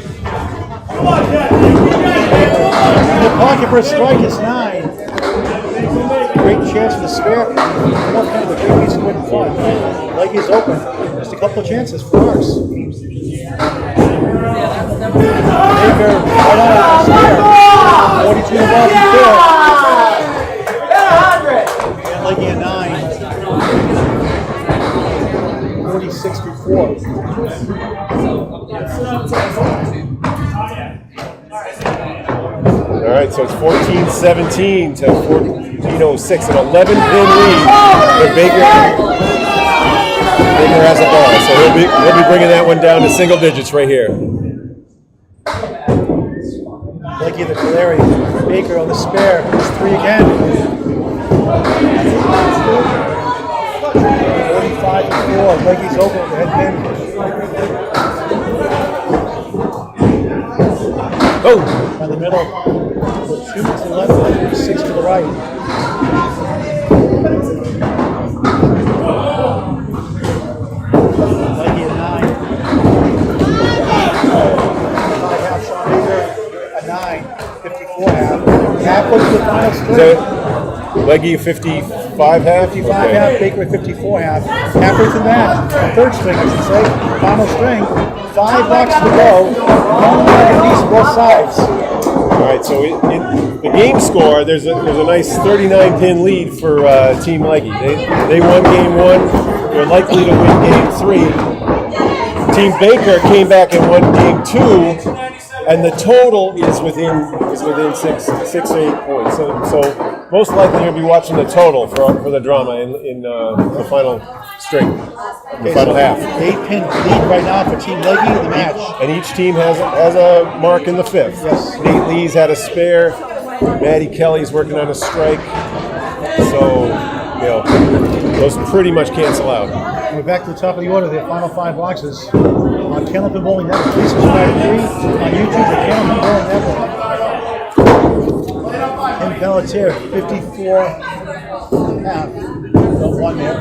the pocket for a strike is 9. Great chance for the spare. More kind of a great piece of good fun. Legge is open. Just a couple of chances for ours. Baker right on the spare. 42 in the ball from 4. And Legge a 9. 46 through 4. All right, so it's 14-17 to 14-06, an 11-pin lead for Baker. Baker has a ball, so he'll be bringing that one down to single digits right here. Legge the Pelletier. Baker on the spare. It's 3 again. 45 to 4. Legge's over the head pin. Oh! Down the middle. 2 to the left, 6 to the right. Legge at 9. 5 half Shawn Baker at 9. 54 half. Halfway to the final Is string. that Legge 55 half? 55 half, Baker at 54 half. Halfway to the match. Third string, I should say. Final string. 5 blocks to go. 1 leg apiece both sides. All right, so in the game score, there's a nice 39-pin lead for Team Legge. They won game 1. They're likely to win game 3. Team Baker came back and won game 2, and the total is within 6 to 8 points. So most likely you'll be watching the total for the drama in the final string, the final half. 8-pin lead right now for Team Legge in the match. And each team has a mark in the 5th. Yes. Nate Lee's had a spare. Maddy Kelly's working on a strike. So, those pretty much cancel out. We're back to the top of the order. The final 5 boxes on Candlepin Bowling Network. Please subscribe to 3 on YouTube at Candlepin Bowling Network. And Pelletier, 54 half. Got 1 there.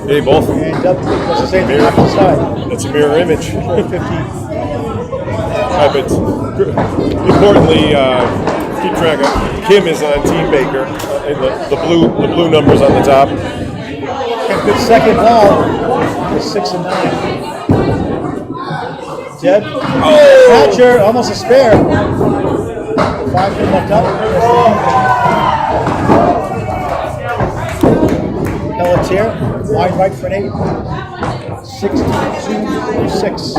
They both. And that's the same thing off the side. It's a mirror image. 50. But importantly, keep track of Kim is on Team Baker. And the blue numbers on the top. And good second ball. With 6 and 9. Jed. Catcher, almost a spare. 5 pin left up. Pelletier, wide right for an 8. 62-6.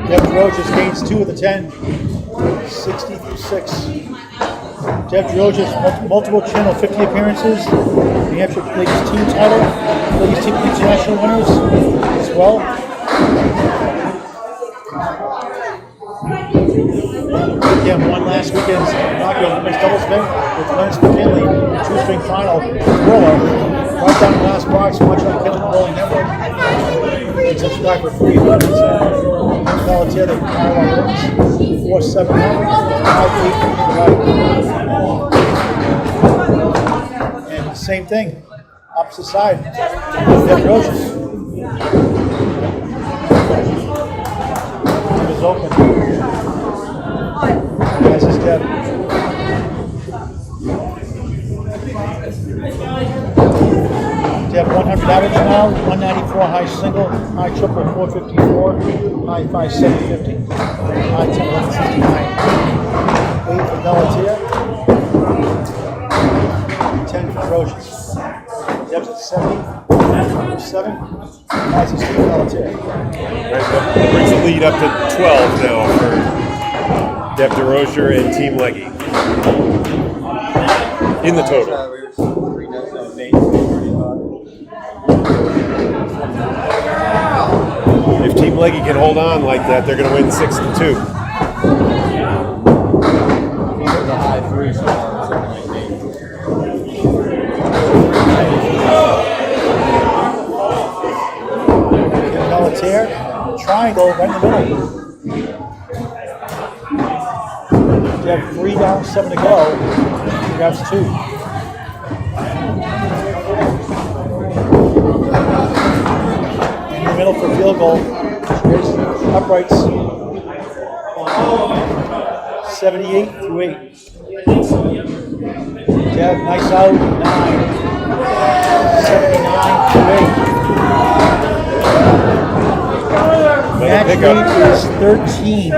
Desrocher gains 2 of the 10. 60-6. Desrocher multiple channel 50 appearances. New Hampshire League's team title. League's team international winners as well. Again, won last weekend's inaugural women's doubles event with Lance McKinley, 2-string final thriller. Right down the last box, watch on Candlepin Bowling Network. And subscribe for free. Pelletier, they power on rooms. 4-7 5-8 And same thing, opposite side. Desrocher. It was open. That's his step. Deb 100 Maddy now, 194, high single, high triple, 454, high 5, 750, high 10, 1169. 8 for Pelletier, 10 for Desrocher. Deb's at 70, 7, high 6 for Pelletier. That brings the lead up to 12 now for Desrocher and Team Legge in the total. If Team Legge can hold on like that, they're going to win 6-2. Pelletier, triangle right in the middle. You have 3 down, 7 to go. He grabs 2. In the middle for field goal. Here's uprights. 78 through 8. Dev, nice out, 9. 79 through 8. Match rate is 13.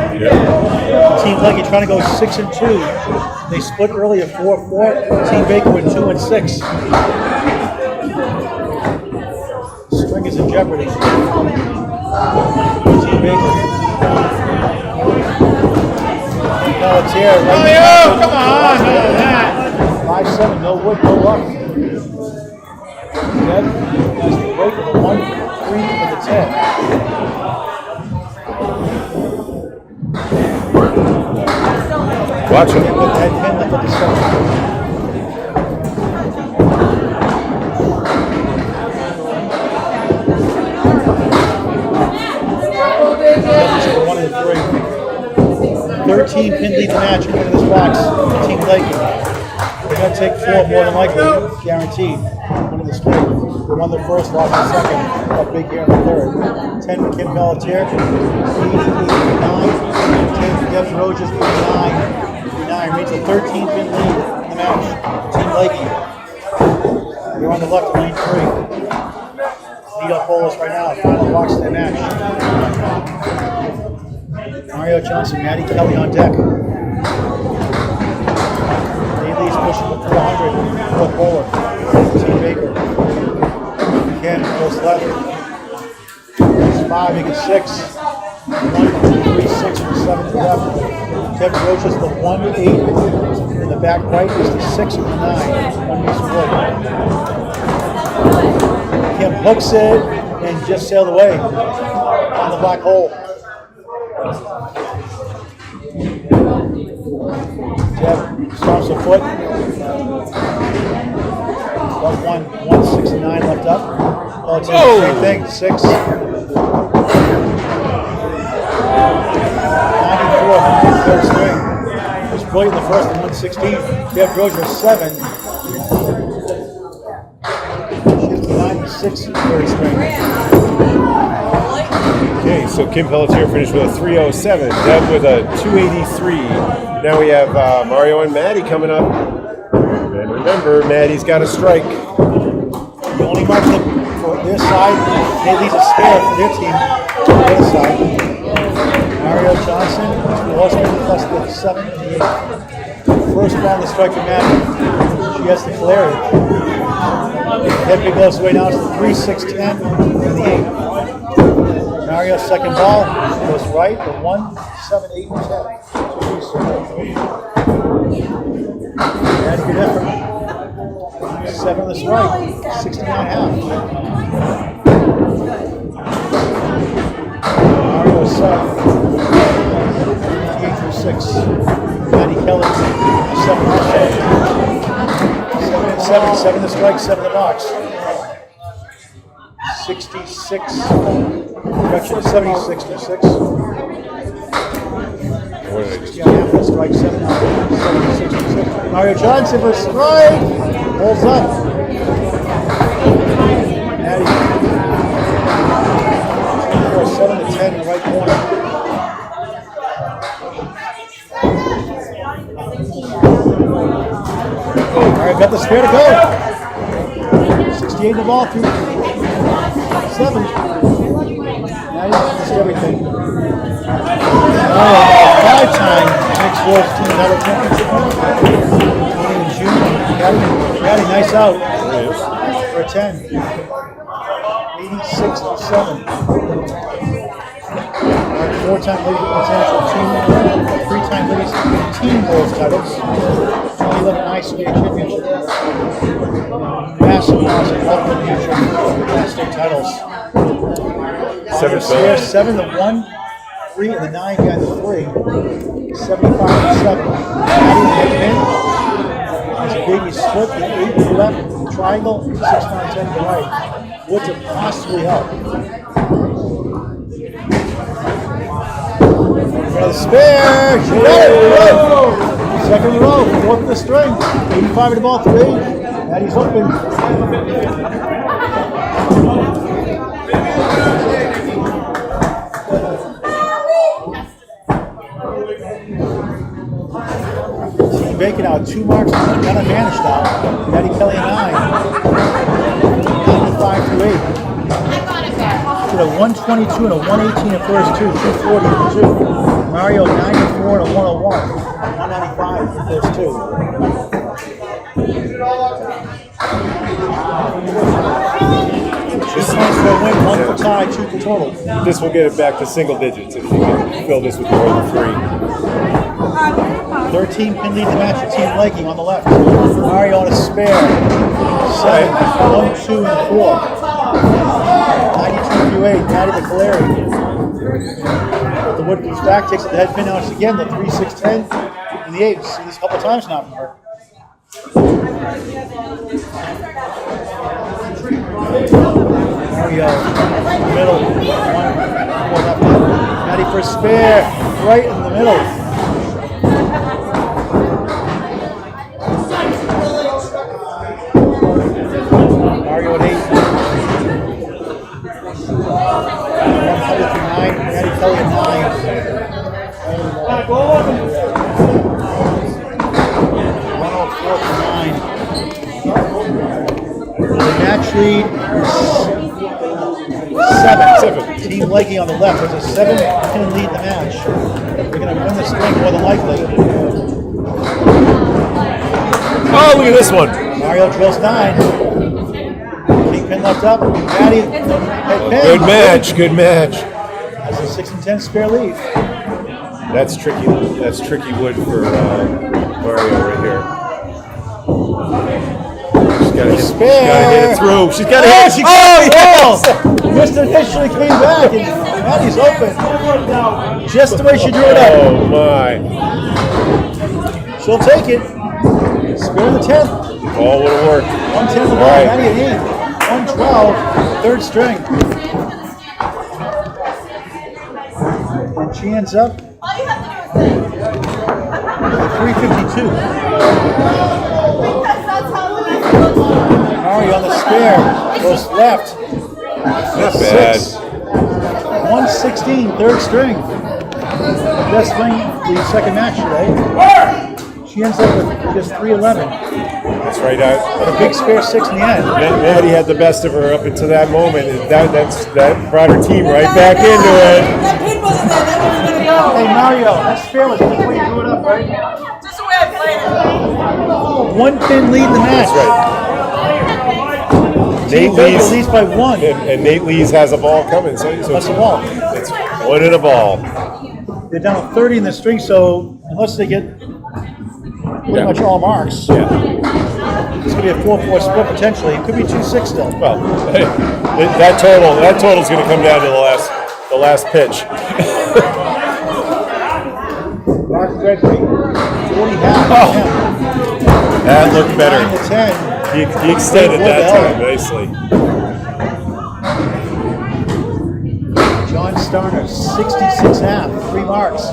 Team Legge trying to go 6-2. They split earlier 4-4. Team Baker with 2-6. String is in jeopardy. Team Baker. Pelletier. Come on! 5-7, no wood, no luck. Dev has the break of a 1-3 for the 10. Watch him. With that pin left at the center. One and 3. 13 pin lead the match. Look at this box. Team Legge. They're going to take 4 more than likely. Guaranteed. One of the straight. They won the first, lost the second. Got big here in the third. 10 for Kim Pelletier. 89. 10 for Desrocher. 89. Reads a 13-pin lead in the match. Team Legge. You're on the left of lane 3. Lead up bowlers right now. Final box of the match. Mario Johnson, Maddy Kelly on deck. Lee's pushing for 400. Fourth bowler. Team Baker. Ken goes left. It's 5, make it 6. 1, 2, 3, 6 for 7 to left. Kevin Roach is the 1-8. In the back right is the 6 and the 9. One piece of wood. Kim hooks it and just sailed away on the black hole. Jeff stomps a foot. 169 left up. Same thing, 6. 94, third string. It was brilliant in the first and 116. Jeff Desrocher 7. Shift to 96, third string. Okay, so Kim Pelletier finished with a 307. Dev with a 283. Now we have Mario and Maddy coming up. And remember, Maddy's got a strike. The only mark for their side, they leave a spare for their team on the other side. Mario Johnson, lost plus the 7 and the 8. First ball, the strike for Maddy. She has to clear it. Head big goes away now, it's the 3, 6, 10, and the 8. Mario, second ball, goes right, the 1, 7, 8, and 10. Maddy good effort. 7 on the strike, 69.5. Mario 7. 58 through 6. Maddy Kelly, 7 on the strike. 7 and 7, 7 the strike, 7 the box. 66. Correction, 76 to 6. 60.5 for strike, 7 76 to 6. Mario Johnson for strike. Holds up. Maddy. 7 to 10 in the right corner. All right, got the spare to go. 69 68 the ball through 7. Now you missed everything. Oh, 5-time Nick's World Team Title Championship winner. In June. Maddy, nice out. For a 10. 86-7. 4-time Ladies International Team, 3-time Ladies Team World titles, 2011 ICA Championship, massive Ultimate Future state titles. 7 to 1, 3 and the 9 behind the 3, 75-7. Maddy has a baby split, the 8 to the left, triangle, 6-9-10 to the right. Would to possibly help. Another spare. She got it. Second in a row. Fourth in the string. 85 in the ball. 3. Maddy's open. Team Bacon out 2 marks. Got advantage now. Maddy Kelly 9. 95 to 8. A 122 and a 118 in first 2, 240 in 2. Mario 94 and a 101, 195 in first 2. This one's for a win, 1 for tie, 2 for total. This will get it back to single digits if you can fill this with more than 3. 13 pin lead the match for Team Legge on the left. Mario on a spare. 7, 1, 2, and 4. 92-8, Maddy the Pelletier. The wood comes back, takes it to the head pin now again, the 3, 6, 10, and the 8. We've seen this a couple times now from her. Mario, middle, 1, 4 left. Maddy for a spare, right in the middle. Mario at 8. 109, Maddy Kelly at 9. 104 to 9. The match lead is 7. Team Legge on the left. There's a 7-pin lead in the match. They're going to win the string more than likely. Oh, look at this one. Mario drills 9. Pin left up. Maddy. Good match. Good match. That's a 6 and 10 spare lead. That's tricky. That's tricky wood for Mario right here. She's got to hit it through. She's got to hit it. She got it. Yes! Missed it initially, came back, and Maddy's open. Just the way she drew it up. Oh my! She'll take it. Spare the 10th. All would have worked. 110 the ball. Right. Maddy at 8. 112. Third string. And she ends up All you have to do is think. at 352. Because that's how we Mario on the spare. Goes left. Not bad. 116. Third string. Best string the second match today. She ends up with just 311. That's right out. But a big spare 6 in the end. Maddy had the best of her up until that moment. And that brought her team right back into it. That pin wasn't there, that was gonna go. Hey Mario, that spare was just the way you drew it up, right? Just the way I played it. 1 pin lead in the match. That's right. Nate Lee's Lees leads by 1. and Nate Lees has a ball coming. So That's the ball. it's 1 and a ball. They're down 30 in the string, so unless they get pretty much all marks, Yeah. it's going to be a 4-4 split potentially. It could be 2-6 still. Well, that total's going to come down to the last pitch. Mark Gregory, 40-half. Oh. That looked better. 9 to 10. He extended that time nicely. John Starner, 66.5, 3 marks.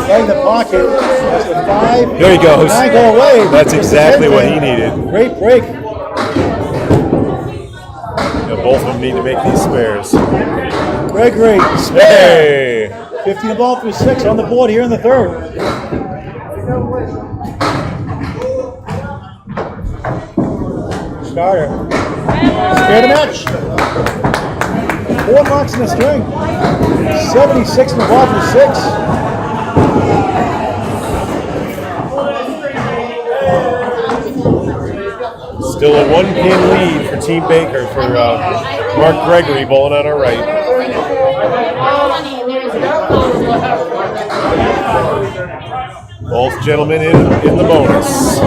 Right in the pocket. That's the 5. There he goes. 9 go away. That's Just the exactly 10 what pin. he needed. Great break. Both of them need to make these spares. Gregory, spare. Hey! 50 the ball through 6 on the board here in the third. Starter. Spare the match. 4 marks in the string. 76 in the ball for 6. Still a 1-pin lead for Team Baker for Mark Gregory bowling on our right. Both gentlemen in the bonus.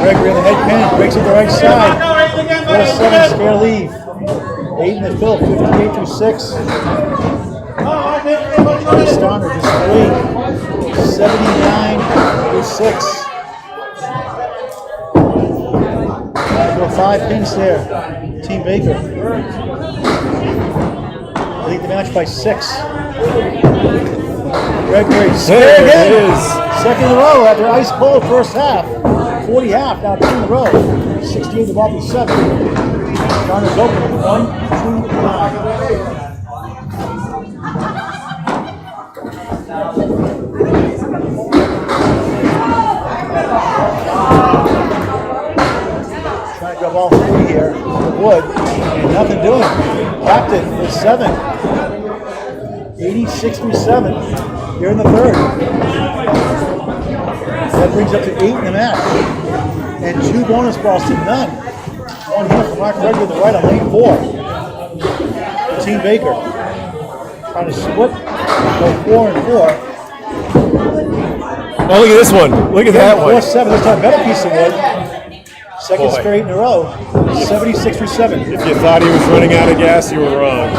Gregory on the head pin, breaks it the right side. 4-7 spare leave. 8 in the fill, 58 through 6. Starner just 3. 79 through 6. There are 5 pins there. Team Baker. Lead the match by 6. Gregory, spare There it again. is. Second in a row after ice cold first half. 40 half, now 2 in a row. 68 to ball 7. Starner's open. 1, 2, 9. Trying to grab all 3 here. Wood. Nothing doing. Capped it with 7. 86 through 7. Here in the third. That brings up to 8 in the match. And 2 bonus balls to none. 1 here from Mark Gregory to the right on lane 4. Team Baker. Trying to split. Go 4 and 4. Oh, look at this one. Look at that one. 4-7. This time better piece of wood. Second Boy. straight in a row. 76 through 7. If you thought he was running out of gas, you were wrong.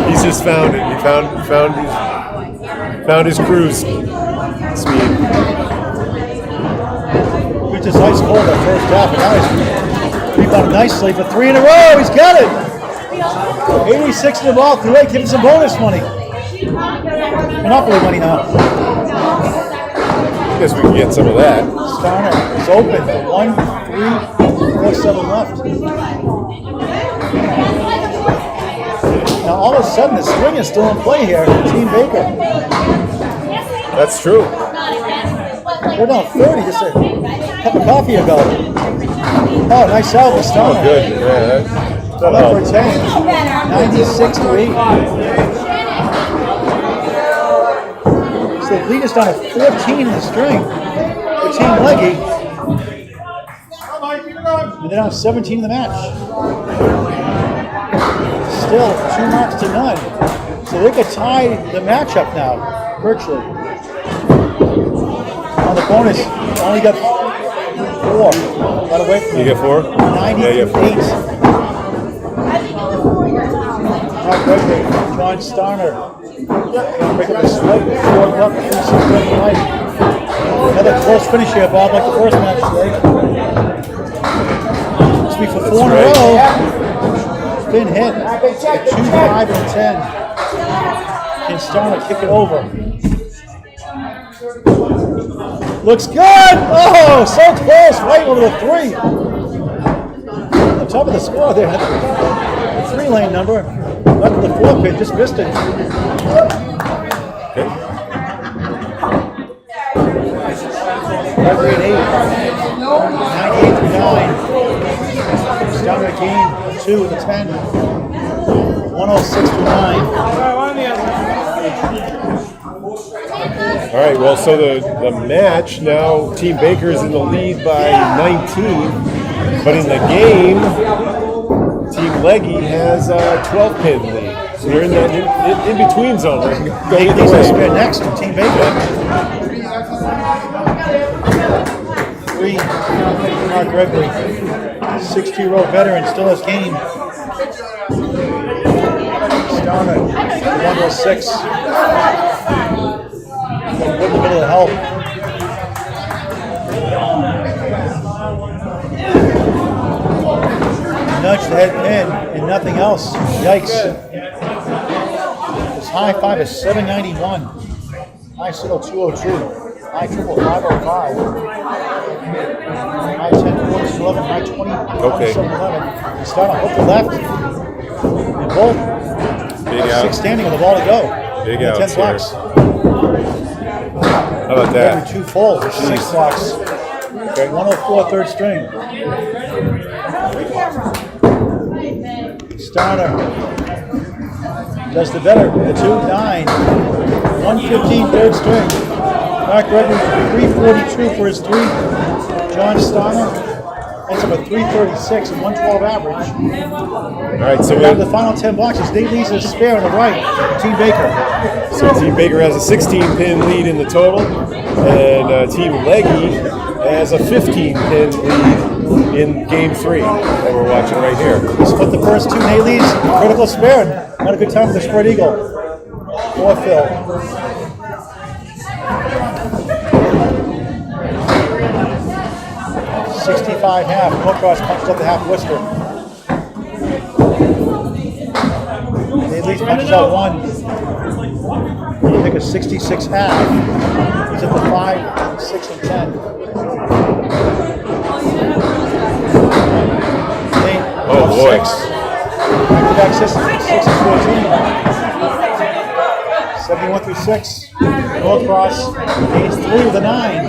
He's just found it. He found his cruise speed. He's just ice cold that first half, and now he's rebounded nicely for 3 in a row. He's got it. 86 in the ball. Too late. Give him some bonus money. Monopoly money now. I guess we can get some of that. Starner is open. 1, 3, 4, 7 left. Now all of a sudden the string is still in play here. Team Baker. That's true. We're down 30 just a cup of coffee ago. Oh, nice salve for Starner. Oh, good. Yeah, that Up for helped. 10. 96 to 8. So the lead is down to 14 in the string for Team Legge. And they're down 17 in the match. Still 2 marks to none. So they could tie the matchup now, virtually. On the bonus, only got 4. Got away from You get 4? 90 Yeah, you to get 4. 8. Mark Gregory, John Starner. Break up the split, 4 up, 3-6 tonight. Another close finish here, Bob, like the first match today. This week for 4 in a row. Thin hit. 2, 5, and 10. Can Starner kick it over? Looks good! Oh, so close, right over the 3. On the top of the score there. The 3-lane number. Up to the 4 pin, just missed it. Gregory at 8. 98 to 9. Starner again, 2 with a 10. 106 to 9. All right, well, so the match now, Team Baker is in the lead by 19, but in the game, Team Legge has a 12-pin lead. So they're in that in-between zone. They Going these either are way. spare next to Team Baker. 3, Mark Gregory. 6-2-row veteran, still has game. Starner, 106. Wood in the middle of the help. Nudge the head pin and nothing else. Yikes. His high 5 is 791. High single 202. High triple 505. High 10 quarters 11. High 20 Okay. 11. Starner hook to left. And both. Big out. 6 standing with the ball to go. Big And outs 10 here. blocks. How about that? Every 2 full. 6 blocks. Okay. 104 third string. Starner does the better. The 2-9. 115 third string. Gregory 342 for his 3. John Starner ends up at 336 and 112 average. All right, so Down to the final 10 boxes. Nate leads a spare on the right. Team Baker. So Team Baker has a 16-pin lead in the total, and Team Legge has a 15-pin lead in Game 3 that we're watching right here. He split the first 2 Nate leads. Critical spare. Had a good time with the spread eagle. 4 fill. .65 half. Norcross punched up the half Worcester. Nate leads punches out 1. I think a 66 half. He's at the 5, 6, and 10. Oh boy. 6. Back-to-back 6 and 14. 71 through 6. Norcross gains 3 with a 9.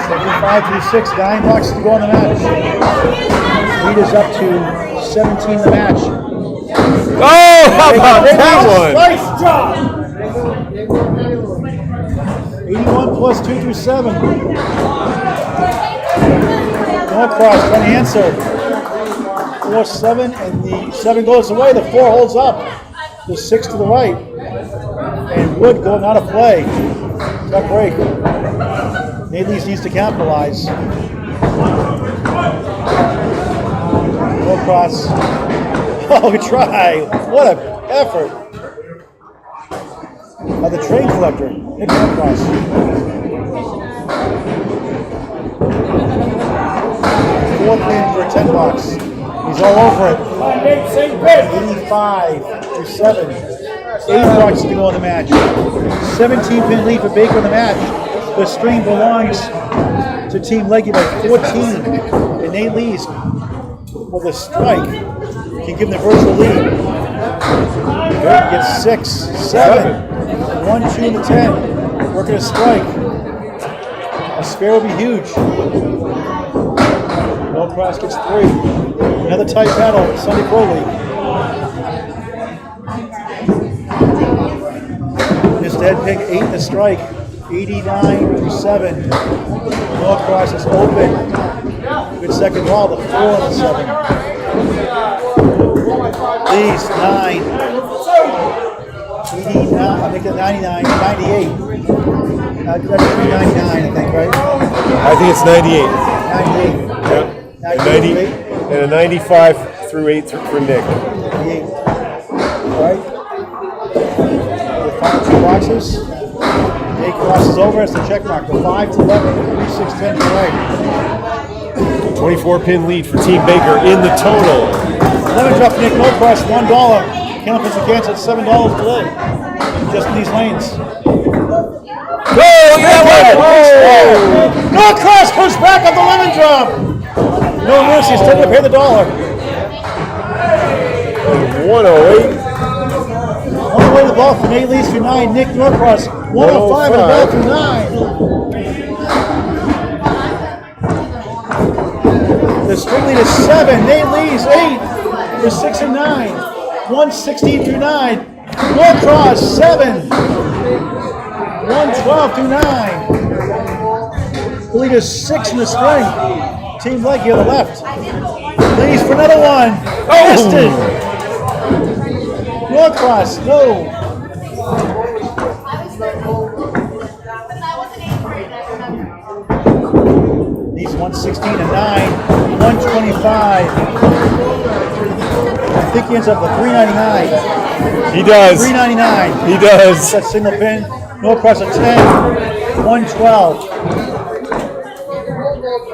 75 through 6. 9 boxes to go on the match. Lead is up to 17 in the match. Oh, how about that one? Nice job! 81 plus 2 through 7. Norcross trying to answer. 4-7, and the 7 goes away. The 4 holds up. The 6 to the right. And Wood going out of play. Tough break. Nate needs to capitalize. Norcross. Oh, good try. What an effort. The train collector, Nich Norcross. 4 pin for a 10 box. He's all over it. 85 through 7. 8 boxes to go in the match. 17 pin lead for Baker in the match. The string belongs to Team Legge by 14. And Nate leads with a strike. Can give him the virtual lead. Baker gets 6, 7. 1, 2, and 10. Working a strike. A spare will be huge. Norcross gets 3. Another tight battle. Sunday Pro League. Just head pick 8 in the strike. 89 through 7. Norcross is open. Good second ball. The 4 and the 7. Lee's 9. 89, I think at 99, 98. That's 399, I think, right? I think it's 98. 98. Yep. And 90, and a 95 through 8 for Nich. 98. All right. The final 2 boxes. Nate crosses over as the check mark. The 5 to 11, 3, 6, 10 to the right. 24-pin lead for Team Baker in the total. 11 drop Nich Norcross, $1. Campus against at $7 today. Just in these lanes. Go! Norcross comes back on the lemon drop. No mercy, still going to pay the $1. 108. On the way the ball from 8 leads through 9. Nich Norcross, 105 and the ball through 9. The string lead is 7. Nate leads 8 for 6 and 9. 116 through 9. Norcross 7. 112 through 9. The lead is 6 in the string. Team Legge on the left. Leads for another one. Missed it. Norcross, no. These 116 and 9. 125. I think he ends up with 399. He does. 399. He does. That single pin. Norcross at 10. 112.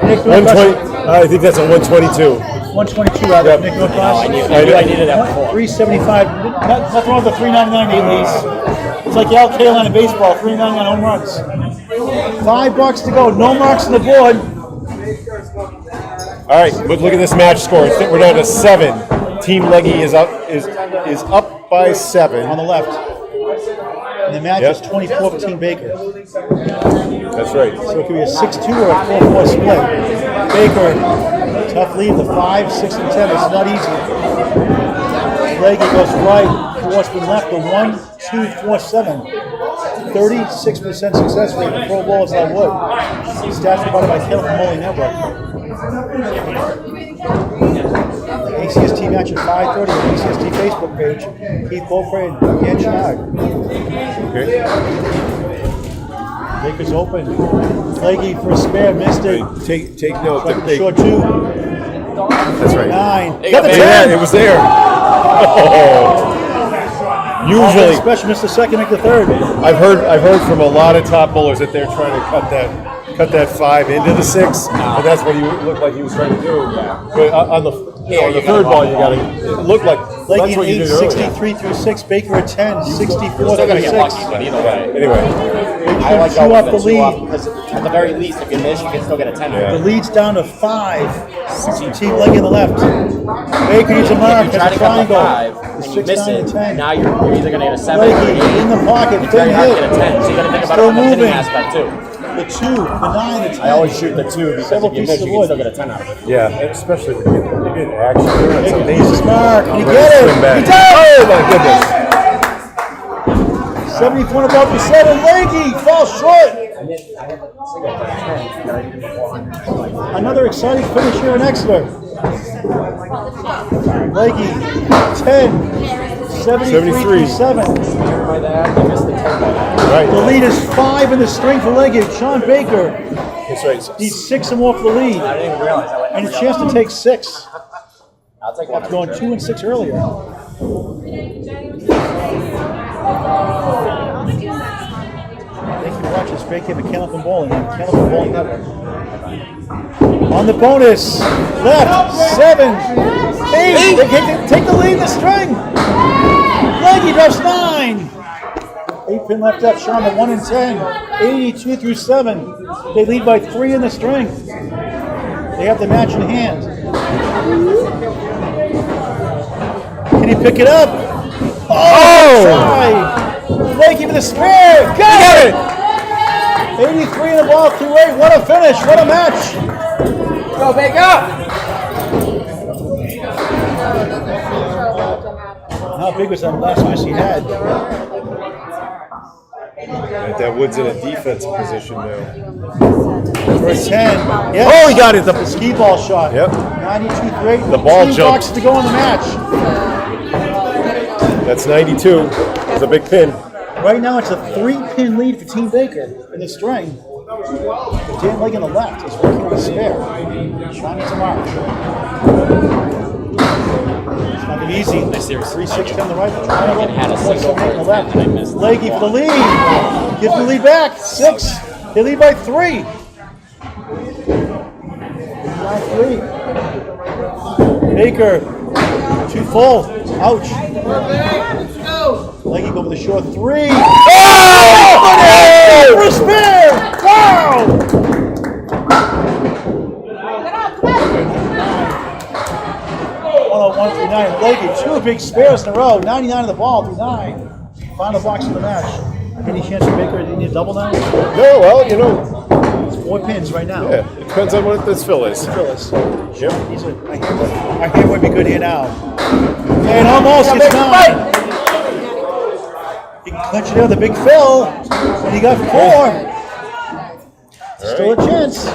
Nich Norcross. 120. I think that's a 122. 122 out of Nich Norcross. I needed that before. 375. Nothing wrong with the 399 Nate leads. It's like Al Kaline in baseball. 399 home runs. $5 to go. No marks on the board. All right, but look at this match score. We're down to 7. Team Legge is up by 7 On the left. And the match is 24 for Team Baker. That's right. So it could be a 6-2 or a 4-4 split. Baker Tough lead, the 5, 6, and 10. It's not easy. Legge goes right, 4 spin left, the 1, 2, 4, 7. 36% success rate for pro bowlers on wood. Stats provided by Caleb from Molly Network. ACST match at 5:30 on the ACST Facebook page. Keith Beaufray and Dan Chard. Okay. Baker's open. Legge for a spare, missed it. Take note. that they- Short 2. That's right. 9. got the the 10. Yeah, it was there. Oh. Usually, Special missed the second, make the third. I've heard from a lot of top bowlers that they're trying to cut that 5 into the 6, and that's what he looked like he was trying to do. But on the the third ball, you got to. It looked like Legge that's at what you 8, did earlier. 63 through 6. Baker at 10, 64 Still through gonna get 6. lucky, but either way. Anyway, I like Two going off with the the 2 off lead. because at the very least, if you miss, you can still get a 10. Yeah. The lead's down to 5. Team Legge on the left. Baker needs a mark. If you try That's to a come to triangle. 5 and you 6, miss 9, it, and 10. now you're either going to get a 7 or Legge an 8. in the pocket. It's very Thin hard to hit. get a 10, so you got to think about Still it from the hitting moving. aspect too. The 2, the 9, the 10. I always shoot the 2 because Several if you pieces miss, of you can wood. still get a 10 out of it. yeah, especially when you get action. It's Baker amazing. needs a mark. And he When get you it. swing back. He does. Oh my goodness! 74 above the 7. Legge falls short. Another exciting finish here in Exeter. Legge 10, 73 through 7. By that, you missed the 10 by that. Right. The lead is 5 in the string for Legge. Shawn Baker That's right. needs 6 or more for the lead, I didn't even realize I went and a every chance other to take 6. I'll take one. Going 2 and 6 earlier. Thank you for watching this great game of Candlepin Bowling on Candlepin Bowling Network. On the bonus, left, 7, 8. They can take the lead in the string. Legge drops 9. 8 pin left up, Shawn at 1 and 10. 82 through 7. They lead by 3 in the string. They have the match in hand. Can he pick it up? Oh! Try. Legge with a spare. Got it! 83 in the ball, 2-8. What a finish. What a match. Go, Baker! How big was that last miss he had? That Wood's in a defensive position now. For a 10. Yes. Oh, he got it. The skee ball shot. Yep. 92-8. The ball 2 jumped. boxes to go in the match. That's 92. It's a big pin. Right now it's a 3-pin lead for Team Baker in the string. Dan Legge on the left is working on a spare. Shawn needs a mark. It's not going to be easy. 3-6 on the right. It had a single 4-7 on the left. and I missed. Legge for the lead. Gives the lead back. 6. They lead by 3. By 3. Baker. 2 full. Ouch. Legge go for the short 3. Oh! For a spare! Wow! 101 through 9. Legge, 2 big spares in a row. 99 on the ball through 9. Final box of the match. Any chance for Baker? Do you need a double now? No, well, you know, It's 4 pins right now. yeah, it depends on what this fill is. Phyllis. Yep. Our hand would be good here now. And almost gets 9. He can clinch it out with a big fill. And he got 4. Still a chance.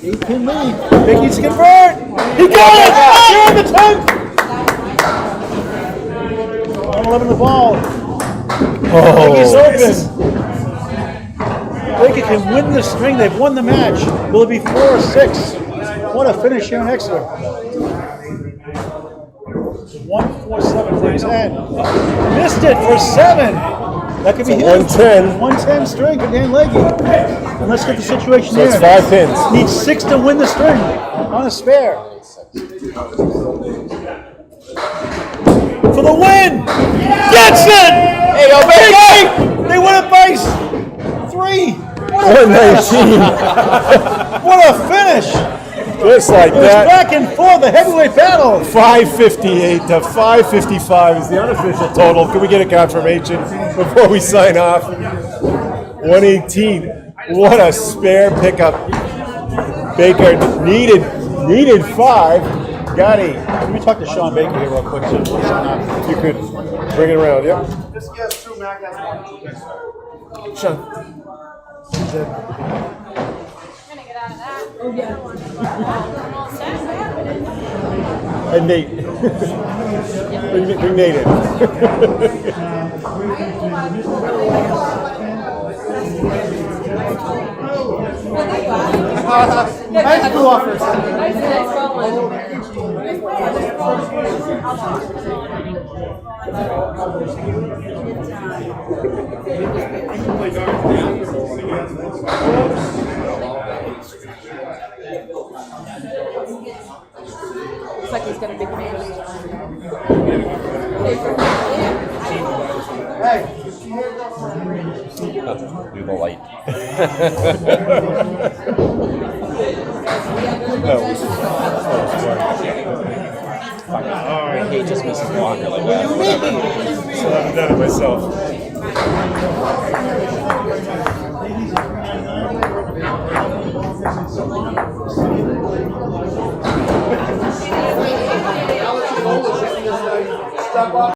8-pin lead. Big needs to convert. He got it! Here on the 10th. 111 the ball. He's open. Baker can win the string. They've won the match. Will it be 4 or 6? What a finish here in Exeter. 147 for 10. Missed it for 7. That could be huge. 110. 110 string for Dan Legge. And let's get the situation So here. it's 5 pins. Needs 6 to win the string on a spare. For the win! Gets it! Hey, go, Baker! They win it by 3. 119. What a finish! Just like It was that. back and forth, the heavyweight battle. 558 to 555 is the unofficial total. Can we get a confirmation before we sign off? 118. What a spare pickup. Baker needed Needed 5. Got 8. Let me talk to Shawn Baker here real quick. So You could bring it around, yep. This guy has 2, Mac has 1. Shawn. And Nate. Bring Nate in. Nice blue offers. Looks like he's gonna be confused. Do the light. I hate just missing Walker like that. So I've done it myself. Stop off.